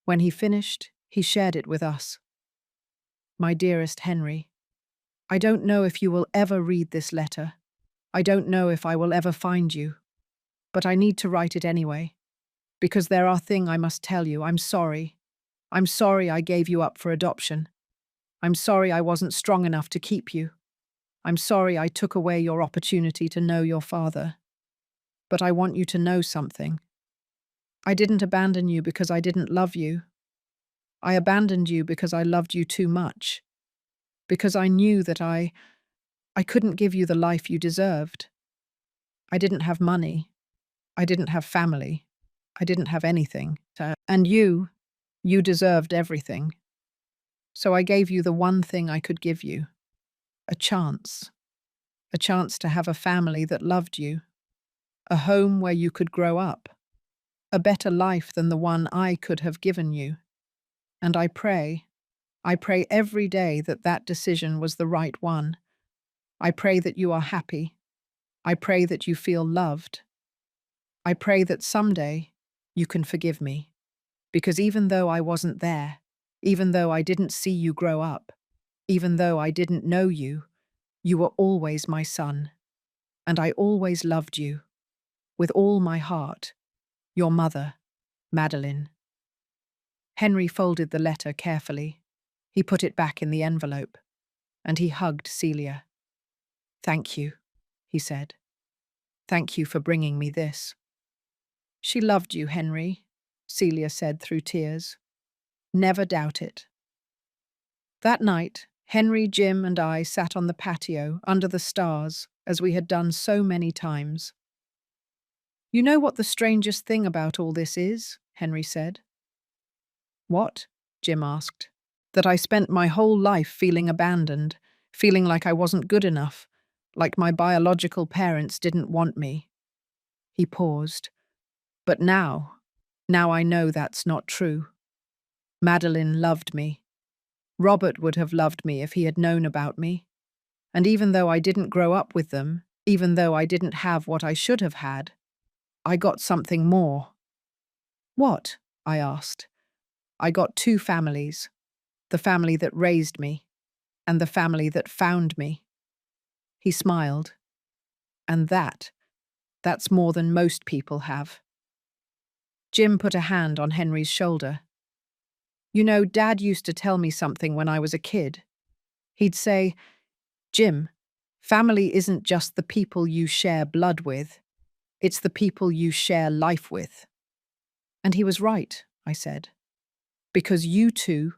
When he finished, he shared it with us. My dearest Henry, I don't know if you will ever read this letter. I don't know if I will ever find you. But I need to write it anyway, because there are things I must tell you. I'm sorry. I'm sorry I gave you up for adoption. I'm sorry I wasn't strong enough to keep you. I'm sorry I took away your opportunity to know your father. But I want you to know something. I didn't abandon you because I didn't love you. I abandoned you because I loved you too much. Because I knew that I couldn't give you the life you deserved. I didn't have money. I didn't have family. I didn't have anything. And you deserved everything. So I gave you the one thing I could give you. A chance. A chance to have a family that loved you. A home where you could grow up. A better life than the one I could have given you. And I pray every day that that decision was the right one. I pray that you are happy. I pray that you feel loved. I pray that someday you can forgive me. Because even though I wasn't there, even though I didn't see you grow up, even though I didn't know you, you were always my son. And I always loved you. With all my heart. Your mother, Madeline. Henry folded the letter carefully. He put it back in the envelope, and he hugged Celia. Thank you, he said. Thank you for bringing me this. She loved you, Henry, Celia said through tears. Never doubt it. That night, Henry, Jim, and I sat on the patio under the stars, as we had done so many times. You know what the strangest thing about all this is? Henry said. What? Jim asked. That I spent my whole life feeling abandoned, feeling like I wasn't good enough, like my biological parents didn't want me. He paused. But now I know that's not true. Madeline loved me. Robert would have loved me if he had known about me. And even though I didn't grow up with them, even though I didn't have what I should have had, I got something more. What? I asked. I got two families. The family that raised me, and the family that found me. He smiled. And that's more than most people have. Jim put a hand on Henry's shoulder. You know, Dad used to tell me something when I was a kid. He'd say, Jim, family isn't just the people you share blood with. It's the people you share life with. And he was right, I said. Because you two,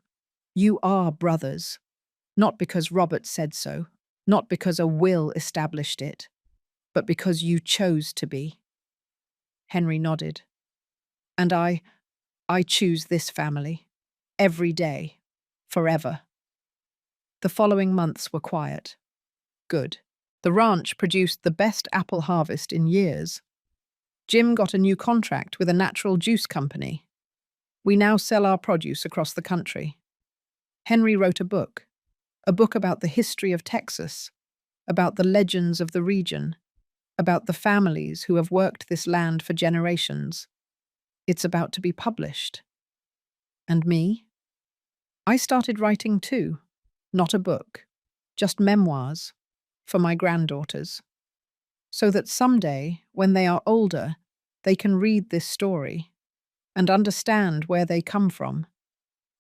you are brothers. Not because Robert said so, not because a will established it, but because you chose to be. Henry nodded. And I choose this family. Every day. Forever. The following months were quiet. Good. The ranch produced the best apple harvest in years. Jim got a new contract with a natural juice company. We now sell our produce across the country. Henry wrote a book about the history of Texas, about the legends of the region, about the families who have worked this land for generations. It's about to be published. And me? I started writing too. Not a book, just memoirs, for my granddaughters. So that someday, when they are older, they can read this story and understand where they come from.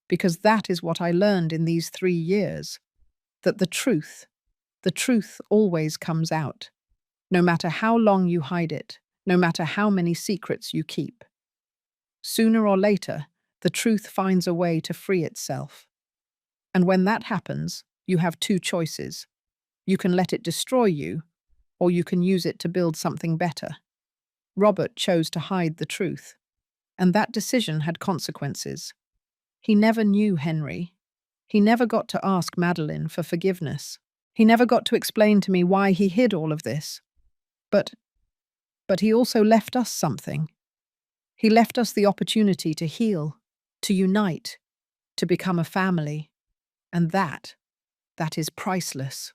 Because that is what I learned in these 3 years, that the truth always comes out, no matter how long you hide it, no matter how many secrets you keep. Sooner or later, the truth finds a way to free itself. And when that happens, you have two choices. You can let it destroy you, or you can use it to build something better. Robert chose to hide the truth, and that decision had consequences. He never knew Henry. He never got to ask Madeline for forgiveness. He never got to explain to me why he hid all of this. But he also left us something. He left us the opportunity to heal, to unite, to become a family. And that is priceless.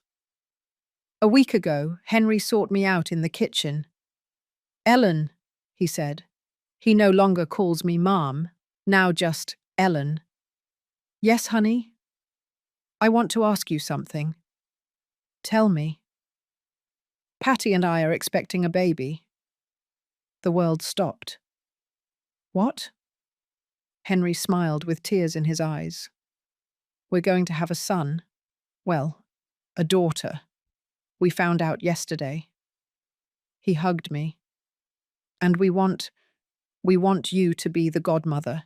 A week ago, Henry sought me out in the kitchen. "Ellen," he said. He no longer calls me Mom, now just Ellen. "Yes, honey? I want to ask you something." "Tell me." "Patty and I are expecting a baby." The world stopped. "What?" Henry smiled with tears in his eyes. "We're going to have a son. Well, a daughter. We found out yesterday." He hugged me. "And we want you to be the godmother,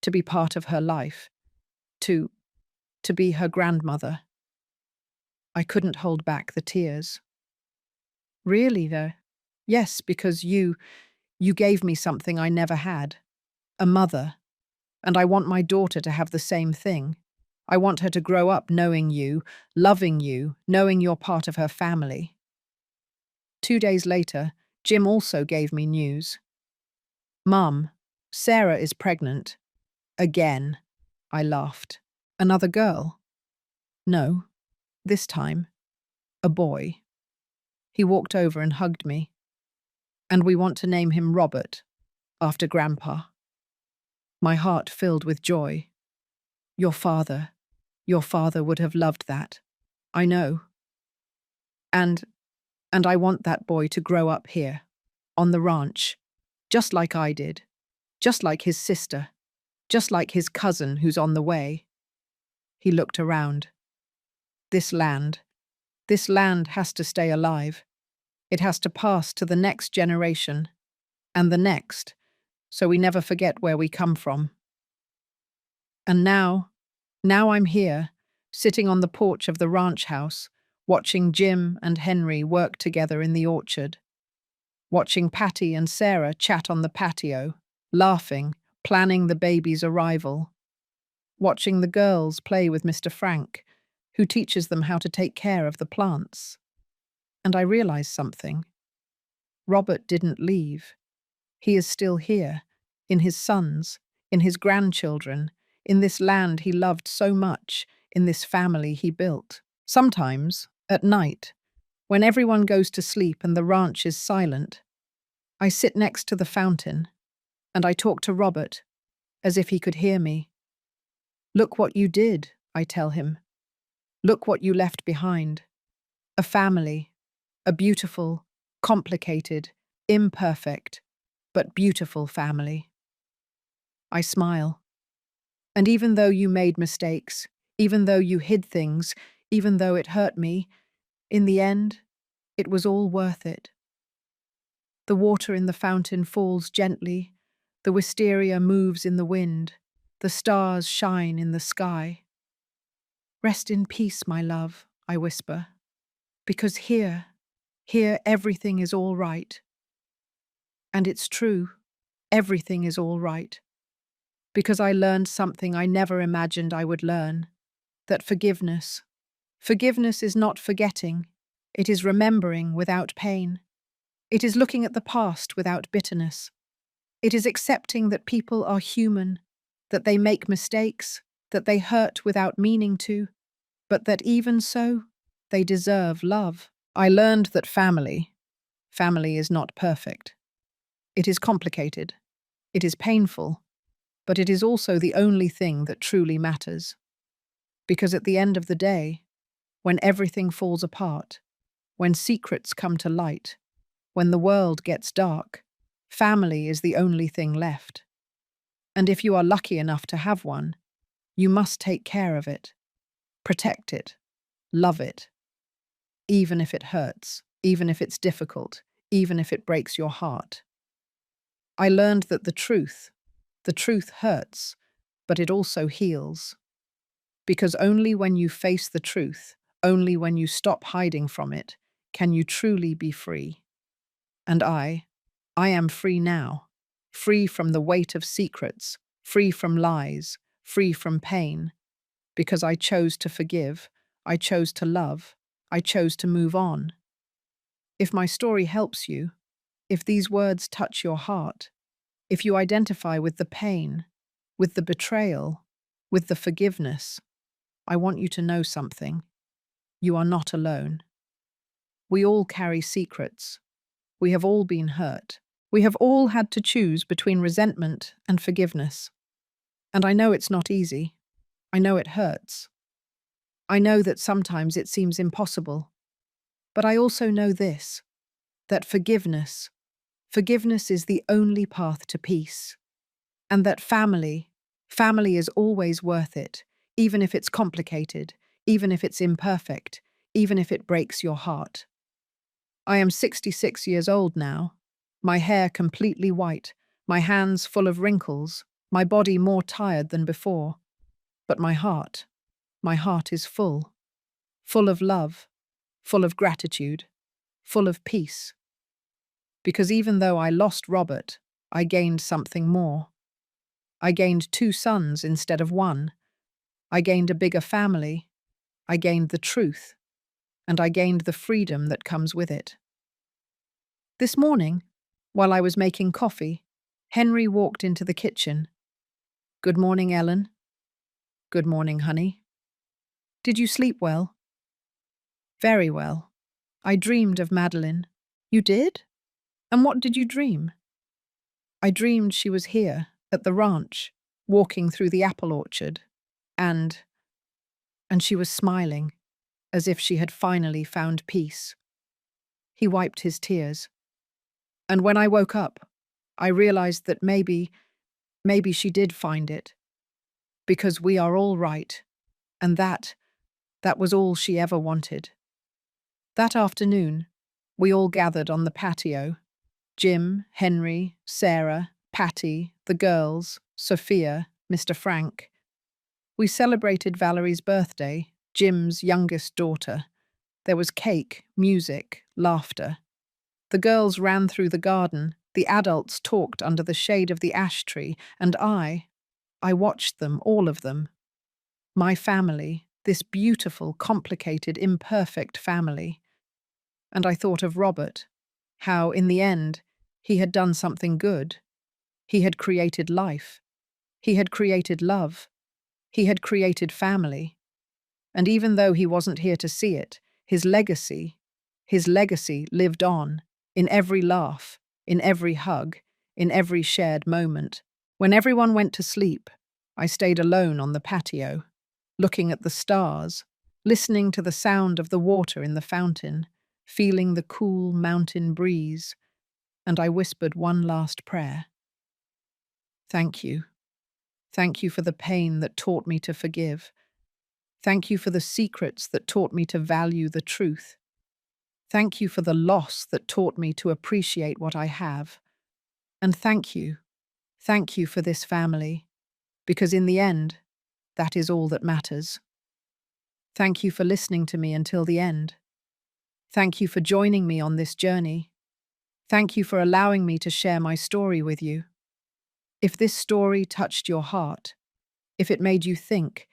to be part of her life, to be her grandmother." I couldn't hold back the tears. "Really, though?" "Yes, because you gave me something I never had. A mother. And I want my daughter to have the same thing. I want her to grow up knowing you, loving you, knowing you're part of her family." 2 days later, Jim also gave me news. "Mum, Sarah is pregnant. Again." I laughed. "Another girl?" "No. This time, a boy." He walked over and hugged me. "And we want to name him Robert, after Grandpa." My heart filled with joy. Your father would have loved that. I know. And I want that boy to grow up here, on the ranch, just like I did, just like his sister, just like his cousin who's on the way." He looked around. This land has to stay alive. It has to pass to the next generation, and the next, so we never forget where we come from. And now I'm here, sitting on the porch of the ranch house, watching Jim and Henry work together in the orchard, watching Patty and Sarah chat on the patio, laughing, planning the baby's arrival, watching the girls play with Mr. Frank, who teaches them how to take care of the plants. And I realized something. Robert didn't leave. He is still here, in his sons, in his grandchildren, in this land he loved so much, in this family he built. Sometimes, at night, when everyone goes to sleep and the ranch is silent, I sit next to the fountain, and I talk to Robert, as if he could hear me. "Look what you did," I tell him. "Look what you left behind. A family, a beautiful, complicated, imperfect, but beautiful family." I smile. "And even though you made mistakes, even though you hid things, even though it hurt me, in the end, it was all worth it." The water in the fountain falls gently, the wisteria moves in the wind, the stars shine in the sky. "Rest in peace, my love," I whisper, "because here everything is all right." And it's true, everything is all right. Because I learned something I never imagined I would learn, that forgiveness is not forgetting, it is remembering without pain. It is looking at the past without bitterness. It is accepting that people are human, that they make mistakes, that they hurt without meaning to, but that even so, they deserve love. I learned that family is not perfect. It is complicated. It is painful. But it is also the only thing that truly matters. Because at the end of the day, when everything falls apart, when secrets come to light, when the world gets dark, family is the only thing left. And if you are lucky enough to have one, you must take care of it, protect it, love it, even if it hurts, even if it's difficult, even if it breaks your heart. I learned that the truth hurts, but it also heals. Because only when you face the truth, only when you stop hiding from it, can you truly be free. And I am free now, free from the weight of secrets, free from lies, free from pain, because I chose to forgive, I chose to love, I chose to move on. If my story helps you, if these words touch your heart, if you identify with the pain, with the betrayal, with the forgiveness, I want you to know something. You are not alone. We all carry secrets. We have all been hurt. We have all had to choose between resentment and forgiveness. And I know it's not easy. I know it hurts. I know that sometimes it seems impossible. But I also know this, that forgiveness is the only path to peace. And that family is always worth it, even if it's complicated, even if it's imperfect, even if it breaks your heart. I am 66 years old now, my hair completely white, my hands full of wrinkles, my body more tired than before. But my heart is full of love, full of gratitude, full of peace. Because even though I lost Robert, I gained something more. I gained 2 sons instead of 1. I gained a bigger family. I gained the truth. And I gained the freedom that comes with it. This morning, while I was making coffee, Henry walked into the kitchen. "Good morning, Ellen." "Good morning, honey." "Did you sleep well?" "Very well. I dreamed of Madeline." "You did? And what did you dream?" "I dreamed she was here, at the ranch, walking through the apple orchard, and she was smiling, as if she had finally found peace." He wiped his tears. "And when I woke up, I realized that maybe she did find it, because we are all right, and that was all she ever wanted." That afternoon, we all gathered on the patio. Jim, Henry, Sarah, Patty, the girls, Sophia, Mr. Frank. We celebrated Valerie's birthday, Jim's youngest daughter. There was cake, music, laughter. The girls ran through the garden, the adults talked under the shade of the ash tree, and I watched them, all of them. My family, this beautiful, complicated, imperfect family. And I thought of Robert, how, in the end, he had done something good. He had created life. He had created love. He had created family. And even though he wasn't here to see it, his legacy lived on, in every laugh, in every hug, in every shared moment. When everyone went to sleep, I stayed alone on the patio, looking at the stars, listening to the sound of the water in the fountain, feeling the cool mountain breeze, and I whispered one last prayer. Thank you. Thank you for the pain that taught me to forgive. Thank you for the secrets that taught me to value the truth. Thank you for the loss that taught me to appreciate what I have. And thank you for this family, because in the end, that is all that matters. Thank you for listening to me until the end. Thank you for joining me on this journey. Thank you for allowing me to share my story with you. If this story touched your heart, if it made you think,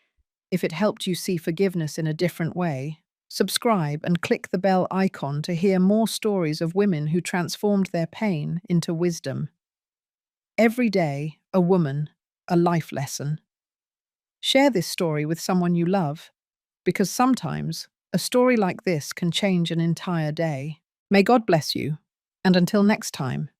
if it helped you see forgiveness in a different way, subscribe and click the bell icon to hear more stories of women who transformed their pain into wisdom. Every day, a woman, a life lesson. Share this story with someone you love, because sometimes a story like this can change an entire day. May God bless you, and until next time.